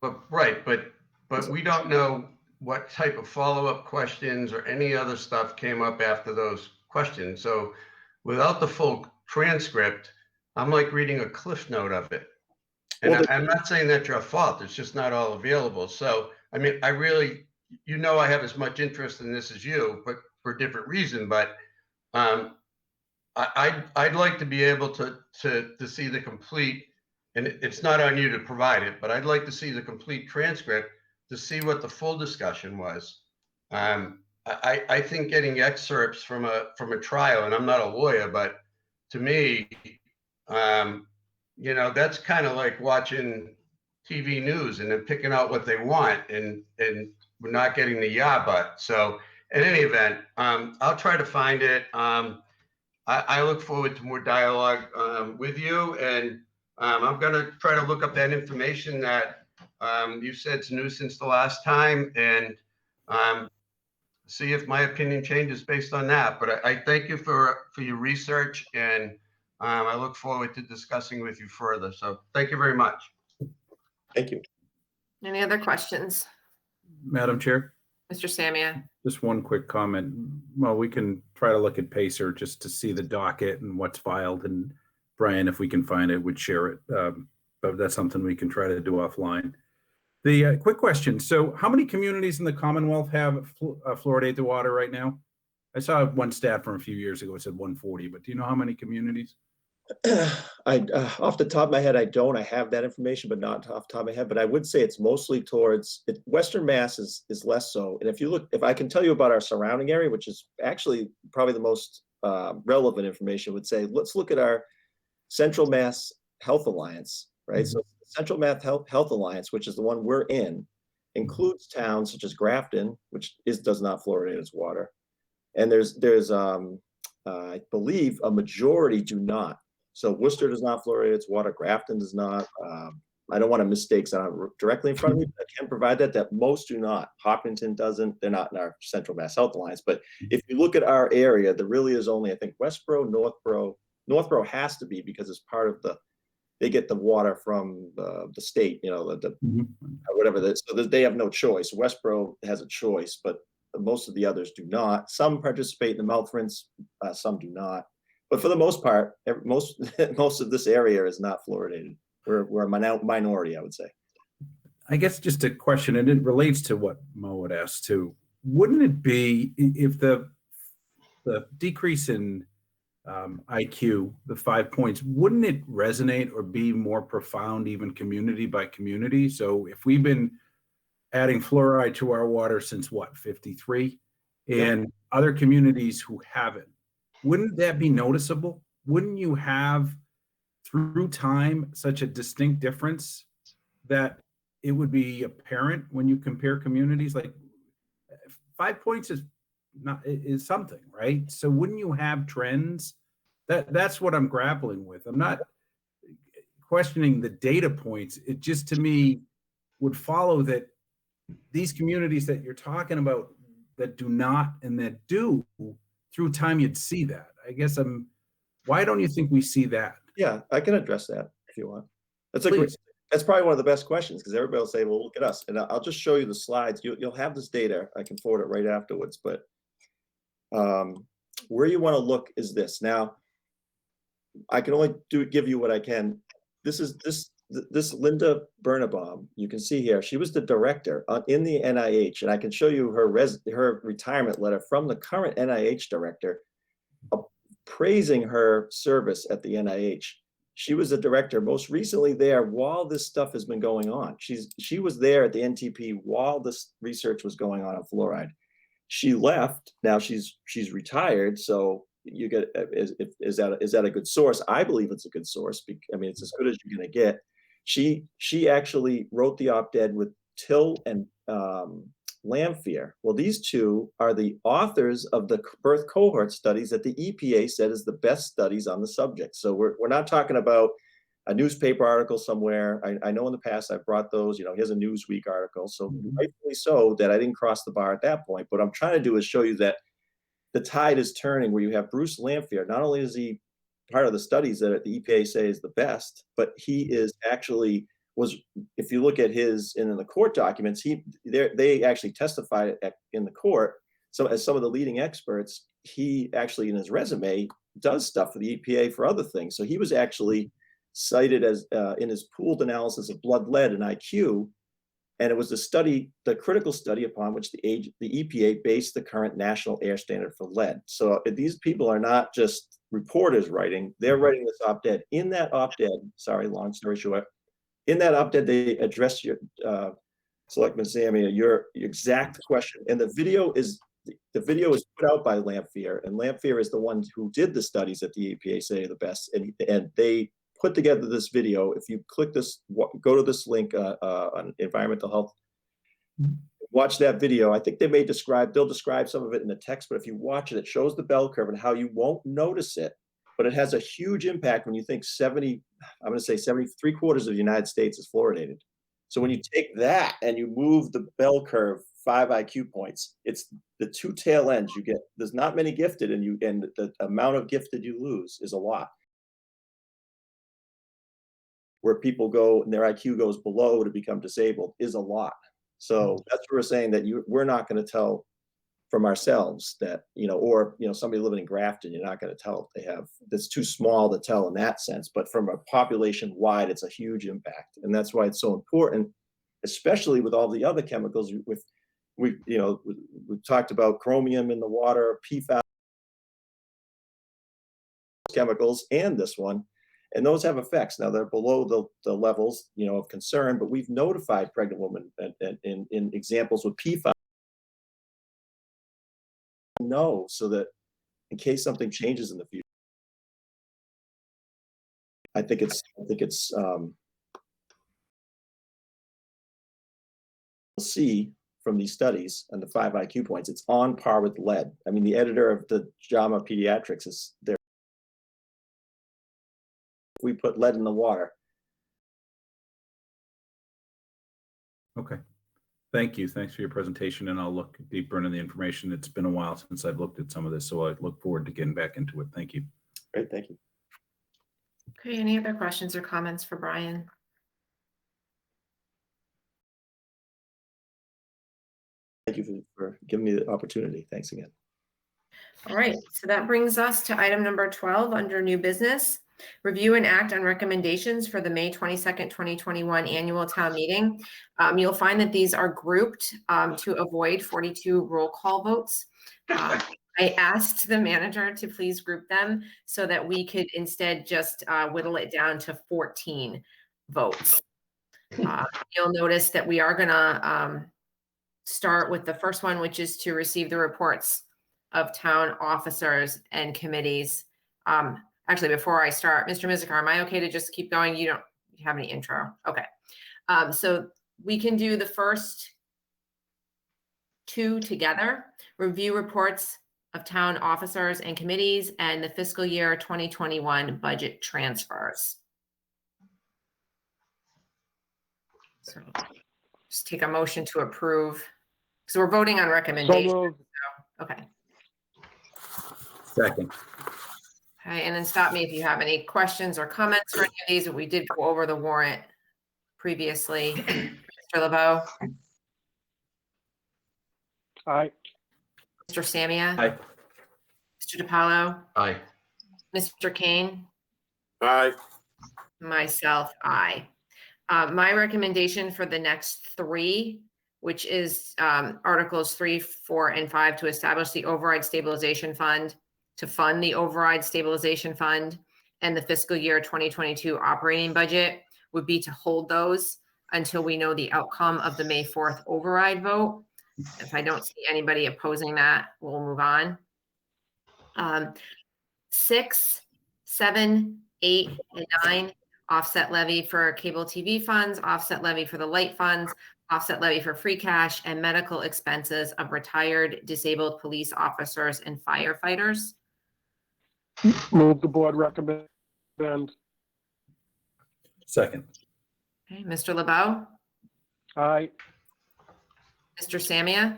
But we don't know what type of follow-up questions or any other stuff came up after those questions. So without the full transcript, I'm like reading a cliff note of it. And I'm not saying that's your fault. It's just not all available. So, I mean, I really, I have as much interest in this as you, but for a different reason. But I'd like to be able to see the complete, and it's not on you to provide it, but I'd like to see the complete transcript to see what the full discussion was. I think getting excerpts from a trial, and I'm not a lawyer, but to me, that's kind of like watching TV news and then picking out what they want, and we're not getting the but. So in any event, I'll try to find it. I look forward to more dialogue with you, and I'm going to try to look up that information that you said is new since the last time, and see if my opinion changes based on that. But I thank you for your research, and I look forward to discussing with you further. So thank you very much. Thank you. Any other questions? Madam Chair? Mr. Samia? Just one quick comment. Well, we can try to look at Pacer just to see the docket and what's filed. And Brian, if we can find it, would share it. But that's something we can try to do offline. The quick question. So how many communities in the Commonwealth have fluoridated water right now? I saw one stat from a few years ago. It said 140, but do you know how many communities? Off the top of my head, I don't. I have that information, but not off the top of my head. But I would say it's mostly towards Western Mass is less so. And if you look, if I can tell you about our surrounding area, which is actually probably the most relevant information, would say let's look at our Central Mass Health Alliance, right? So Central Mass Health Alliance, which is the one we're in, includes towns such as Grafton, which does not fluoridate its water, and there's I believe a majority do not. So Worcester does not fluoridate its water. Grafton does not. I don't want to mistake so directly in front of me, but I can provide that most do not. Hopkinton doesn't. They're not in our Central Mass Health Alliance. But if you look at our area, there really is only, I think, Westboro, Northboro. Northboro has to be because it's part of they get the water from the state, you know, whatever that is. So they have no choice. Westboro has a choice, but most of the others do not. Some participate in the mouth rinse, some do not. But for the most part, most of this area is not fluoridated. We're a minority, I would say. I guess just a question, and it relates to what Mo had asked too. Wouldn't it be if the decrease in IQ, the 5 points, wouldn't it resonate or be more profound even community by community? So if we've been adding fluoride to our water since what, 53, and other communities who haven't, wouldn't that be noticeable? Wouldn't you have through time such a distinct difference that it would be apparent when you compare communities? Like 5 points is something, right? So wouldn't you have trends? That's what I'm grappling with. I'm not questioning the data points. It just, to me, would follow that these communities that you're talking about that do not and that do, through time you'd see that. I guess why don't you think we see that? Yeah, I can address that if you want. That's probably one of the best questions, because everybody will say, well, look at us. And I'll just show you the slides. You'll have this data. I can forward it right afterwards. But where you want to look is this. Now, I can only give you what I can. This is this Linda Birnbaum. You can see here, she was the director in the NIH, and I can show you her retirement letter from the current NIH director praising her service at the NIH. She was a director most recently there while this stuff has been going on. She was there at the NTP while this research was going on fluoride. She left. Now she's retired. So you get, is that a good source? I believe it's a good source. I mean, it's as good as you're going to get. She actually wrote the op-ed with Till and Lamphere. Well, these two are the authors of the birth cohort studies that the EPA said is the best studies on the subject. So we're not talking about a newspaper article somewhere. I know in the past I've brought those, here's a Newsweek article. So rightfully so that I didn't cross the bar at that point. But what I'm trying to do is show you that the tide is turning, where you have Bruce Lamphere. Not only is he part of the studies that the EPA say is the best, but he is actually if you look at his in the court documents, they actually testified in the court. So as some of the leading experts, he actually in his resume does stuff for the EPA for other things. So he was actually cited as in his pooled analysis of blood lead and IQ, and it was the critical study upon which the EPA based the current national air standard for lead. So these people are not just reporters writing; they're writing this op-ed. In that op-ed, sorry, long story short. In that op-ed, they address your Selectman Sammy, your exact question, and the video is put out by Lamphere, and Lamphere is the one who did the studies that the EPA say are the best, and they put together this video. If you click this, go to this link on environmental health, watch that video. I think they'll describe some of it in the text, but if you watch it, it shows the bell curve and how you won't notice it. But it has a huge impact when you think 73 quarters of the United States is fluoridated. So when you take that and you move the bell curve 5 IQ points, it's the two tail ends you get. There's not many gifted, and the amount of gifted you lose is a lot. Where people go and their IQ goes below to become disabled is a lot. So that's what we're saying, that we're not going to tell from ourselves that, or, somebody living in Grafton, you're not going to tell if they have, that's too small to tell in that sense, but from a population wide, it's a huge impact. And that's why it's so important, especially with all the other chemicals we've talked about chromium in the water, PFAS chemicals, and this one, and those have effects. Now they're below the levels, of concern, but we've notified pregnant women in examples with PFAS. No, so that in case something changes in the future, I think it's we'll see from these studies and the 5 IQ points, it's on par with lead. I mean, the editor of the JAMA Pediatrics is there. If we put lead in the water. Okay. Thank you. Thanks for your presentation, and I'll look deeper into the information. It's been a while since I've looked at some of this, so I look forward to getting back into it. Thank you. Great, thank you. Okay, any other questions or comments for Brian? Thank you for giving me the opportunity. Thanks again. All right, so that brings us to item number 12 under new business. Review and act on recommendations for the May 22nd, 2021 annual town meeting. You'll find that these are grouped to avoid 42 roll call votes. I asked the manager to please group them so that we could instead just whittle it down to 14 votes. You'll notice that we are gonna start with the first one, which is to receive the reports of town officers and committees. Actually, before I start, Mr. Mizikar, am I okay to just keep going? You don't have any intro? Okay. So we can do the first two together. Review reports of town officers and committees and the fiscal year 2021 budget transfers. So just take a motion to approve. So we're voting on recommendations. So moved. Okay. Second. Okay, and then stop me if you have any questions or comments for any of these. We did go over the warrant previously. Mr. LeBeau? Aye. Mr. Samia? Aye. Mr. DiPaolo? Aye. Mr. Kane? Aye. Myself, aye. My recommendation for the next three, which is Articles 3, 4, and 5 to establish the override stabilization fund, to fund the override stabilization fund, and the fiscal year 2022 operating budget, would be to hold those until we know the outcome of the May 4th override vote. If I don't see anybody opposing that, we'll move on. 6, 7, 8, and 9, offset levy for cable TV funds, offset levy for the light funds, offset levy for free cash, and medical expenses of retired disabled police officers and firefighters. Move the board recommend. Second. Okay, Mr. LeBeau? Aye. Mr. Samia?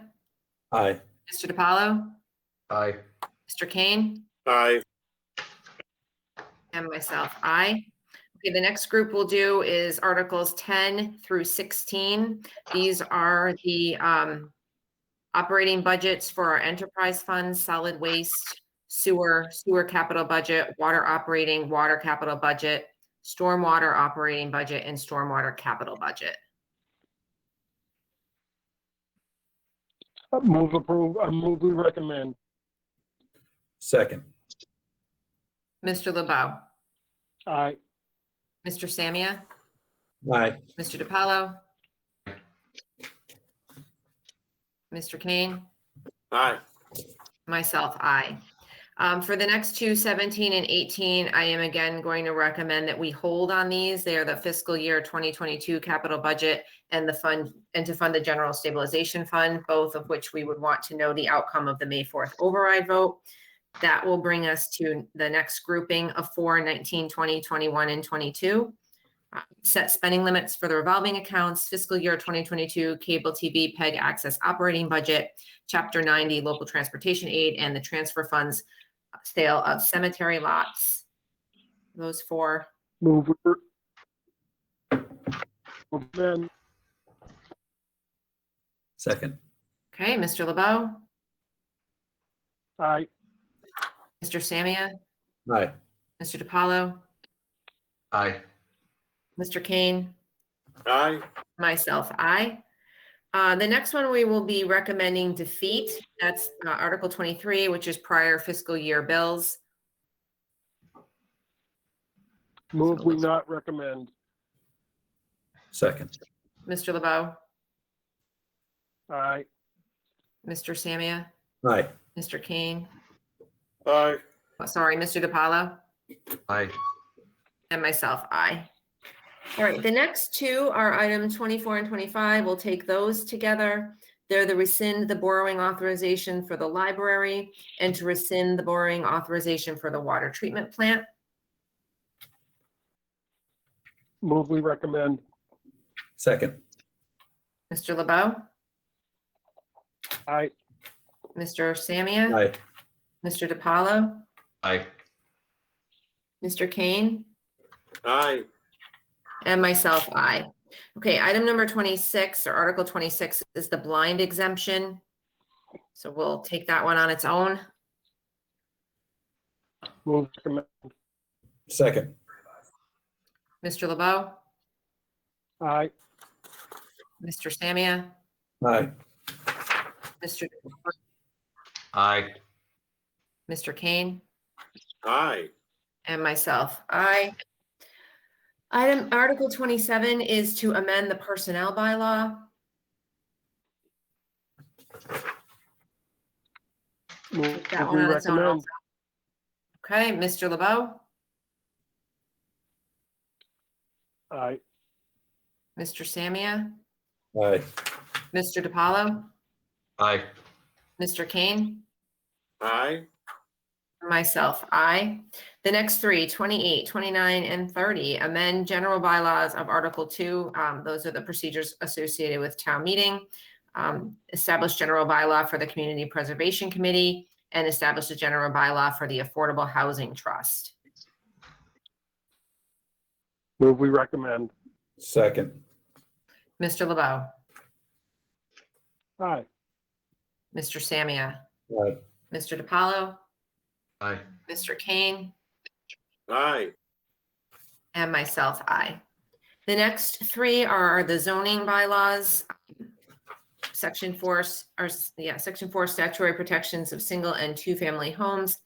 Aye. Mr. DiPaolo? Aye. Mr. Kane? Aye. And myself, aye. Okay, the next group we'll do is Articles 10 through 16. These are the operating budgets for our enterprise funds, solid waste, sewer capital budget, water operating, water capital budget, stormwater operating budget, and stormwater capital budget. Move approve, move we recommend. Second. Mr. LeBeau? Aye. Mr. Samia? Aye. Mr. DiPaolo? Mr. Kane? Aye. Myself, aye. For the next two, 17 and 18, I am again going to recommend that we hold on these. They are the fiscal year 2022 capital budget and the fund, and to fund the general stabilization fund, both of which we would want to know the outcome of the May 4th override vote. That will bring us to the next grouping of 4, 19, 20, 21, and 22. Set spending limits for the revolving accounts, fiscal year 2022 cable TV PEG access operating budget, chapter 90 local transportation aid, and the transfer funds sale of cemetery lots. Those four. Move. Recommend. Second. Okay, Mr. LeBeau? Aye. Mr. Samia, Aye. Mr. DiPaolo, Aye. Mr. Kane, Aye. myself, aye. The next one we will be recommending defeat. That's Article 23, which is prior fiscal year bills. Move we not recommend. Second. Mr. LeBeau, Aye. Mr. Samia, Aye. Mr. Kane, Aye. sorry, Mr. DiPaolo, Aye. and myself, aye. All right, the next two are item 24 and 25. We'll take those together. They're the rescind the borrowing authorization for the library and to rescind the borrowing authorization for the water treatment plant. Move we recommend. Second. Mr. LeBeau, Aye. Mr. Samia, Aye. Mr. DiPaolo, Aye. Mr. Kane, Aye. and myself, aye. Okay, item number 26 or Article 26 is the blind exemption. So we'll take that one on its own. Move recommend. Second. Mr. LeBeau, Aye. Mr. Samia, Aye. Mr. Aye. Mr. Kane, Aye. and myself, aye. Article 27 is to amend the personnel bylaw. Move Take that we one on its own recommend. also. Okay, Mr. LeBeau, Aye. Mr. Samia, Aye. Mr. DiPaolo, Aye. Mr. Kane, Aye. myself, aye. The next three, 28, 29, and 30, amend general bylaws of Article 2. Those are the procedures associated with town meeting. Establish general bylaw for the Community Preservation Committee and establish a general bylaw for the Affordable Housing Trust. Move we recommend. Second. Mr. LeBeau, Aye. Mr. Samia, Aye. Mr. DiPaolo, Aye. Mr. Kane, Aye. and myself, aye. The next three are the zoning bylaws. Section 4 statutory protections of single and two-family homes.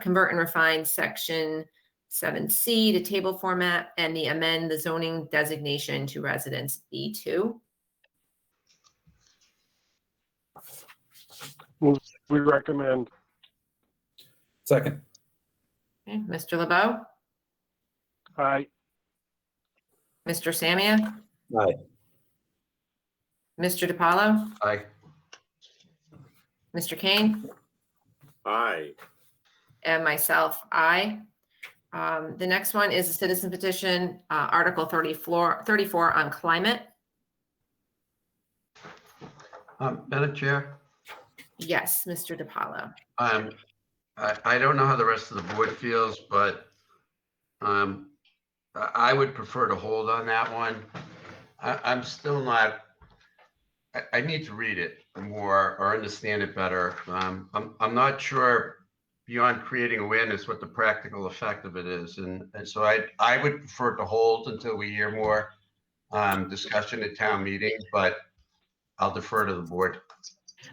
Convert and refine Section 7C to table format and the amend the zoning designation to residence B2. Move we recommend. Second. Okay, Mr. LeBeau, Aye. Mr. Samia, Aye. Mr. DiPaolo, Aye. Mr. Kane, Aye. and myself, aye. The next one is a citizen petition, Article 34 on climate. Madam Chair, Yes, Mr. DiPaolo. I don't know how the rest of the board feels, but I would prefer to hold on that one. I'm still not, I need to read it more or understand it better. I'm not sure beyond creating awareness what the practical effect of it is. And so I would prefer to hold until we hear more discussion at town meeting, but I'll defer to the board.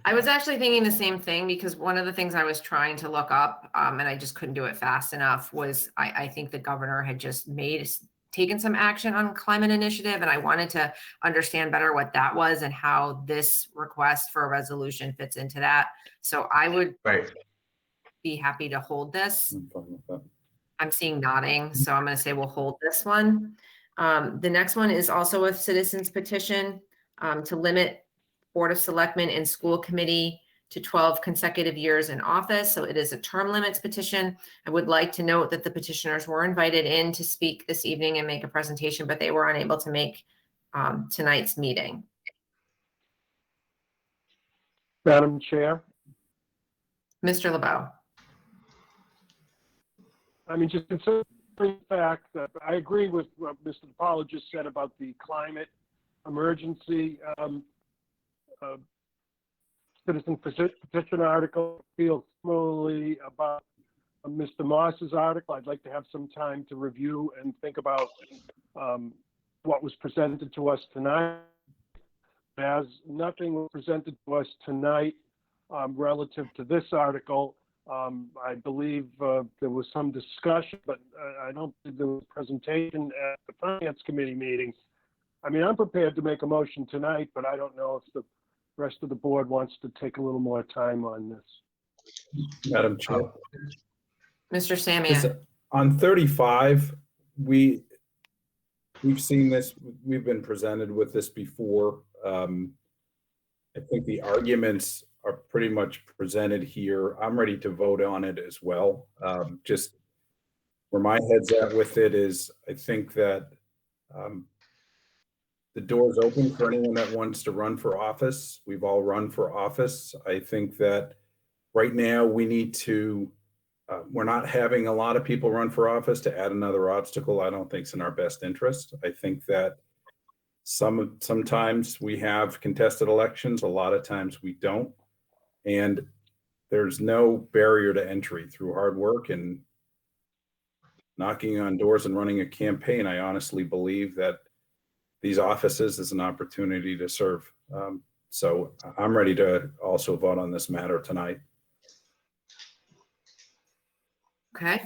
I was actually thinking the same thing because one of the things I was trying to look up, and I just couldn't do it fast enough, was I think the governor had just taken some action on climate initiative, and I wanted to understand better what that was and how this request for a resolution fits into that. So I would be happy to hold this. I'm seeing nodding, so I'm going to say we'll hold this one. The next one is also a citizen's petition to limit Board of Selectmen and School Committee to 12 consecutive years in office. So it is a term limits petition. I would like to note that the petitioners were invited in to speak this evening and make a presentation, but they were unable to make tonight's meeting. Madam Chair, Mr. LeBeau. I mean, just considering the fact that I agree with what Mr. DiPaolo just said about the climate emergency. citizen petition article. Feel similarly about Mr. Moss's article. I'd like to have some time to review and think about what was presented to us tonight. As nothing was presented to us tonight relative to this article, I believe there was some discussion, but I don't think there was a presentation at the Finance Committee meeting. I mean, I'm prepared to make a motion tonight, but I don't know if the rest of the board wants to take a little more time on this. Madam Chair. Mr. Samia. On 35, we've seen this, we've been presented with this before. I think the arguments are pretty much presented here. I'm ready to vote on it as well. Just where my head's at with it is, I think that the door's open for anyone that wants to run for office. We've all run for office. I think that right now we need to, we're not having a lot of people run for office. To add another obstacle, I don't think is in our best interest. I think that sometimes we have contested elections, a lot of times we don't. And there's no barrier to entry through hard work and knocking on doors and running a campaign. I honestly believe that these offices is an opportunity to serve. So I'm ready to also vote on this matter tonight. Okay,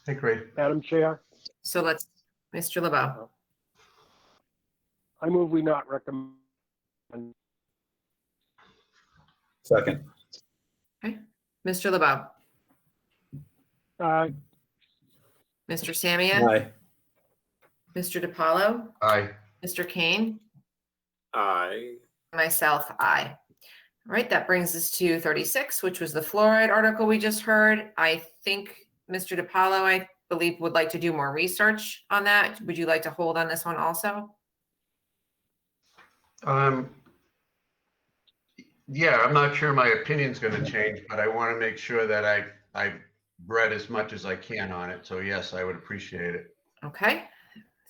I agree. Madam Chair, so let's, Mr. LeBeau. I move we not recommend. Second. Okay, Mr. LeBeau. Aye. Mr. Samia. Aye. Mr. DiPaolo. Aye. Mr. Kane. Aye. Myself, aye. All right, that brings us to 36, which was the fluoride article we just heard. I think Mr. DiPaolo, I believe, would like to do more research on that. Would you like to hold on this one also? Yeah, I'm not sure my opinion's going to change, but I want to make sure that I've read as much as I can on it. So yes, I would appreciate it. Okay.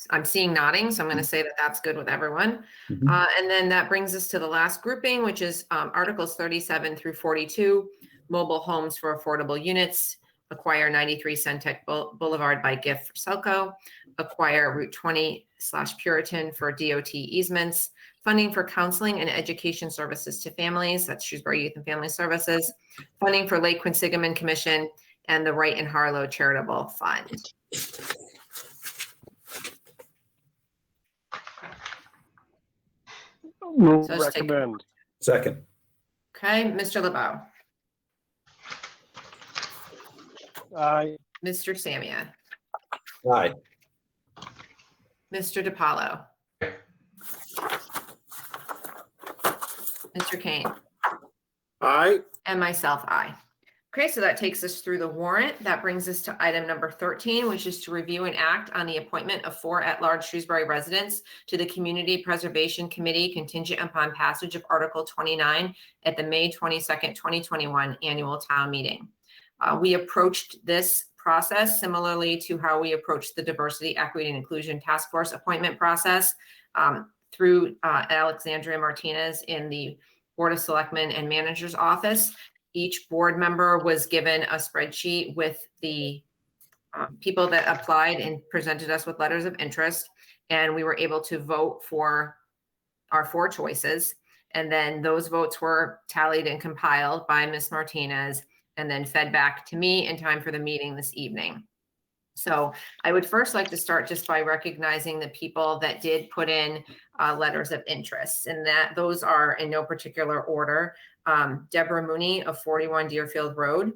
I'm seeing nodding, so I'm going to say that that's good with everyone. And then that brings us to the last grouping, which is Articles 37 through 42, mobile homes for affordable units, acquire 93 Centec Boulevard by gift for Selco, acquire Route 20/Puritan for DOT easements, funding for counseling and education services to families, that's Shrewsbury Youth and Family Services, funding for Lake Quinsigamon Commission, and the Wright and Harlow Charitable Fund. Move So let's take- recommend. Second. Okay, Mr. LeBeau. Aye. Mr. Samia. Aye. Mr. DiPaolo. Mr. Kane. Aye. And myself, aye. Okay, so that takes us through the warrant. That brings us to item number 13, which is to review and act on the appointment of 4 at-large Shrewsbury residents to the Community Preservation Committee contingent upon passage of Article 29 at the May 22nd, 2021 annual town meeting. We approached this process similarly to how we approached the Diversity, Equity, and Inclusion Task Force appointment process through Alexandria Martinez in the Board of Selectmen and Manager's Office. Each board member was given a spreadsheet with the people that applied and presented us with letters of interest, and we were able to vote for our 4 choices. And then those votes were tallied and compiled by Ms. Martinez and then fed back to me in time for the meeting this evening. So I would first like to start just by recognizing the people that did put in letters of interest, and that those are in no particular order. Deborah Mooney of 41 Deerfield Road,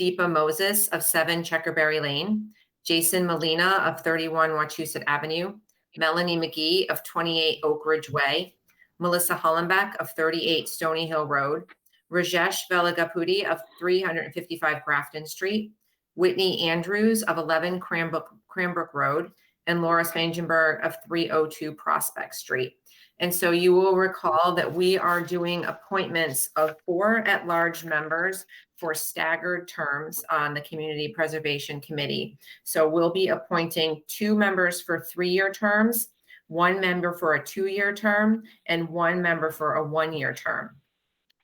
Deepa Moses of 7 Checkerberry Lane, Jason Molina of 31 Wachusett Avenue, Melanie McGee of 28 Oak Ridge Way, Melissa Hollenbeck of 38 Stony Hill Road, Rajesh Velagapudi of 355 Grafton Street, Whitney Andrews of 11 Cranbrook Road, and Laura Spangenberg of 302 Prospect Street. And so you will recall that we are doing appointments of 4 at-large members for staggered terms on the Community Preservation Committee. So we'll be appointing 2 members for 3-year terms, 1 member for a 2-year term, and 1 member for a 1-year term.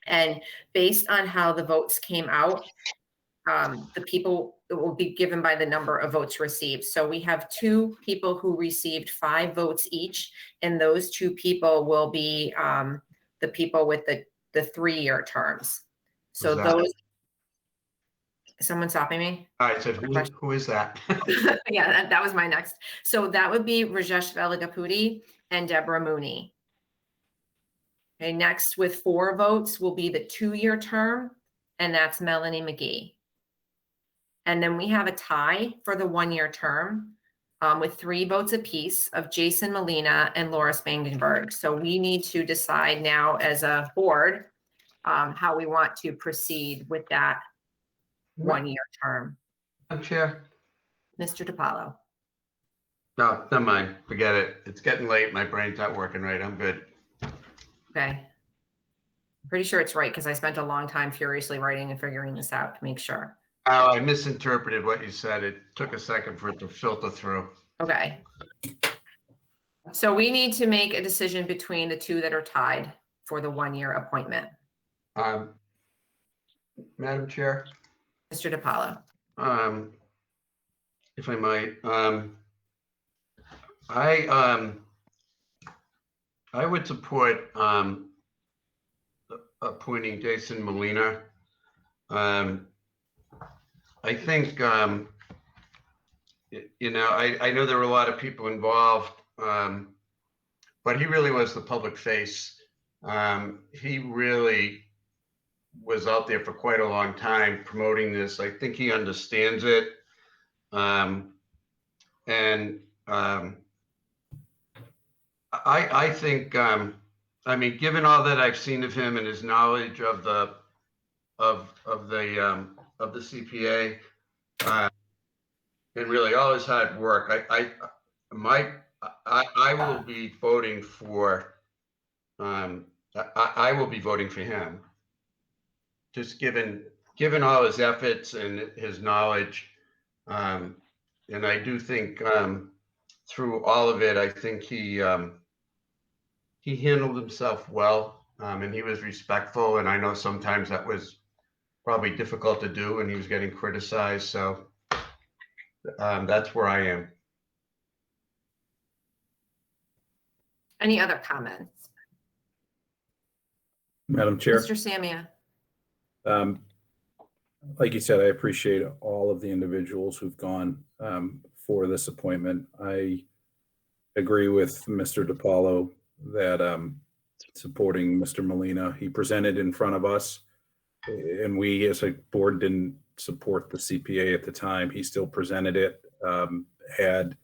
And based on how the votes came out, the people, it will be given by the number of votes received. So we have 2 people who received 5 votes each, and those 2 people will be the people with the 3-year terms. So Who's that? those, someone stopping me? I said, who is that? Yeah, that was my next. So that would be Rajesh Velagapudi and Deborah Mooney. Okay, next with 4 votes will be the 2-year term, and that's Melanie McGee. And then we have a tie for the 1-year term with 3 votes apiece of Jason Molina and Laura Spangenberg. So we need to decide now as a board how we want to proceed with that 1-year term. I'm Chair. Mr. DiPaolo. No, never mind. Forget it. It's getting late. My brain's not working right. I'm good. Okay. I'm pretty sure it's right because I spent a long time furiously writing and figuring this out to make sure. Oh, I misinterpreted what you said. It took a second for it to filter through. Okay. So we need to make a decision between the 2 that are tied for the 1-year appointment. Madam Chair, Mr. DiPaolo. if I might, I would support appointing Jason Molina. I think, you know, I know there were a lot of people involved, but he really was the public face. He really was out there for quite a long time promoting this. I think he understands it. I think, I mean, given all that I've seen of him and his knowledge of the CPA, and really all his hard work, I will be voting for, I will be voting for him. Just given all his efforts and his knowledge, and I do think through all of it, I think he handled himself well, and he was respectful. And I know sometimes that was probably difficult to do, and he was getting criticized. So that's where I am. Any other comments? Madam Chair. Mr. Samia. Like you said, I appreciate all of the individuals who've gone for this appointment. I agree with Mr. DiPaolo that supporting Mr. Molina, he presented in front of us, and we as a board didn't support the CPA at the time. He still presented it, had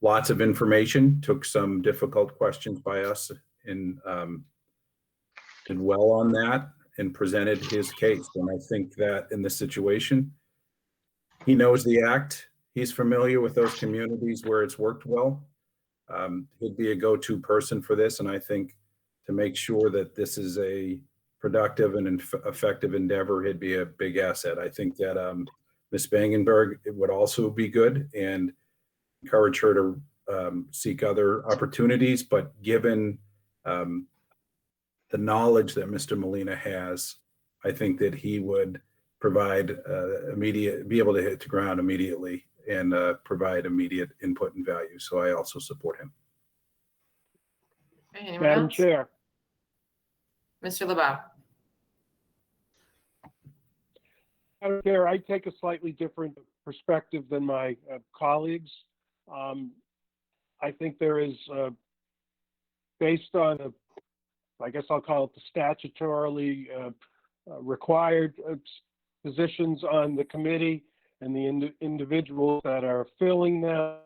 lots of information, took some difficult questions by us, and did well on that and presented his case. And I think that in this situation, he knows the act. He's familiar with those communities where it's worked well. He'd be a go-to person for this. And I think to make sure that this is a productive and effective endeavor, he'd be a big asset. I think that Ms. Spangenberg, it would also be good, and encourage her to seek other opportunities. But given the knowledge that Mr. Molina has, I think that he would provide be able to hit the ground immediately and provide immediate input and value. So I also support him. Okay, anyone Madam else? Chair. Mr. LeBeau. Madam Chair, I take a slightly different perspective than my colleagues. I think there is, based on, I guess I'll call it the statutorily required positions on the committee and the individuals that are filling them,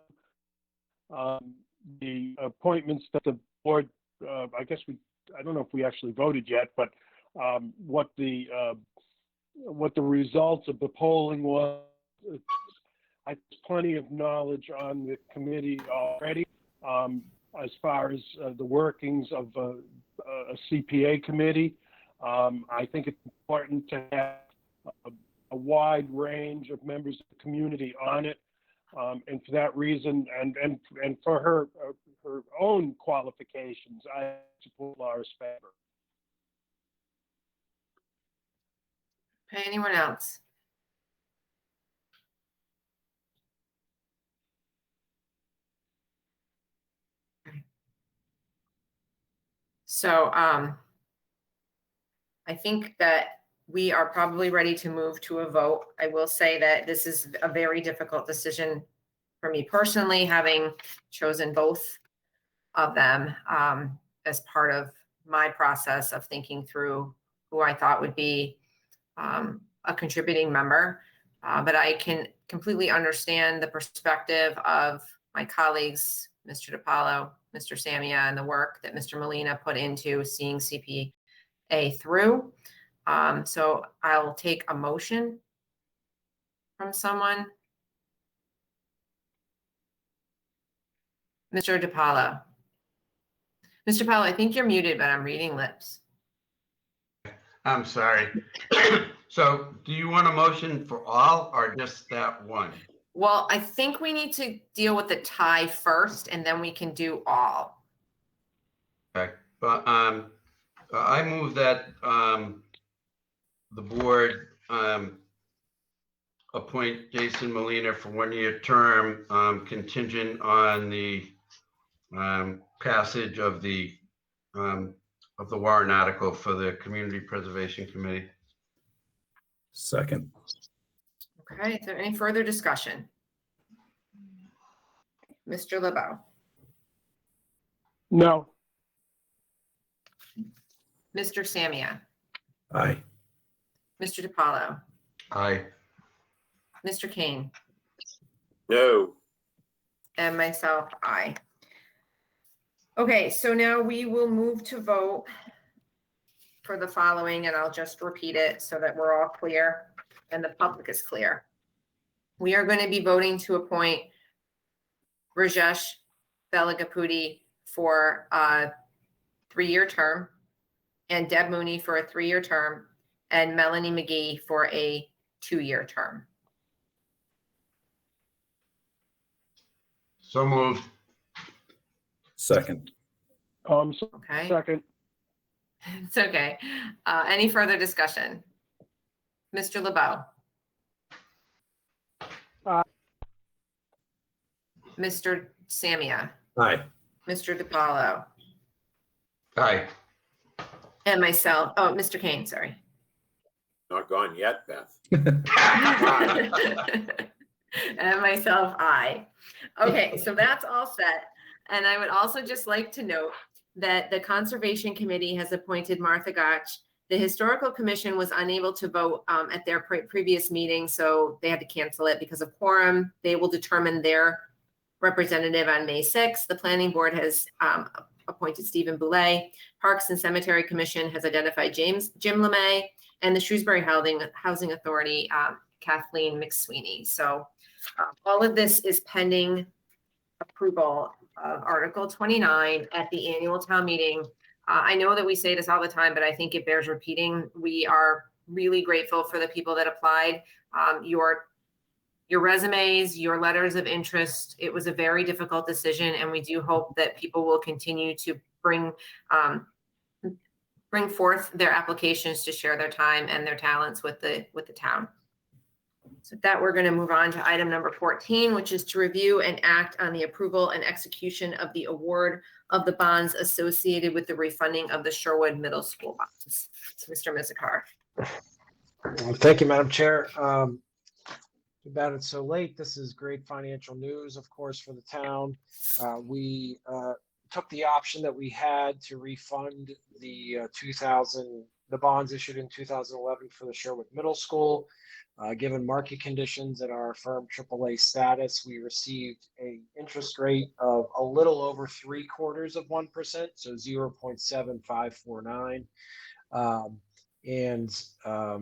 the appointments that the board, I guess I don't know if we actually voted yet, but what the results of the polling was. I have plenty of knowledge on the committee already, as far as the workings of a CPA committee. I think it's important to have a wide range of members of the community on it. And for that reason, and for her own qualifications, I support Laura Spangenberg. Okay, anyone else? So I think that we are probably ready to move to a vote. I will say that this is a very difficult decision for me personally, having chosen both of them as part of my process of thinking through who I thought would be a contributing member. But I can completely understand the perspective of my colleagues, Mr. DiPaolo, Mr. Samia, and the work that Mr. Molina put into seeing CPA through. So I'll take a motion from someone. Mr. DiPaolo. Mr. DiPaolo, I think you're muted, but I'm reading lips. I'm sorry. So do you want a motion for all or just that one? Well, I think we need to deal with the tie first, and then we can do all. Okay, but I move that the board appoint Jason Molina for 1-year term contingent on the passage of the warrant article for the Community Preservation Committee. Second. Okay, is there any further discussion? Mr. LeBeau. No. Mr. Samia. Aye. Mr. DiPaolo. Aye. Mr. Kane. No. And myself, aye. Okay, so now we will move to vote for the following, and I'll just repeat it so that we're all clear and the public is clear. We are going to be voting to appoint Rajesh Belagaputi for a 3-year term, and Deb Mooney for a 3-year term, and Melanie McGee for a 2-year term. So moved. Second. Okay. Second. It's okay. Any further discussion? Mr. LeBeau. Mr. Samia. Aye. Mr. DiPaolo. Aye. And myself. Oh, Mr. Kane, sorry. Not gone yet, Beth. And myself, aye. Okay, so that's all set. And I would also just like to note that the Conservation Committee has appointed Martha Gotch. The Historical Commission was unable to vote at their previous meeting, so they had to cancel it because of quorum. They will determine their representative on May 6th. The Planning Board has appointed Stephen Boulay. Parks and Cemetery Commission has identified Jim LeMay, and the Shrewsbury Housing Authority, Kathleen McSweeney. So all of this is pending approval of Article 29 at the annual town meeting. I know that we say this all the time, but I think it bears repeating. We are really grateful for the people that applied. Your resumes, your letters of interest. It was a very difficult decision, and we do hope that people will continue to bring forth their applications to share their time and their talents with the town. So with that, we're going to move on to item number 14, which is to review and act on the approval and execution of the award of the bonds associated with the refunding of the Sherwood Middle School bonds. So Mr. Mizikar. Thank you, Madam Chair. Too bad it's so late. This is great financial news, of course, for the town. We took the option that we had to refund the bonds issued in 2011 for the Sherwood Middle School. Given market conditions and our firm AAA status, we received an interest rate of a little over 0.75%, so 0.7549. I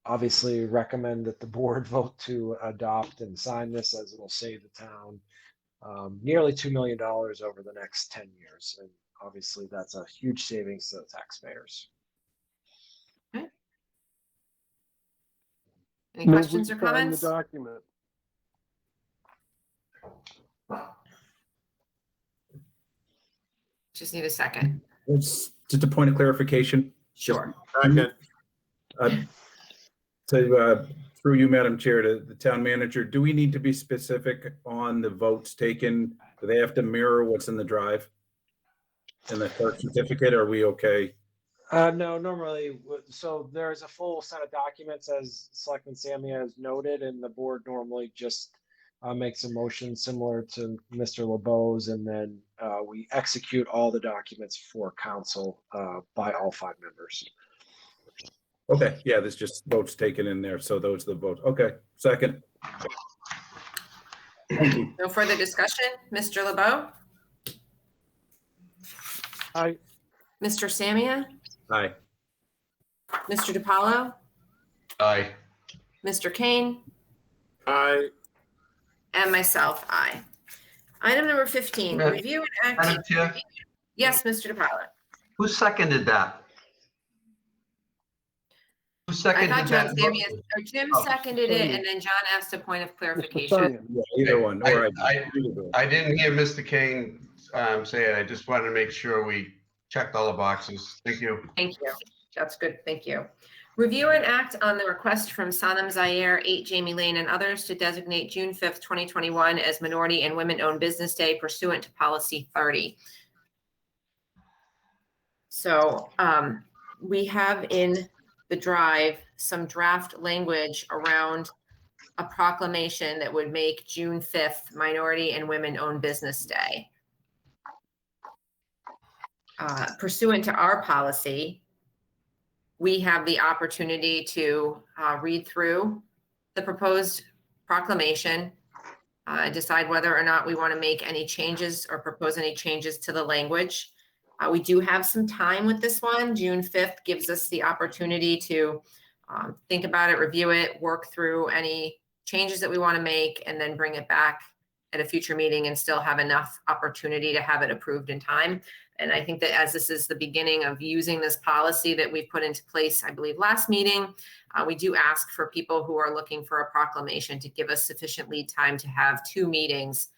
obviously recommend that the board vote to adopt and sign this, as it will save the town nearly $2 million over the next 10 years. And obviously that's a huge savings to the taxpayers. Any questions or comments? The document. Just need a second. It's just a point of clarification. Sure. Second. So through you, Madam Chair, to the town manager, do we need to be specific on the votes taken? Do they have to mirror what's in the drive? In the clerk certificate, are we okay? No, normally, so there's a full set of documents as Selectman Sammy has noted, and the board normally just makes a motion similar to Mr. LeBeau's, and then we execute all the documents for council by all 5 members. Okay, yeah, there's just votes taken in there, so those are the votes. Okay, second. Thank you. No further discussion. Mr. LeBeau? Aye. Mr. Samia? Aye. Mr. DiPaolo? Aye. Mr. Kane? Aye. And myself, aye. Item number 15, Madam- review and Madam act. Chair, Yes, Mr. DiPaolo. who seconded that? Who I seconded thought John that? Samia, or Jim Oh, seconded it, and then John asked a point of Mr. clarification. Simon. Yeah, either one. Or I didn't hear Mr. Kane say it. I just wanted to make sure we checked all the boxes. Thank you. Thank you. That's good. Thank you. Review and act on the request from Sanam Zaire, 8 Jamie Lane, and others to designate June 5th, 2021 as Minority and Women-Owned Business Day pursuant to Policy 30. So we have in the drive some draft language around a proclamation that would make June 5th Minority and Women-Owned Business Day. Pursuant to our policy, we have the opportunity to read through the proposed proclamation, decide whether or not we want to make any changes or propose any changes to the language. We do have some time with this one. June 5th gives us the opportunity to think about it, review it, work through any changes that we want to make, and then bring it back at a future meeting and still have enough opportunity to have it approved in time. And I think that as this is the beginning of using this policy that we put into place, I believe last meeting, we do ask for people who are looking for a proclamation to give us sufficient lead time to have 2 meetings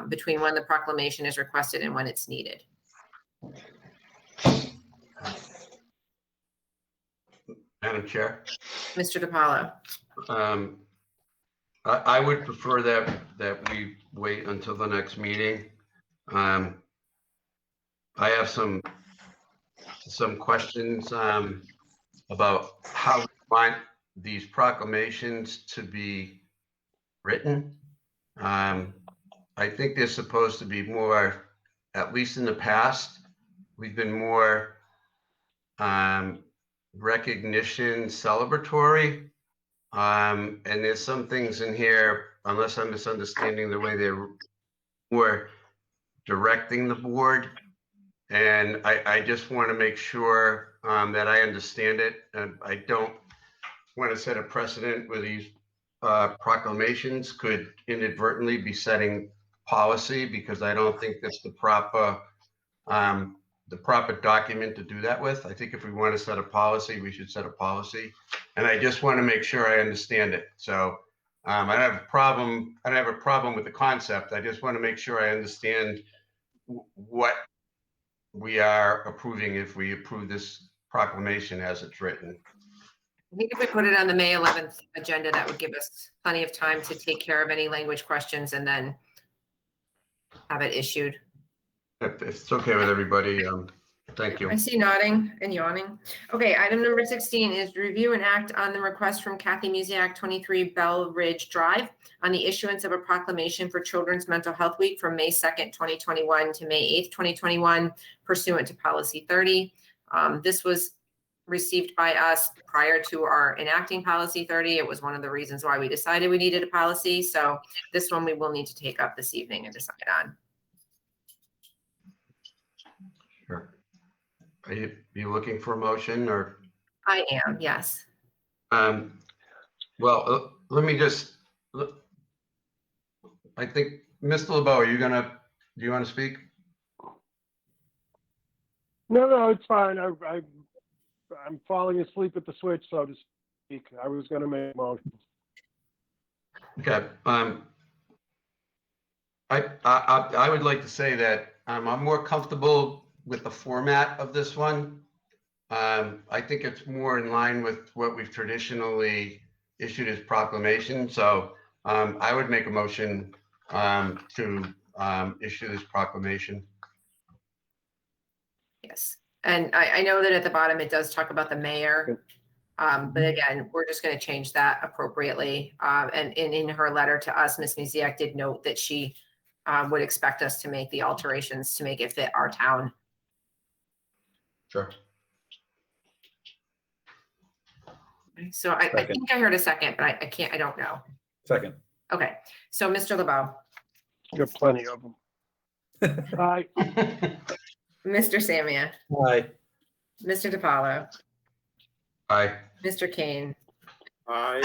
between when the proclamation is requested and when it's needed. Madam Chair, Mr. DiPaolo. I would prefer that we wait until the next meeting. I have some questions about how we want these proclamations to be written. I think they're supposed to be more, at least in the past, we've been more recognition celebratory. And there's some things in here, unless I'm misunderstanding the way they're more directing the board. And I just want to make sure that I understand it. And I don't want to set a precedent where these proclamations could inadvertently be setting policy, because I don't think that's the proper document to do that with. I think if we want to set a policy, we should set a policy. And I just want to make sure I understand it. So I don't have a problem with the concept. I just want to make sure I understand what we are approving if we approve this proclamation as it's written. I think if we put it on the May 11th agenda, that would give us plenty of time to take care of any language questions and then have it issued. If it's okay with everybody, thank you. I see nodding and yawning. Okay, item number 16 is review and act on the request from Kathy Musiak, 23 Bell Ridge Drive, on the issuance of a proclamation for Children's Mental Health Week from May 2nd, 2021 to May 8th, 2021, pursuant to Policy 30. This was received by us prior to our enacting Policy 30. It was one of the reasons why we decided we needed a policy. So this one we will need to take up this evening and decide on. Sure. Are you looking for a motion or? I am, yes. Well, let me just, I think, Mr. LeBeau, do you want to speak? No, it's fine. I'm falling asleep at the switch, so to speak. I was going to make a motion. Okay. I would like to say that I'm more comfortable with the format of this one. I think it's more in line with what we've traditionally issue this proclamation. So I would make a motion to issue this proclamation. Yes, and I know that at the bottom it does talk about the mayor. But again, we're just going to change that appropriately. And in her letter to us, Ms. Muziak did note that she would expect us to make the alterations to make it fit our town. Sure. So I think I heard a second, but I don't know. Second. Okay, so Mr. LeBeau, You have plenty of them. Aye. Mr. Samia, Aye. Mr. DiPaolo, Aye. Mr. Kane, Aye.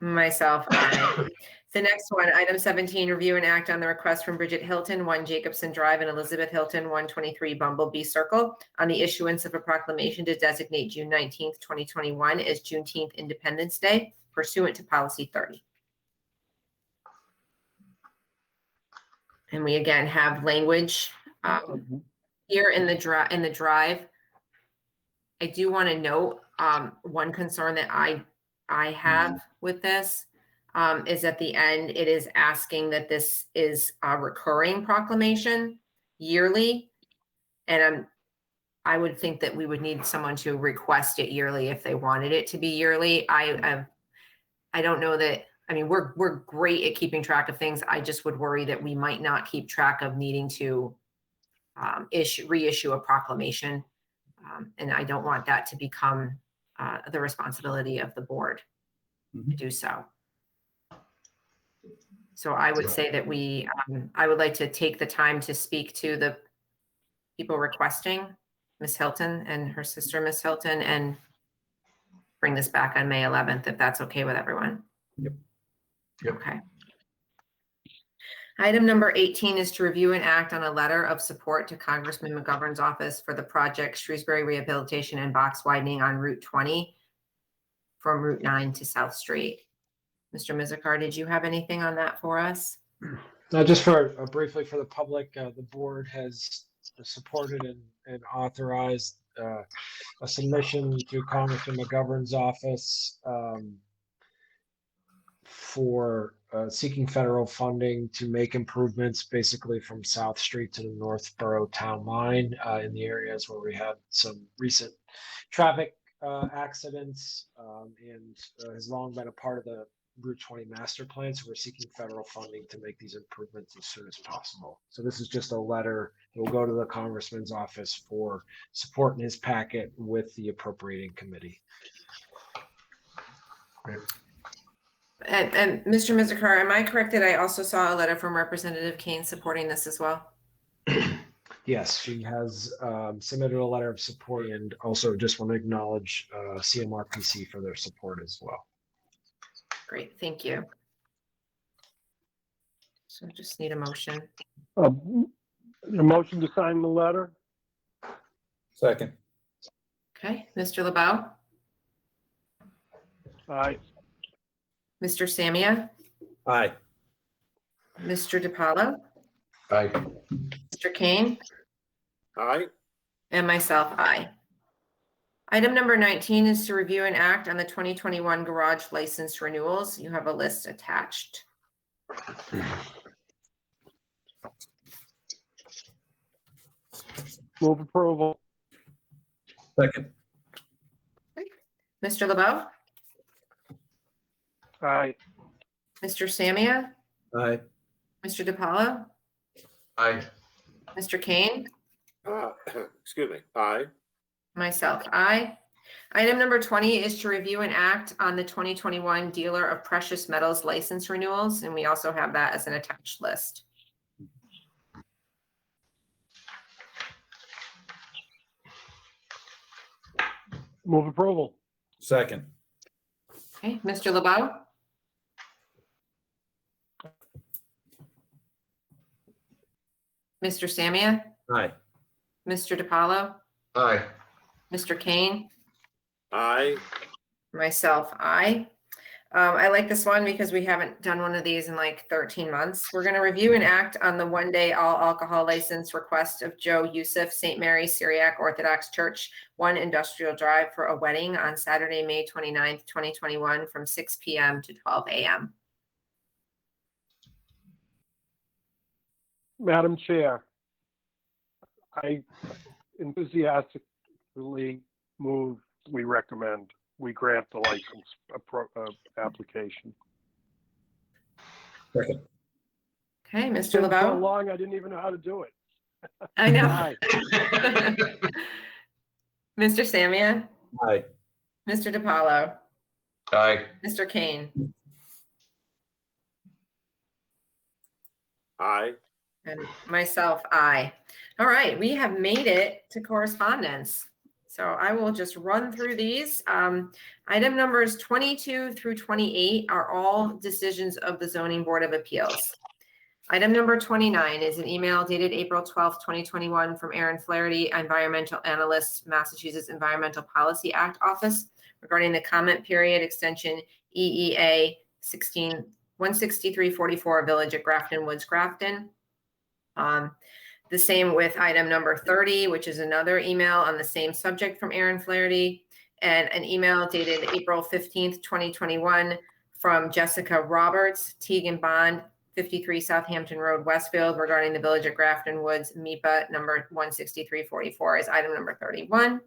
myself, aye. The next one, item 17, review and act on the request from Bridget Hilton, 1 Jacobson Drive, and Elizabeth Hilton, 123 Bumblebee Circle, on the issuance of a proclamation to designate June 19th, 2021 as Juneteenth Independence Day pursuant to Policy 30. And we again have language here in the drive. I do want to note one concern that I have with this is at the end, it is asking that this is a recurring proclamation yearly. And I would think that we would need someone to request it yearly if they wanted it to be yearly. I don't know that, I mean, we're great at keeping track of things. I just would worry that we might not keep track of needing to reissue a proclamation. And I don't want that to become the responsibility of the board to do so. So I would say that I would like to take the time to speak to the people requesting, Ms. Hilton and her sister, Ms. Hilton, and bring this back on May 11th, if that's okay with everyone. Yep. Okay. Item number 18 is to review and act on a letter of support to Congressman McGovern's office for the project Shrewsbury Rehabilitation and Box Widening on Route 20 from Route 9 to South Street. Mr. Mizikar, did you have anything on that for us? Just for briefly for the public, the board has supported and authorized a submission to Congressman McGovern's office for seeking federal funding to make improvements basically from South Street to the Northborough town line in the areas where we had some recent traffic accidents and has long been a part of the Route 20 master plan. So we're seeking federal funding to make these improvements as soon as possible. So this is just a letter that will go to the congressman's office for support in his packet with the appropriating committee. Great. And Mr. Mizikar, am I correct that I also saw a letter from Representative Kane supporting this as well? Yes, she has submitted a letter of support, and also just want to acknowledge CMRPC for their support as well. Great, thank you. So just need a motion. A motion to sign the letter? Second. Okay, Mr. LeBeau, Aye. Mr. Samia, Aye. Mr. DiPaolo, Aye. Mr. Kane, Aye. and myself, aye. Item number 19 is to review and act on the 2021 garage license renewals. You have a list attached. Move approval. Second. Mr. LeBeau, Aye. Mr. Samia, Aye. Mr. DiPaolo, Aye. Mr. Kane, Excuse me. Aye. myself, aye. Item number 20 is to review and act on the 2021 Dealer of Precious Metals license renewals, and we also have that as an attached list. Move approval. Second. Okay, Mr. LeBeau, Mr. Samia, Aye. Mr. DiPaolo, Aye. Mr. Kane, Aye. myself, aye. I like this one because we haven't done one of these in like 13 months. We're going to review and act on the one-day all alcohol license request of Joe Youssef, St. Mary's Syriac Orthodox Church, 1 Industrial Drive, for a wedding on Saturday, May 29th, 2021 from 6 p.m. to 12 a.m. Madam Chair, I enthusiastically move, we recommend, we grant the license application. Second. Okay, It's Mr. been so LeBeau. long, I didn't even know how to do it. I know. Aye. Mr. Samia, Aye. Mr. DiPaolo, Aye. Mr. Kane, Aye. and myself, aye. All right, we have made it to correspondence. So I will just run through these. Item numbers 22 through 28 are all decisions of the Zoning Board of Appeals. Item number 29 is an email dated April 12th, 2021 from Aaron Flaherty, Environmental Analyst, Massachusetts Environmental Policy Act Office, regarding the comment period extension EEA 16344 Village at Grafton Woods, Grafton. The same with item number 30, which is another email on the same subject from Aaron Flaherty, and an email dated April 15th, 2021 from Jessica Roberts, Teague and Bond, 53 Southampton Road, Westfield, regarding the Village at Grafton Woods, MIPA number 16344 is item number 31.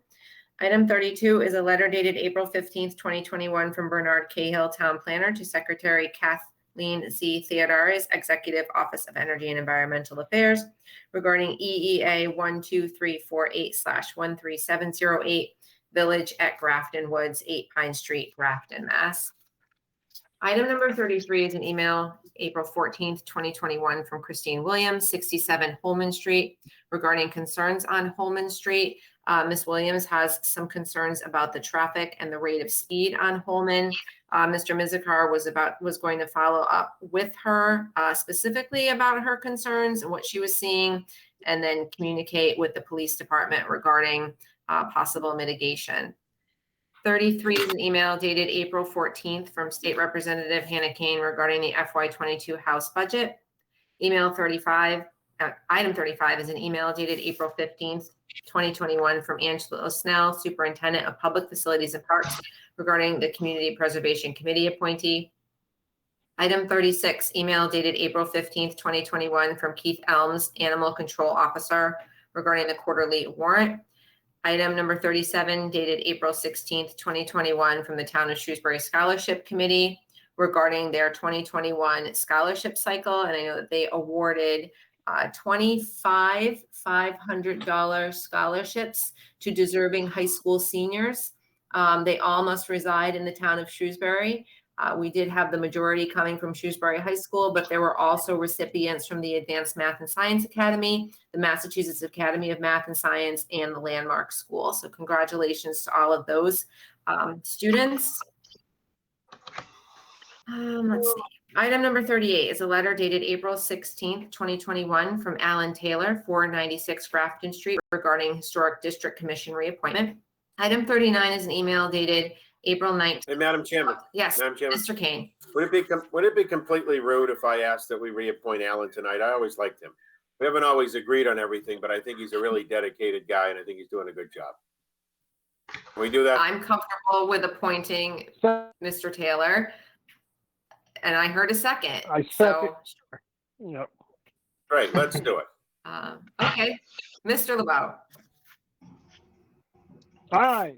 Item 32 is a letter dated April 15th, 2021 from Bernard Cahill, Town Planner, to Secretary Kathleen Z. Theodoris, Executive Office of Energy and Environmental Affairs, regarding EEA 12348/13708, Village at Grafton Woods, 8 Pine Street, Grafton, Mass. Item number 33 is an email April 14th, 2021 from Christine Williams, 67 Holman Street, regarding concerns on Holman Street. Ms. Williams has some concerns about the traffic and the rate of speed on Holman. Mr. Mizikar was going to follow up with her specifically about her concerns and what she was seeing, and then communicate with the police department regarding possible mitigation. 33 is an email dated April 14th from State Representative Hannah Kane regarding the FY22 House budget. Item 35 is an email dated April 15th, 2021 from Angelo Snell, Superintendent of Public Facilities and Parks, regarding the Community Preservation Committee appointee. Item 36, email dated April 15th, 2021 from Keith Elms, Animal Control Officer, regarding the quarterly warrant. Item number 37, dated April 16th, 2021 from the Town of Shrewsbury Scholarship Committee, regarding their 2021 scholarship cycle. And I know that they awarded 25 $500 scholarships to deserving high school seniors. They all must reside in the town of Shrewsbury. We did have the majority coming from Shrewsbury High School, but there were also recipients from the Advanced Math and Science Academy, the Massachusetts Academy of Math and Science, and the Landmark School. So congratulations to all of those students. Let's see. Item number 38 is a letter dated April 16th, 2021 from Alan Taylor, 496 Grafton Street, regarding Historic District Commission reappointment. Item 39 is an email dated April 19th. Hey, Madam Chairman. Yes, Madam Chairman. Mr. Kane. Would it be completely rude if I asked that we reappoint Alan tonight? I always liked him. We haven't always agreed on everything, but I think he's a really dedicated guy, and I think he's doing a good job. Can we do that? I'm comfortable with appointing Mr. Taylor. And I heard a second. I So, second. Yep. Great, let's do it. okay. Mr. LeBeau, Aye.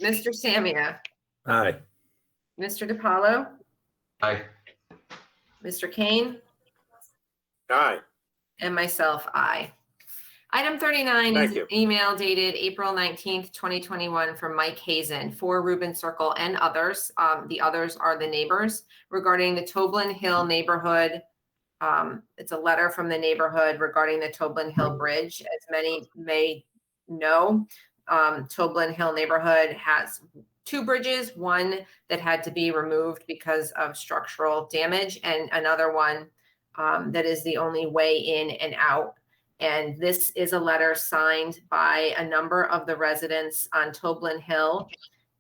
Mr. Samia, Aye. Mr. DiPaolo, Aye. Mr. Kane, Aye. and myself, aye. Item 39 Thank is you. an email dated April 19th, 2021 from Mike Hazen, 4 Rubin Circle, and others. The others are the neighbors, regarding the Toblin Hill neighborhood. It's a letter from the neighborhood regarding the Toblin Hill Bridge. As many may know, Toblin Hill neighborhood has 2 bridges, one that had to be removed because of structural damage, and another one that is the only way in and out. And this is a letter signed by a number of the residents on Toblin Hill,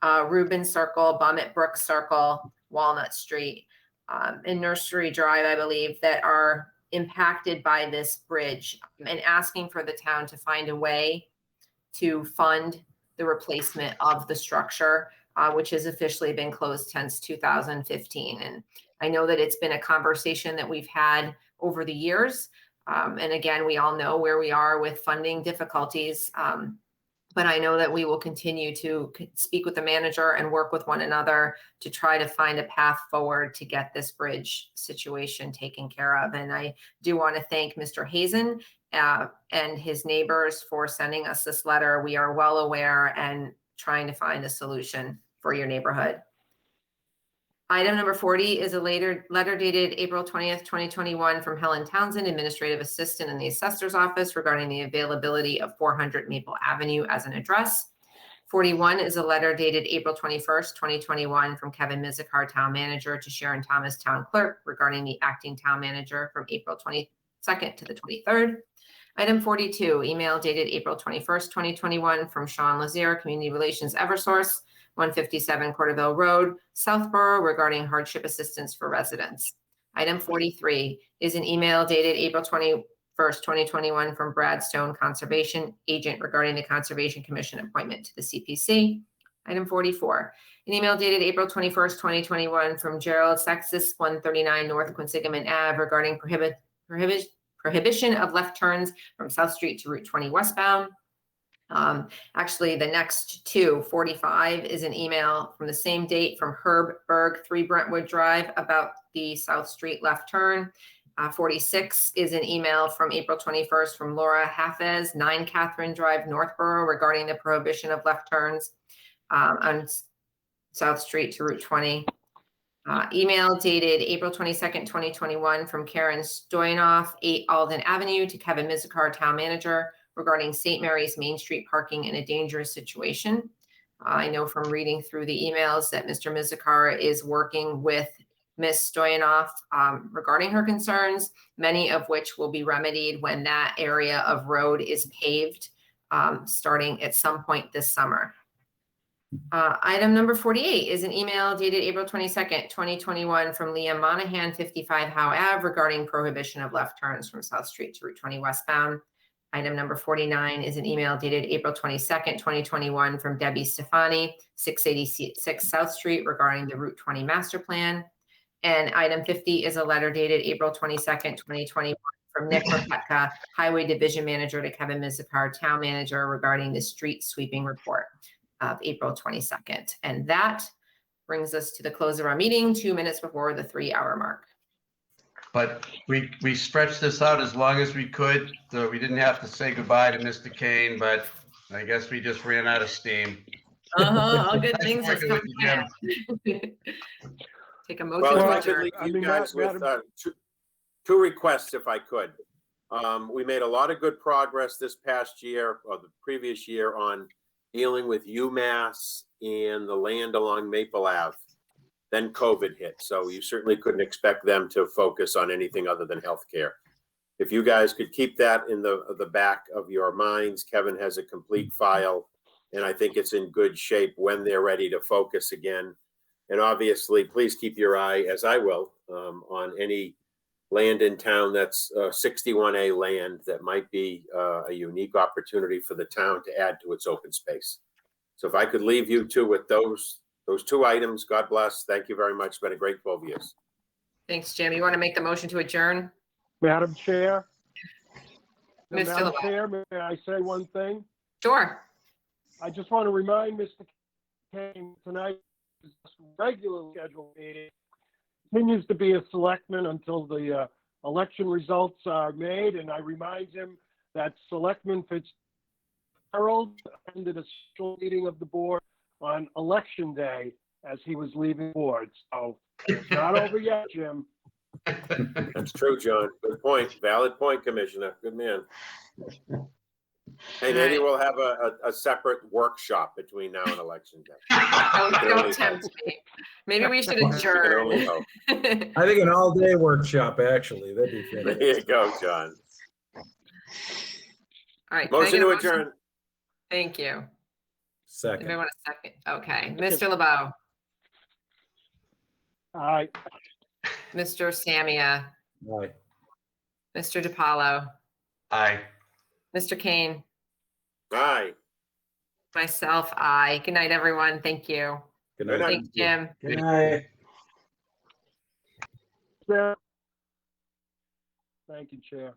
Rubin Circle, Bummett Brook Circle, Walnut Street, and Nursery Drive, I believe, that are impacted by this bridge, and asking for the town to find a way to fund the replacement of the structure, which has officially been closed since 2015. And I know that it's been a conversation that we've had over the years. And again, we all know where we are with funding difficulties. But I know that we will continue to speak with the manager and work with one another to try to find a path forward to get this bridge situation taken care of. And I do want to thank Mr. Hazen and his neighbors for sending us this letter. We are well aware and trying to find a solution for your neighborhood. Item number 40 is a letter dated April 20th, 2021 from Helen Townsend, Administrative Assistant in the Assessor's Office, regarding the availability of 400 Maple Avenue as an address. 41 is a letter dated April 21st, 2021 from Kevin Mizikar, Town Manager, to Sharon Thomas, Town Clerk, regarding the acting Town Manager from April 22nd to the 23rd. Item 42, email dated April 21st, 2021 from Sean Lazier, Community Relations Eversource, 157 Corderville Road, Southborough, regarding hardship assistance for residents. Item 43 is an email dated April 21st, 2021 from Brad Stone, Conservation Agent, regarding the Conservation Commission appointment to the CPC. Item 44, an email dated April 21st, 2021 from Gerald Sextus, 139 North Quinsigamon Ave, regarding prohibition of left turns from South Street to Route 20 westbound. Actually, the next two, 45 is an email from the same date from Herb Berg, 3 Brentwood Drive, about the South Street left turn. 46 is an email from April 21st from Laura Hafez, 9 Catherine Drive, Northborough, regarding the prohibition of left turns on South Street to Route 20. Email dated April 22nd, 2021 from Karen Stoyanoff, 8 Alden Avenue, to Kevin Mizikar, Town Manager, regarding St. Mary's Main Street parking in a dangerous situation. I know from reading through the emails that Mr. Mizikar is working with Ms. Stoyanoff regarding her concerns, many of which will be remedied when that area of road is paved starting at some point this summer. Item number 48 is an email dated April 22nd, 2021 from Liam Monahan, 55 Howe Ave, regarding prohibition of left turns from South Street to Route 20 westbound. Item number 49 is an email dated April 22nd, 2021 from Debbie Stefani, 686 South Street, regarding the Route 20 master plan. And item 50 is a letter dated April 22nd, 2021 from Nick Rapetka, Highway Division Manager, to Kevin Mizikar, Town Manager, regarding the street sweeping report of April 22nd. And that brings us to the close of our meeting, 2 minutes before the 3-hour mark. But we stretched this out as long as we could, so we didn't have to say goodbye to Mr. Kane, but I guess we just ran out of steam. All good things Nice have working come with you, to take a motion Well, if to I could adjourn. leave you guys with two requests, if I could. We made a lot of good progress this past year, or the previous year, on dealing with UMass and the land along Maple Ave. Then COVID hit, so you certainly couldn't expect them to focus on anything other than healthcare. If you guys could keep that in the back of your minds, Kevin has a complete file, and I think it's in good shape when they're ready to focus again. And obviously, please keep your eye, as I will, on any land in town that's 61A land that might be a unique opportunity for the town to add to its open space. So if I could leave you two with those 2 items, God bless. Thank you very much. It's been a great 12 years. Thanks, Jim. You want to make the motion to adjourn? Madam Chair? Mr. Madam LeBlanc. Chair, may I say one thing? Sure. I just want to remind Mr. Kane tonight, his regular scheduled meeting continues to be a selectman until the election results are made, and I remind him that Selectman Fitzgerald attended a special meeting of the board on election day as he was leaving the board. So it's not over yet, Jim. That's true, John. Good point. Valid point, Commissioner. Good man. Hey, maybe we'll have a separate workshop between now and election day. Don't tempt me. Maybe we should adjourn. I think an all-day workshop, actually. That'd be fantastic. There you go, John. All right. can I Motion get a to adjourn. Thank you. Second. Anybody want a second? Okay. Mr. LeBeau. Aye. Mr. Samia, Aye. Mr. DiPaolo, Aye. Mr. Kane, Aye. myself, aye. Good night, everyone. Thank you. Good Good night. night. Thanks, Jim. Good night. Yeah. Thank you, Chair.